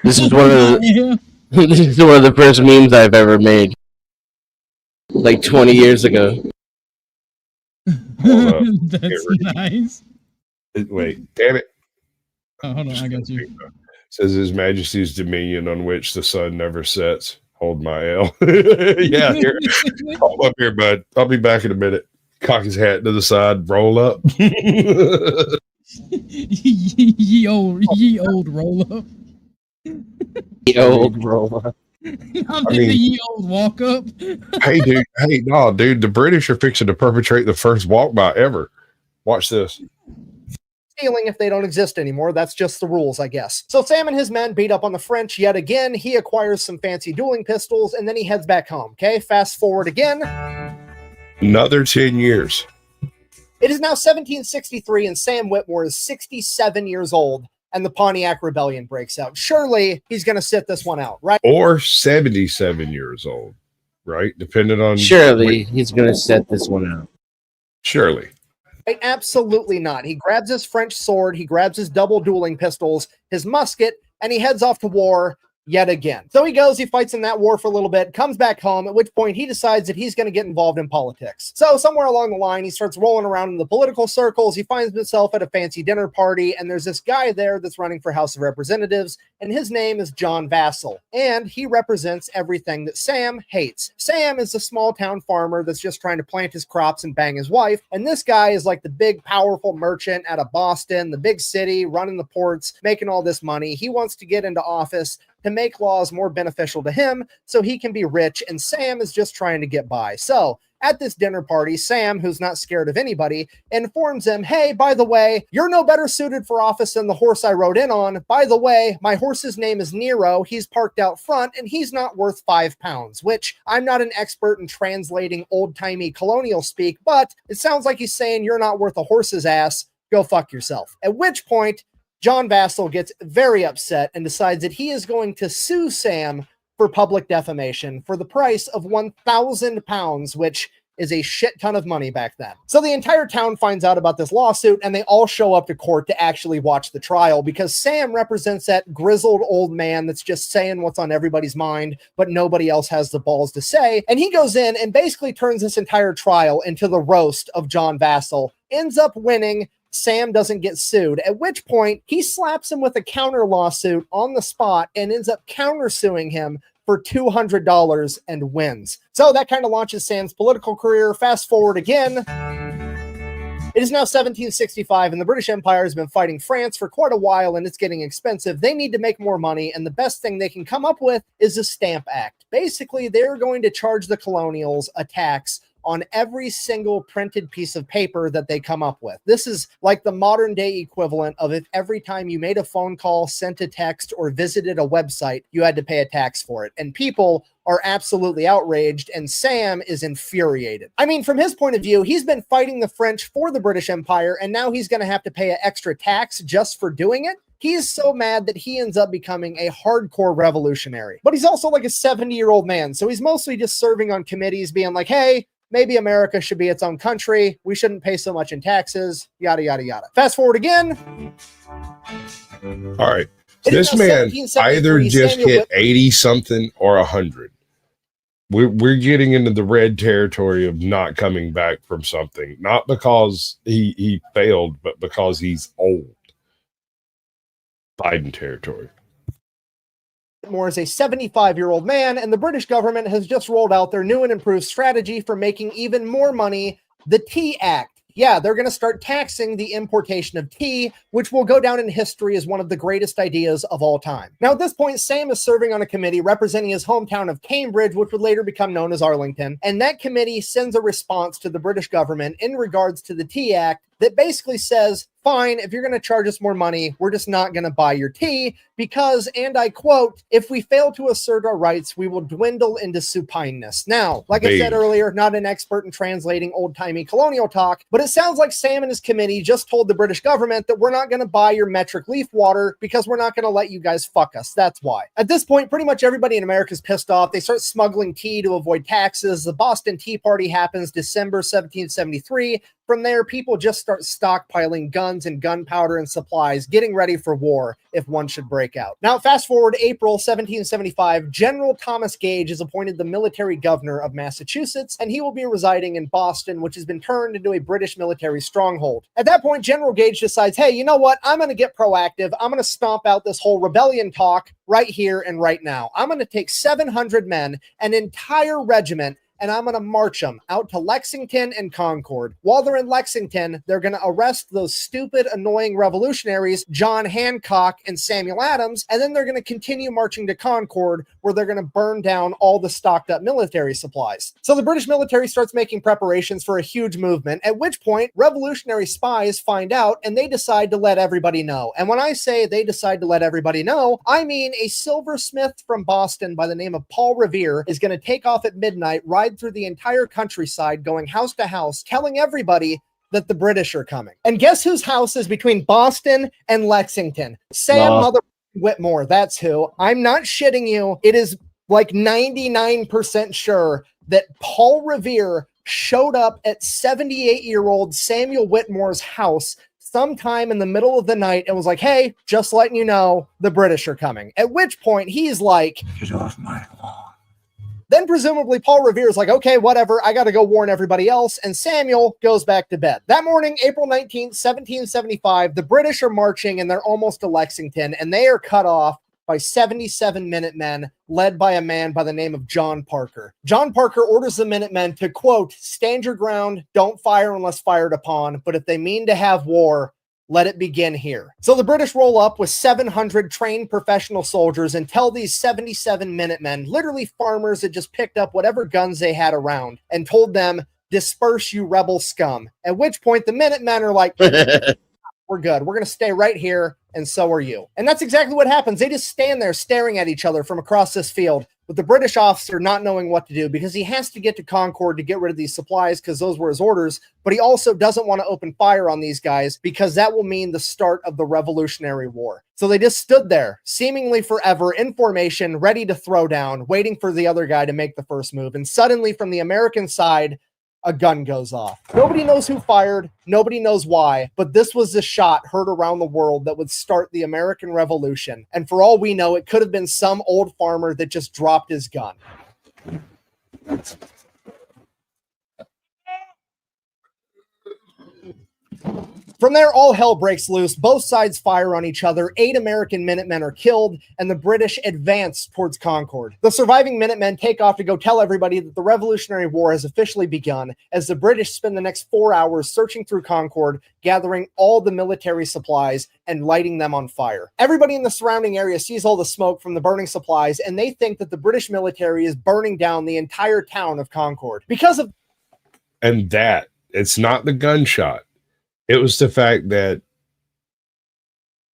This is one of the this is one of the first memes I've ever made. Like 20 years ago. That's nice. Wait, damn it. Oh, hold on, I got you. Says His Majesty's dominion on which the sun never sets. Hold my L. Yeah, here. Hold up here, bud. I'll be back in a minute. Cock his hat to the side, roll up. ye old roll up. Ye old roll up. I'm thinking ye old walk up. Hey, dude. Hey, no, dude. The British are fixing to perpetrate the first walkby ever. Watch this. Stealing if they don't exist anymore. That's just the rules, I guess. So Sam and his men beat up on the French yet again. He acquires some fancy dueling pistols, and then he heads back home. Okay, fast forward again. Another 10 years. It is now 1763, and Sam Whitmore is 67 years old and the Pontiac Rebellion breaks out. Surely he's going to sit this one out, right? Or 77 years old, right? Depending on Surely he's going to set this one out. Surely. Right? Absolutely not. He grabs his French sword, he grabs his double dueling pistols, his musket, and he heads off to war yet again. So he goes, he fights in that war for a little bit, comes back home, at which point he decides that he's going to get involved in politics. So somewhere along the line, he starts rolling around in the political circles. He finds himself at a fancy dinner party, and there's this guy there that's running for House of Representatives, and his name is John Vassell, and he represents everything that Sam hates. Sam is a small town farmer that's just trying to plant his crops and bang his wife, and this guy is like the big, powerful merchant out of Boston, the big city, running the ports, making all this money. He wants to get into office to make laws more beneficial to him so he can be rich, and Sam is just trying to get by. So at this dinner party, Sam, who's not scared of anybody, informs him, hey, by the way, you're no better suited for office than the horse I rode in on. By the way, my horse's name is Nero. He's parked out front, and he's not worth 5 pounds, which I'm not an expert in translating old-timey colonial speak, but it sounds like he's saying you're not worth a horse's ass. Go fuck yourself. At which point, John Vassell gets very upset and decides that he is going to sue Sam for public defamation for the price of 1,000 pounds, which is a shit ton of money back then. So the entire town finds out about this lawsuit, and they all show up to court to actually watch the trial because Sam represents that grizzled old man that's just saying what's on everybody's mind, but nobody else has the balls to say. And he goes in and basically turns this entire trial into the roast of John Vassell, ends up winning. Sam doesn't get sued, at which point he slaps him with a counter lawsuit on the spot and ends up countersuing him for $200 and wins. So that kind of launches Sam's political career. Fast forward again. It is now 1765, and the British Empire has been fighting France for quite a while, and it's getting expensive. They need to make more money, and the best thing they can come up with is a Stamp Act. Basically, they're going to charge the colonials a tax on every single printed piece of paper that they come up with. This is like the modern day equivalent of if every time you made a phone call, sent a text, or visited a website, you had to pay a tax for it. And people are absolutely outraged, and Sam is infuriated. I mean, from his point of view, he's been fighting the French for the British Empire, and now he's going to have to pay an extra tax just for doing it. He is so mad that he ends up becoming a hardcore revolutionary. But he's also like a 70-year-old man, so he's mostly just serving on committees being like, hey, maybe America should be its own country. We shouldn't pay so much in taxes, yada, yada, yada. Fast forward again. All right. This man either just hit 80-something or 100. We're getting into the red territory of not coming back from something, not because he failed, but because he's old. Biden territory. More as a 75-year-old man, and the British government has just rolled out their new and improved strategy for making even more money, the Tea Act. Yeah, they're going to start taxing the importation of tea, which will go down in history as one of the greatest ideas of all time. Now, at this point, Sam is serving on a committee representing his hometown of Cambridge, which would later become known as Arlington, and that committee sends a response to the British government in regards to the Tea Act that basically says, fine, if you're going to charge us more money, we're just not going to buy your tea because, and I quote, if we fail to assert our rights, we will dwindle into supineness. Now, like I said earlier, not an expert in translating old-timey colonial talk, but it sounds like Sam and his committee just told the British government that we're not going to buy your metric leaf water because we're not going to let you guys fuck us. That's why. At this point, pretty much everybody in America is pissed off. They start smuggling tea to avoid taxes. The Boston Tea Party happens December 1773. From there, people just start stockpiling guns and gunpowder and supplies, getting ready for war if one should break out. Now, fast forward April 1775, General Thomas Gage is appointed the military governor of Massachusetts, and he will be residing in Boston, which has been turned into a British military stronghold. At that point, General Gage decides, hey, you know what? I'm going to get proactive. I'm going to stomp out this whole rebellion talk right here and right now. I'm going to take 700 men, an entire regiment, and I'm going to march them out to Lexington and Concord. While they're in Lexington, they're going to arrest those stupid, annoying revolutionaries, John Hancock and Samuel Adams, and then they're going to continue marching to Concord, where they're going to burn down all the stocked up military supplies. So the British military starts making preparations for a huge movement, at which point revolutionary spies find out and they decide to let everybody know. And when I say they decide to let everybody know, I mean a silversmith from Boston by the name of Paul Revere is going to take off at midnight, ride through the entire countryside, going house to house, telling everybody that the British are coming. And guess whose house is between Boston and Lexington? Sam Mother Whitmore. That's who. I'm not shitting you. It is like 99% sure that Paul Revere showed up at 78-year-old Samuel Whitmore's house sometime in the middle of the night and was like, hey, just letting you know, the British are coming. At which point he's like, get off my lawn. Then presumably Paul Revere is like, okay, whatever, I got to go warn everybody else. And Samuel goes back to bed. That morning, April 19th, 1775, the British are marching and they're almost to Lexington, and they are cut off by 77 Minutemen led by a man by the name of John Parker. John Parker orders the Minutemen to, quote, stand your ground, don't fire unless fired upon, but if they mean to have war, let it begin here. So the British roll up with 700 trained professional soldiers and tell these 77 Minutemen, literally farmers that just picked up whatever guns they had around, and told them, disperse, you rebel scum. At which point the Minutemen are like, we're good. We're going to stay right here, and so are you. And that's exactly what happens. They just stand there staring at each other from across this field, with the British officer not knowing what to do because he has to get to Concord to get rid of these supplies because those were his orders, but he also doesn't want to open fire on these guys because that will mean the start of the Revolutionary War. So they just stood there, seemingly forever, in formation, ready to throw down, waiting for the other guy to make the first move. And suddenly, from the American side, a gun goes off. Nobody knows who fired, nobody knows why, but this was the shot heard around the world that would start the American Revolution. And for all we know, it could have been some old farmer that just dropped his gun. From there, all hell breaks loose. Both sides fire on each other. 8 American Minutemen are killed, and the British advance towards Concord. The surviving Minutemen take off to go tell everybody that the Revolutionary War has officially begun, as the British spend the next 4 hours searching through Concord, gathering all the military supplies and lighting them on fire. Everybody in the surrounding area sees all the smoke from the burning supplies, and they think that the British military is burning down the entire town of Concord. Because of... And that, it's not the gunshot. It was the fact that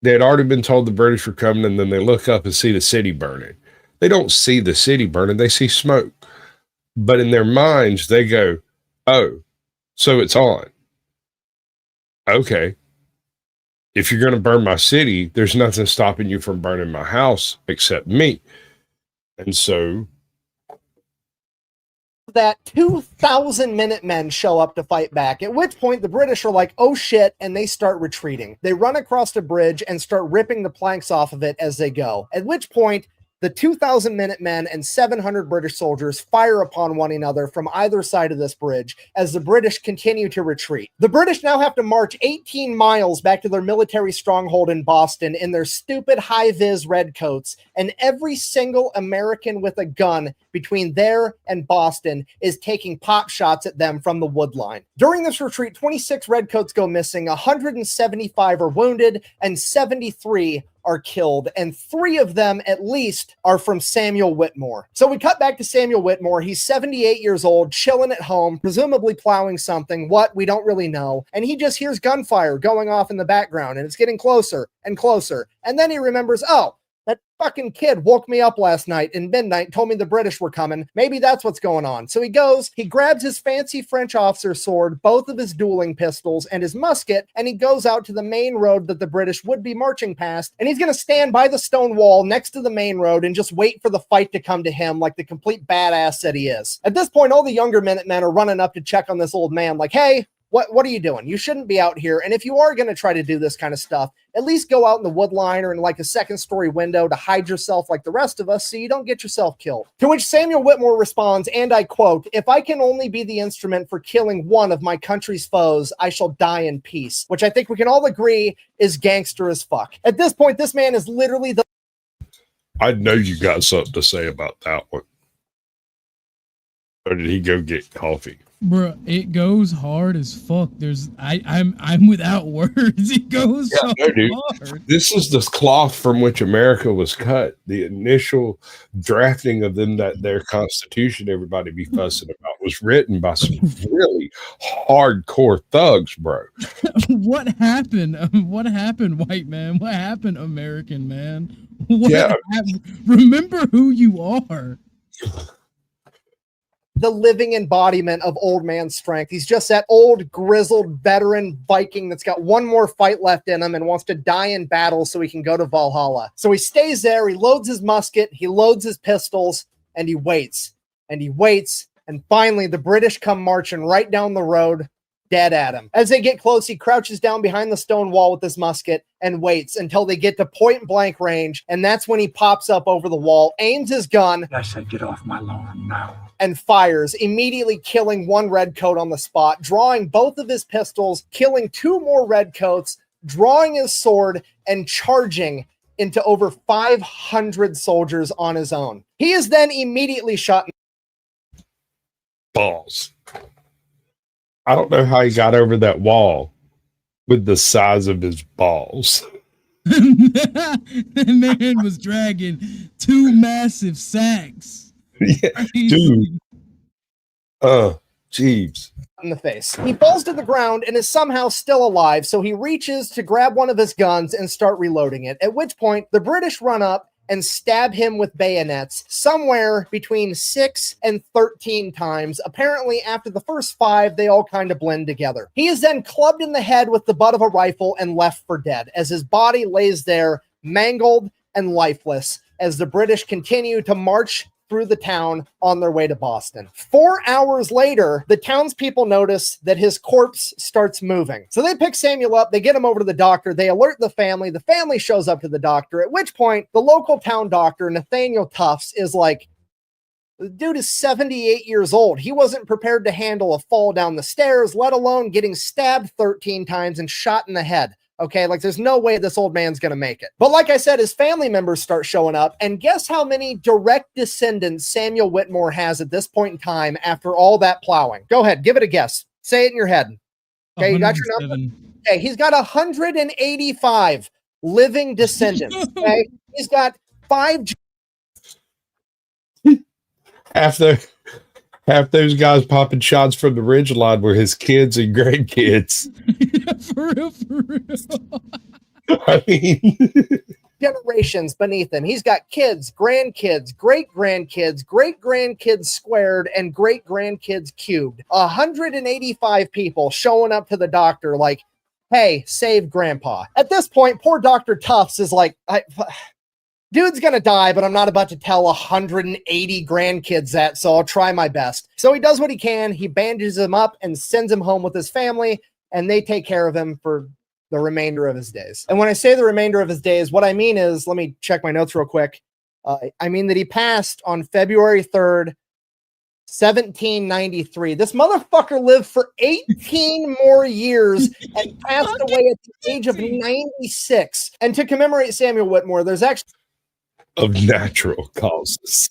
they had already been told the British were coming, and then they look up and see the city burning. They don't see the city burning, they see smoke. But in their minds, they go, oh, so it's on. Okay. If you're going to burn my city, there's nothing stopping you from burning my house except me. And so... that 2,000 Minutemen show up to fight back, at which point the British are like, oh shit, and they start retreating. They run across the bridge and start ripping the planks off of it as they go, at which point the 2,000 Minutemen and 700 British soldiers fire upon one another from either side of this bridge as the British continue to retreat. The British now have to march 18 miles back to their military stronghold in Boston in their stupid high-vis redcoats, and every single American with a gun between there and Boston is taking pot shots at them from the wood line. During this retreat, 26 redcoats go missing, 175 are wounded, and 73 are killed, and 3 of them at least are from Samuel Whitmore. So we cut back to Samuel Whitmore. He's 78 years old, chilling at home, presumably plowing something. What? We don't really know. And he just hears gunfire going off in the background, and it's getting closer and closer. And then he remembers, oh, that fucking kid woke me up last night in midnight, told me the British were coming. Maybe that's what's going on. So he goes, he grabs his fancy French officer's sword, both of his dueling pistols, and his musket, and he goes out to the main road that the British would be marching past, and he's going to stand by the stone wall next to the main road and just wait for the fight to come to him like the complete badass that he is. At this point, all the younger Minutemen are running up to check on this old man like, hey, what are you doing? You shouldn't be out here. And if you are going to try to do this kind of stuff, at least go out in the wood line or in like a second-story window to hide yourself like the rest of us so you don't get yourself killed. To which Samuel Whitmore responds, and I quote, if I can only be the instrument for killing one of my country's foes, I shall die in peace, which I think we can all agree is gangster as fuck. At this point, this man is literally the... I know you got something to say about that one. Or did he go get coffee? Bro, it goes hard as fuck. I'm without words. It goes so hard. This is the cloth from which America was cut. The initial drafting of them, that their constitution everybody be fussing about, was written by some really hardcore thugs, bro. What happened? What happened, white man? What happened, American man? What happened? Remember who you are. the living embodiment of old man strength. He's just that old, grizzled, veteran Viking that's got one more fight left in him and wants to die in battle so he can go to Valhalla. So he stays there, he loads his musket, he loads his pistols, and he waits. And he waits, and finally the British come marching right down the road, dead at him. As they get close, he crouches down behind the stone wall with his musket and waits until they get to point blank range, and that's when he pops up over the wall, aims his gun. I said, get off my lawn now. And fires, immediately killing one redcoat on the spot, drawing both of his pistols, killing two more redcoats, drawing his sword, and charging into over 500 soldiers on his own. He is then immediately shot in balls. I don't know how he got over that wall with the size of his balls. That man was dragging two massive sacks. Yeah, dude. Jeeves. in the face. He falls to the ground and is somehow still alive, so he reaches to grab one of his guns and start reloading it, at which point the British run up and stab him with bayonets somewhere between 6 and 13 times. Apparently, after the first 5, they all kind of blend together. He is then clubbed in the head with the butt of a rifle and left for dead, as his body lays there mangled and lifeless, as the British continue to march through the town on their way to Boston. 4 hours later, the townspeople notice that his corpse starts moving. So they pick Samuel up, they get him over to the doctor, they alert the family shows up to the doctor, at which point the local town doctor, Nathaniel Tufts, is like, the dude is 78 years old. He wasn't prepared to handle a fall down the stairs, let alone getting stabbed 13 times and shot in the head. Okay, like there's no way this old man's going to make it. But like I said, his family members start showing up, and guess how many direct descendants Samuel Whitmore has at this point in time after all that plowing? Go ahead, give it a guess. Say it in your head. Okay, you got your number? Okay, he's got 185 living descendants. Okay, he's got 5. Half those guys popping shots from the ridge line were his kids and grandkids. For real. I mean, generations beneath him. He's got kids, grandkids, great-grandkids, great-grandkids squared, and great-grandkids cubed. 185 people showing up to the doctor like, hey, save grandpa. At this point, poor Dr. Tufts is like, dude's gonna die, but I'm not about to tell 180 grandkids that, so I'll try my best. So he does what he can. He bandages him up and sends him home with his family, and they take care of him for the remainder of his days. And when I say the remainder of his days, what I mean is, let me check my notes real quick. I mean that he passed on February 3rd, 1793. This motherfucker lived for 18 more years and passed away at the age of 96. And to commemorate Samuel Whitmore, there's actually of natural causes.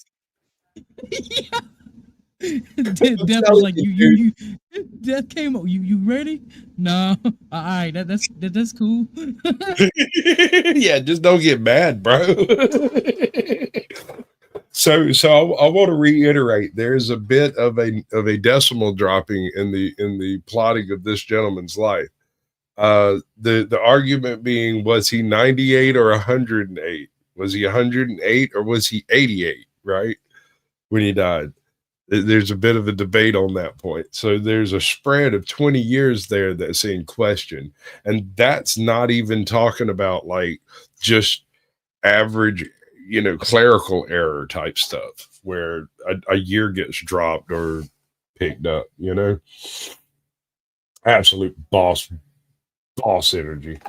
Death was like, you Death came up. You ready? No. All right, that's cool. Yeah, just don't get mad, bro. So I want to reiterate, there's a bit of a decimal dropping in the plotting of this gentleman's life. The argument being, was he 98 or 108? Was he 108 or was he 88, right? When he died. There's a bit of a debate on that point. So there's a spread of 20 years there that's in question. And that's not even talking about like just average, clerical error type stuff where a year gets dropped or picked up, Absolute boss energy.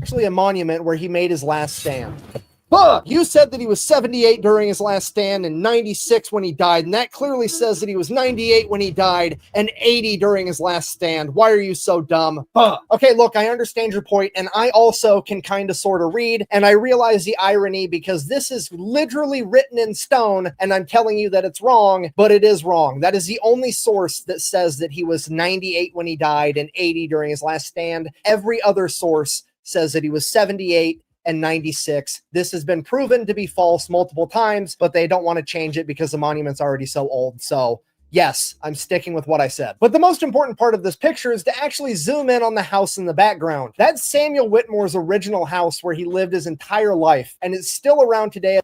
actually a monument where he made his last stand. Fuck! You said that he was 78 during his last stand and 96 when he died, and that clearly says that he was 98 when he died and 80 during his last stand. Why are you so dumb? Fuck! Okay, look, I understand your point, and I also can kind of sort of read, and I realize the irony because this is literally written in stone, and I'm telling you that it's wrong, but it is wrong. That is the only source that says that he was 98 when he died and 80 during his last stand. Every other source says that he was 78 and 96. This has been proven to be false multiple times, but they don't want to change it because the monument's already so old. So yes, I'm sticking with what I said. But the most important part of this picture is to actually zoom in on the house in the background. That's Samuel Whitmore's original house where he lived his entire life, and it's still around today.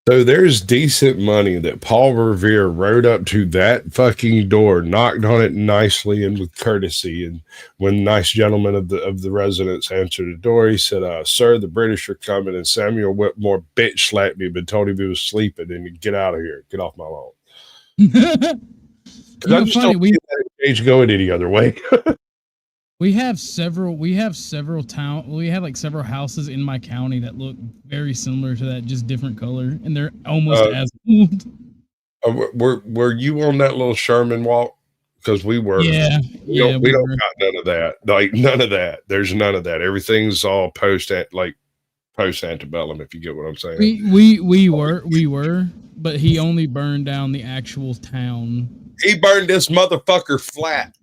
So there's decent money that Paul Revere rode up to that fucking door, knocked on it nicely and with courtesy. And when the nice gentleman of the residence answered the door, he said, "Sir, the British are coming." And Samuel Whitmore bitch slapped me, but told him he was sleeping and to get out of here, get off my lawn. Because I just funny, don't see that age going any other way. We have several town. We have like several houses in my county that look very similar to that, just different color, and they're almost as old. Were you on that little Sherman walk? Because we were. Yeah, we don't got none of that. Like none of that. There's none of that. Everything's all post antebellum. If you get what I'm saying. We were, but he only burned down the actual town. He burned this motherfucker flat.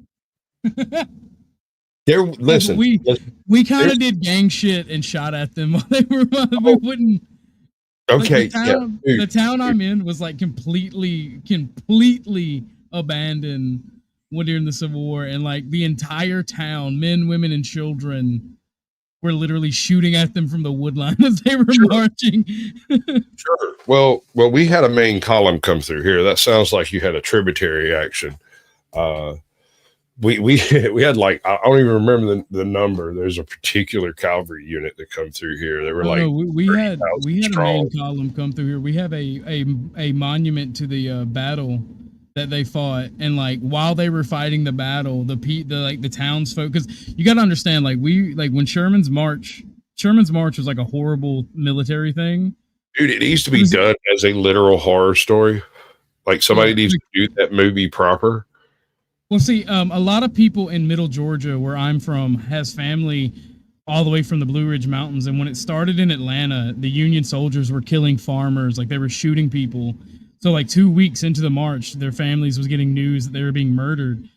Listen, we kind of did gang shit and shot at them while they were. We wouldn't. Okay, like the town I'm in was like completely abandoned during the Civil War, and like the entire town, men, women, and children, were literally shooting at them from the woodline as they were marching. Sure. Well, we had a main column come through here. That sounds like you had a tributary action. We had like, I don't even remember the number. There's a particular cavalry unit that come through here. They were we had a main column come through here. We have a monument to the battle that they fought, and like while they were fighting the battle, the townsfolk, because you got to understand, like when Sherman's march was like a horrible military thing. Dude, it needs to be done as a literal horror story. Like somebody needs to do that movie proper. Well, see, a lot of people in Middle Georgia, where I'm from, has family all the way from the Blue Ridge Mountains. And when it started in Atlanta, the Union soldiers were killing farmers, like they were shooting people. So like 2 weeks into the march, their families was getting news that they were being murdered,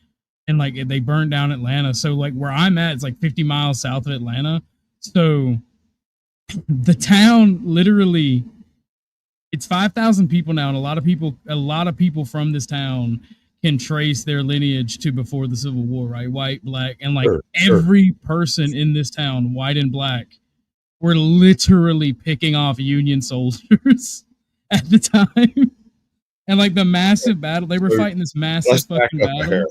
and like they burned down Atlanta. So like where I'm at, it's like 50 miles south of Atlanta. So the town literally, it's 5,000 people now, and a lot of people from this town can trace their lineage to before the Civil War, right? White, black, and like every person in this town, white and black, were literally picking off Union soldiers at the time. And like the massive battle, they were fighting this massive fucking battle.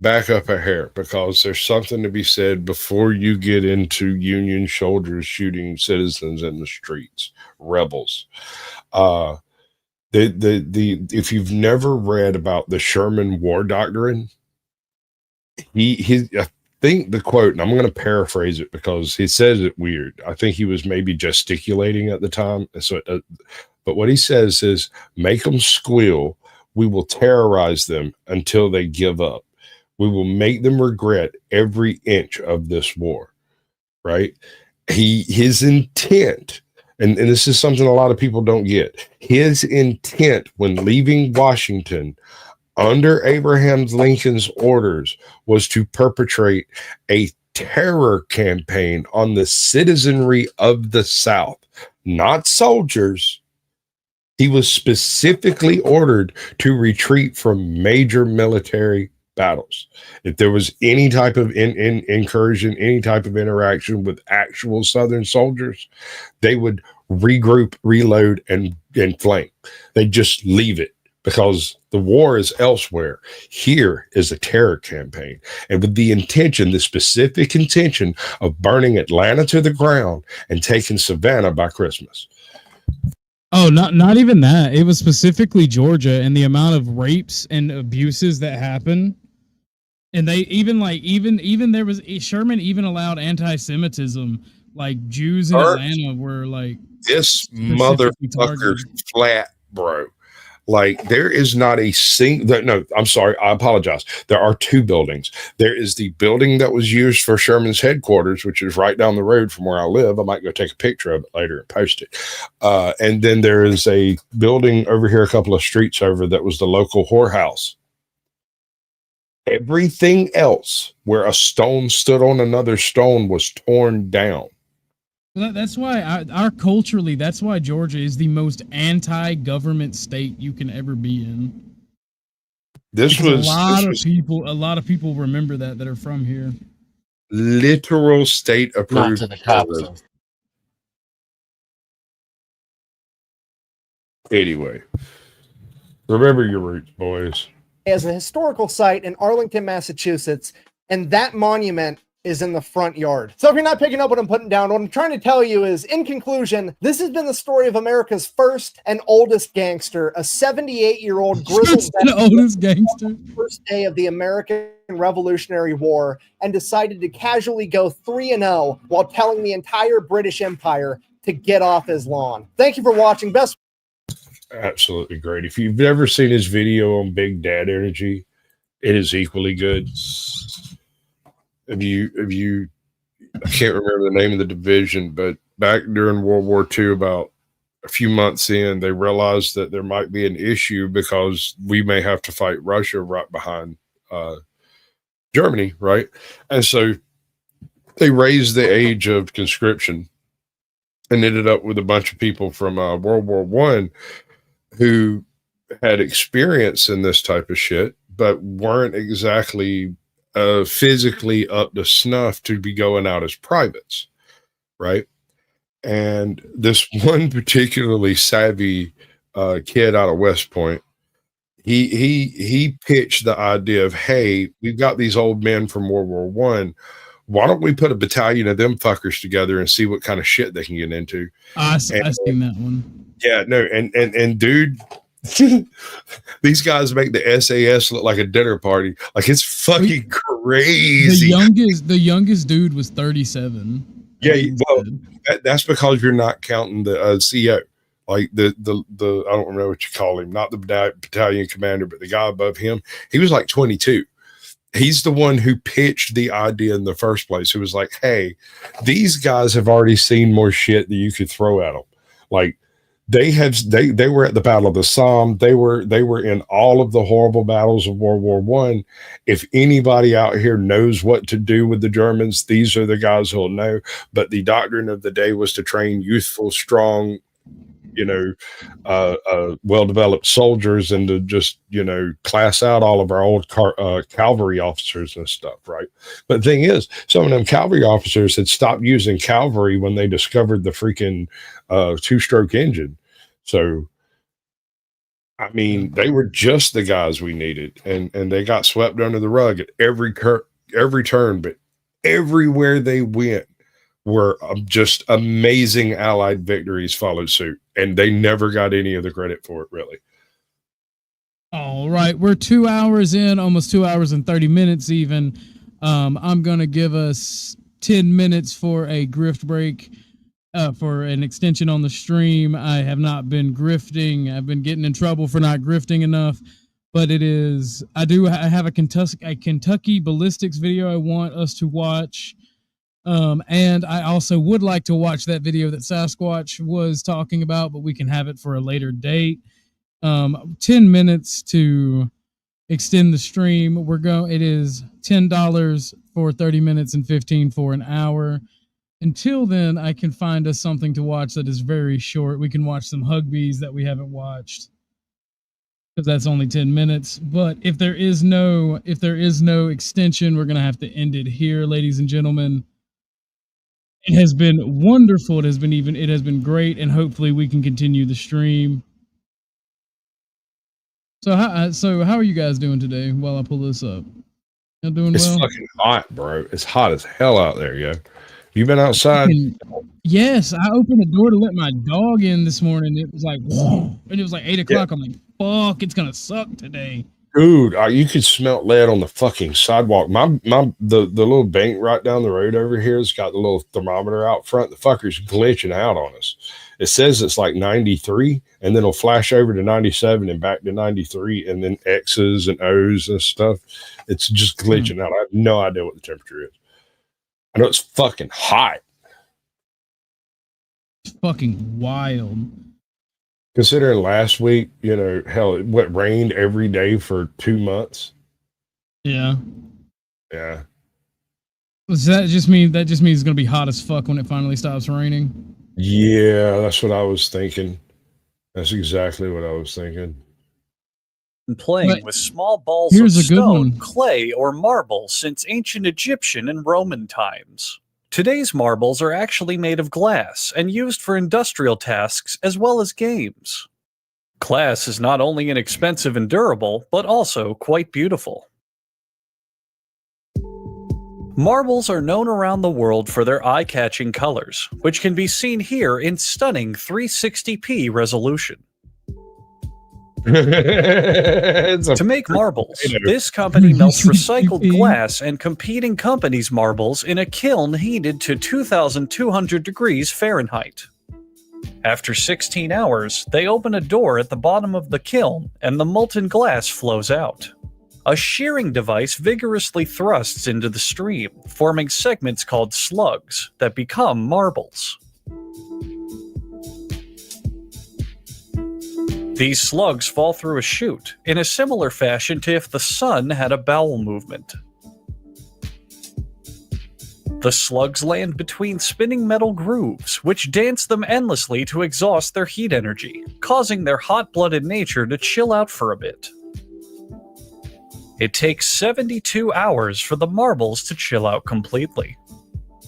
Back up a hair, because there's something to be said before you get into Union soldiers shooting citizens in the streets, rebels. If you've never read about the Sherman War Doctrine, I think the quote, and I'm going to paraphrase it because he says it weird. I think he was maybe gesticulating at the time. So, but what he says is, make them squeal. We will terrorize them until they give up. We will make them regret every inch of this war. Right? His intent. And this is something a lot of people don't get. His intent when leaving Washington under Abraham Lincoln's orders was to perpetrate a terror campaign on the citizenry of the South, not soldiers. He was specifically ordered to retreat from major military battles. If there was any type of incursion, any type of interaction with actual Southern soldiers, they would regroup, reload, and flank. They just leave it because the war is elsewhere. Here is a terror campaign, and with the specific intention of burning Atlanta to the ground and taking Savannah by Christmas. Oh, not even that. It was specifically Georgia, and the amount of rapes and abuses that happened. And they even there was Sherman even allowed anti-Semitism. Like Jews in Atlanta were like, this motherfucker flat, bro. Like there is not a single. No, I'm sorry. I apologize. There are two buildings. There is the building that was used for Sherman's headquarters, which is right down the road from where I live. I might go take a picture of it later and post it. And then there is a building over here, a couple of streets over, that was the local whorehouse. Everything else where a stone stood on another stone was torn down. That's why culturally, that's why Georgia is the most anti-government state you can ever be in. A lot of people remember that are from here. Literal state approved. Not to the cops. Anyway, remember your roots, boys. As a historical site in Arlington, Massachusetts, and that monument is in the front yard. So if you're not picking up what I'm putting down, what I'm trying to tell you is, in conclusion, this has been the story of America's first and oldest gangster, a 78-year-old grizzled the oldest gangster. First day of the American Revolutionary War, and decided to casually go 3-0 while telling the entire British Empire to get off his lawn. Thank you for watching. Best. Absolutely great. If you've never seen his video on Big Dad Energy, it is equally good. If you, I can't remember the name of the division, but back during World War II, about a few months in, they realized that there might be an issue because we may have to fight Russia right behind Germany, right? And so they raised the age of conscription and ended up with a bunch of people from World War I who had experience in this type of shit, but weren't exactly physically up to snuff to be going out as privates, right? And this one particularly savvy kid out of West Point, he pitched the idea of, hey, we've got these old men from World War I. Why don't we put a battalion of them fuckers together and see what kind of shit they can get into? I've seen that one. Yeah, no, and dude, these guys make the SAS look like a dinner party. Like, it's fucking crazy. The youngest dude was 37. Yeah, well, that's because you're not counting the CO, like the I don't remember what you call him, not the battalion commander, but the guy above him. He was like 22. He's the one who pitched the idea in the first place. Who was like, hey, these guys have already seen more shit that you could throw at them. Like, they were at the Battle of the Somme. They were in all of the horrible battles of World War I. If anybody out here knows what to do with the Germans, these are the guys who'll know. But the doctrine of the day was to train youthful, strong, well-developed soldiers, and to just, class out all of our old cavalry officers and stuff, right? But the thing is, some of them cavalry officers had stopped using cavalry when they discovered the freaking two-stroke engine. So, I mean, they were just the guys we needed, and they got swept under the rug at every turn, but everywhere they went were just amazing Allied victories followed suit, and they never got any of the credit for it, really. All right, we're 2 hours in, almost 2 hours and 30 minutes even. I'm going to give us 10 minutes for a grift break, for an extension on the stream. I have not been grifting. I've been getting in trouble for not grifting enough, but I have a Kentucky ballistics video I want us to watch. And I also would like to watch that video that Sasquatch was talking about, but we can have it for a later date. 10 minutes to extend the stream. It is $10 for 30 minutes and 15 for an hour. Until then, I can find us something to watch that is very short. We can watch some Hugbees that we haven't watched, because that's only 10 minutes. But if there is no extension, we're going to have to end it here, ladies and gentlemen. It has been wonderful. It has been great, and hopefully we can continue the stream. So how are you guys doing today while I pull this up? Y'all doing It's well? fucking hot, bro. It's hot as hell out there, yo. You been outside? Yes, I opened the door to let my dog in this morning. It was like, whoa, and it was like 8 o'clock. I'm like, fuck, it's gonna suck today. Dude, you could smell lead on the fucking sidewalk. The little bank right down the road over here has got the little thermometer out front. The fucker's glitching out on us. It says it's like 93, and then it'll flash over to 97 and back to 93, and then X's and O's and stuff. It's just glitching out. I have no idea what the temperature is. I know it's fucking hot. It's fucking wild. Considering last week, hell, it rained every day for 2 months. Yeah. Yeah. Does that just mean it's gonna be hot as fuck when it finally stops raining? Yeah, that's what I was thinking. That's exactly what I was thinking. Playing with small balls of stone, clay, or marble since ancient Egyptian and Roman times. Today's marbles are actually made of glass and used for industrial tasks as well as games. Glass is not only inexpensive and durable, but also quite beautiful. Marbles are known around the world for their eye-catching colors, which can be seen here in stunning 360p resolution. To make marbles, this company melts recycled glass and competing companies' marbles in a kiln heated to 2,200 degrees Fahrenheit. After 16 hours, they open a door at the bottom of the kiln and the molten glass flows out. A shearing device vigorously thrusts into the stream, forming segments called slugs that become marbles. These slugs fall through a chute, in a similar fashion to if the sun had a bowel movement. The slugs land between spinning metal grooves, which dance them endlessly to exhaust their heat energy, causing their hot-blooded nature to chill out for a bit. It takes 72 hours for the marbles to chill out completely.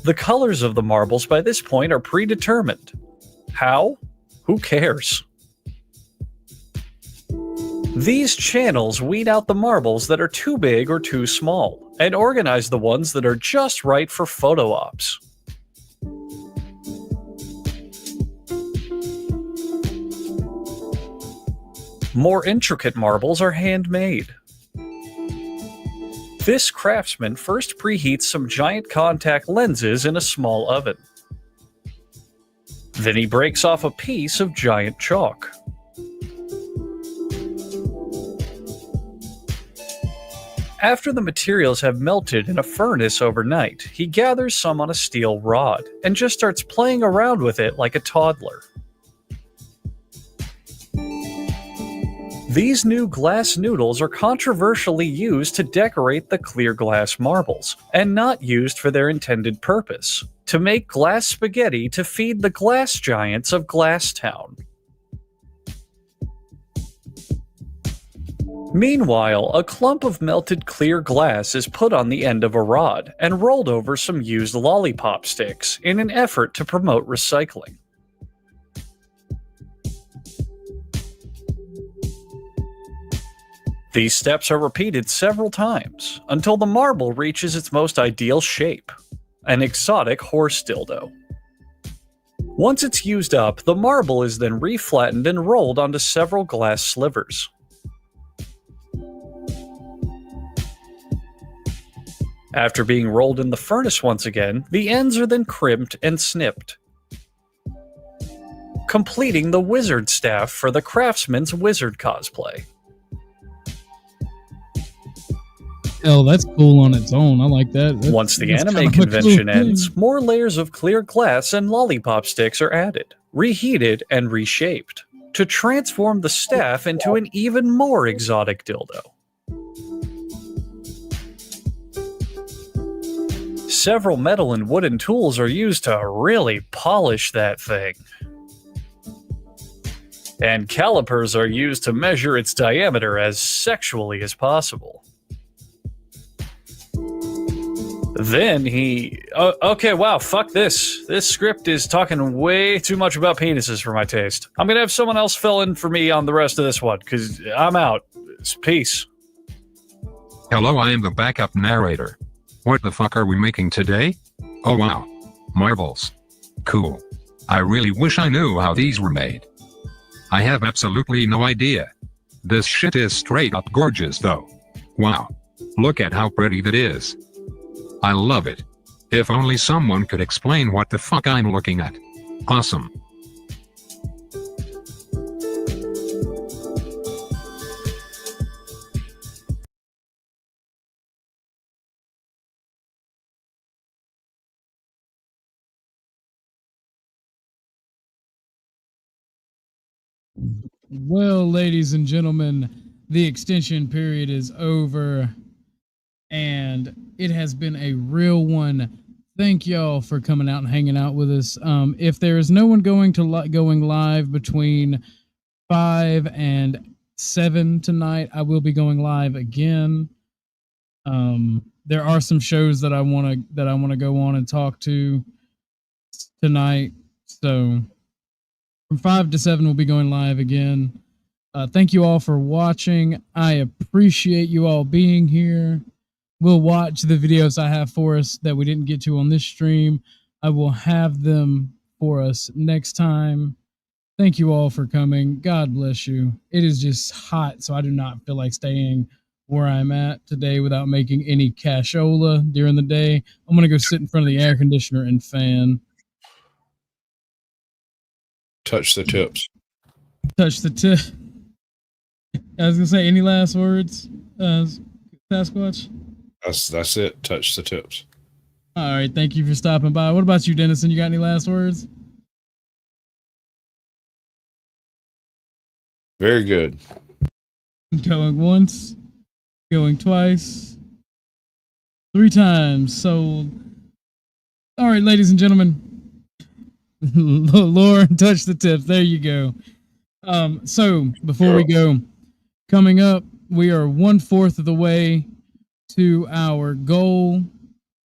The colors of the marbles by this point are predetermined. How? Who cares? These channels weed out the marbles that are too big or too small, and organize the ones that are just right for photo ops. More intricate marbles are handmade. This craftsman first preheats some giant contact lenses in a small oven. Then he breaks off a piece of giant chalk. After the materials have melted in a furnace overnight, he gathers some on a steel rod and just starts playing around with it like a toddler. These new glass noodles are controversially used to decorate the clear glass marbles, and not used for their intended purpose, to make glass spaghetti to feed the glass giants of Glasstown. Meanwhile, a clump of melted clear glass is put on the end of a rod and rolled over some used lollipop sticks in an effort to promote recycling. These steps are repeated several times until the marble reaches its most ideal shape, an exotic horse dildo. Once it's used up, the marble is then reflattened and rolled onto several glass slivers. After being rolled in the furnace once again, the ends are then crimped and snipped, completing the wizard staff for the craftsman's wizard cosplay. Oh, that's cool on its own. I like that. Once the anime convention ends, more layers of clear glass and lollipop sticks are added, reheated, and reshaped to transform the staff into an even more exotic dildo. Several metal and wooden tools are used to really polish that thing. And calipers are used to measure its diameter as sexually as possible. Then okay, wow, fuck this. This script is talking way too much about penises for my taste. I'm gonna have someone else fill in for me on the rest of this one, because I'm out. Peace. Hello, I am the backup narrator. What the fuck are we making today? Oh wow. Marbles. Cool. I really wish I knew how these were made. I have absolutely no idea. This shit is straight up gorgeous though. Wow. Look at how pretty that is. I love it. If only someone could explain what the fuck I'm looking at. Awesome. Well, ladies and gentlemen, the extension period is over, and it has been a real one. Thank y'all for coming out and hanging out with us. If there is no one going live between 5 and 7 tonight, I will be going live again. There are some shows that I want to go on and talk to tonight. So from 5 to 7, we'll be going live again. Thank you all for watching. I appreciate you all being here. We'll watch the videos I have for us that we didn't get to on this stream. I will have them for us next time. Thank you all for coming. God bless you. It is just hot, so I do not feel like staying where I'm at today without making any cashola during the day. I'm going to go sit in front of the air conditioner and fan. Touch the tips. Touch the tip. I was going to say, any last words, Sasquatch? That's it. Touch the tips. All right. Thank you for stopping by. What about you, Dennison? You got any last words? Very good. Going once, going twice, 3 times. Sold. All right, ladies and gentlemen. Lauren, touch the tips. There you go. So before we go, coming up, we are 1/4 of the way to our goal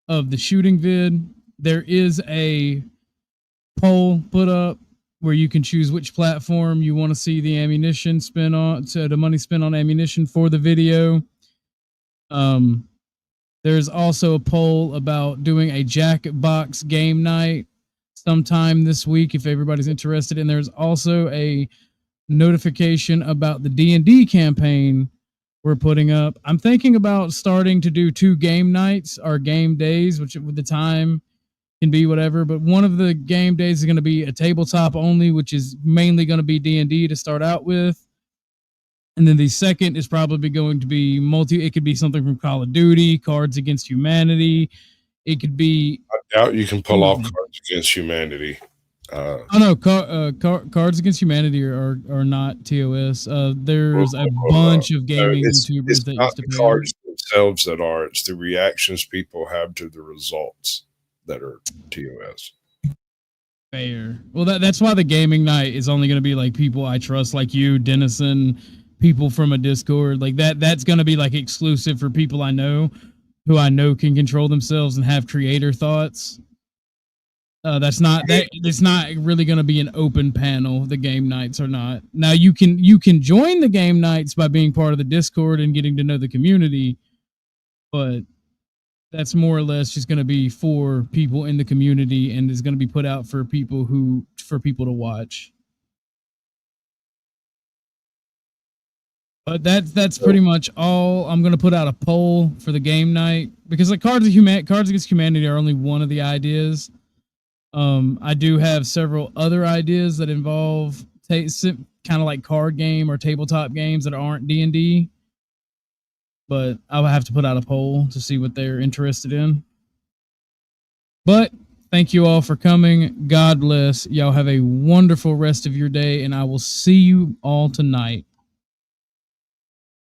of the shooting vid. There is a poll put up where you can choose which platform you want to see the ammunition spent on, so the money spent on ammunition for the video. There's also a poll about doing a Jackbox game night sometime this week if everybody's interested. And there's also a notification about the D&D campaign we're putting up. I'm thinking about starting to do 2 game nights or game days, which with the time can be whatever, but one of the game days is going to be a tabletop only, which is mainly going to be D&D to start out with. And then the second is probably going to be it could be something from Call of Duty, Cards Against Humanity. It could be... I doubt you can pull off Cards Against Humanity. Cards Against Humanity are not TOS. There's a bunch of gaming YouTubers that used to play. It's not the cards themselves that are. It's the reactions people have to the results that are TOS. Fair. Well, that's why the gaming night is only going to be like people I trust, like you, Dennison, people from a Discord. Like that's going to be like exclusive for people I know, who I know can control themselves and have creator thoughts. It's not really going to be an open panel. The game nights are not. Now you can join the game nights by being part of the Discord and getting to know the community, but that's more or less just going to be for people in the community and is going to be put out for people to watch. But that's pretty much all. I'm going to put out a poll for the game night because like Cards Against Humanity are only one of the ideas. I do have several other ideas that involve kind of like card game or tabletop games that aren't D&D. But I'll have to put out a poll to see what they're interested in. But thank you all for coming. God bless. Y'all have a wonderful rest of your day, and I will see you all tonight.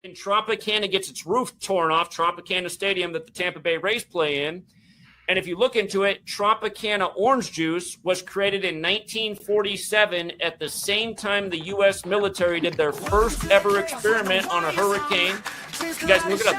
And Tropicana gets its roof torn off, Tropicana Stadium that the Tampa Bay Rays play in. And if you look into it, Tropicana orange juice was created in 1947 at the same time the U.S. military did their first ever experiment on a hurricane. You guys look it up,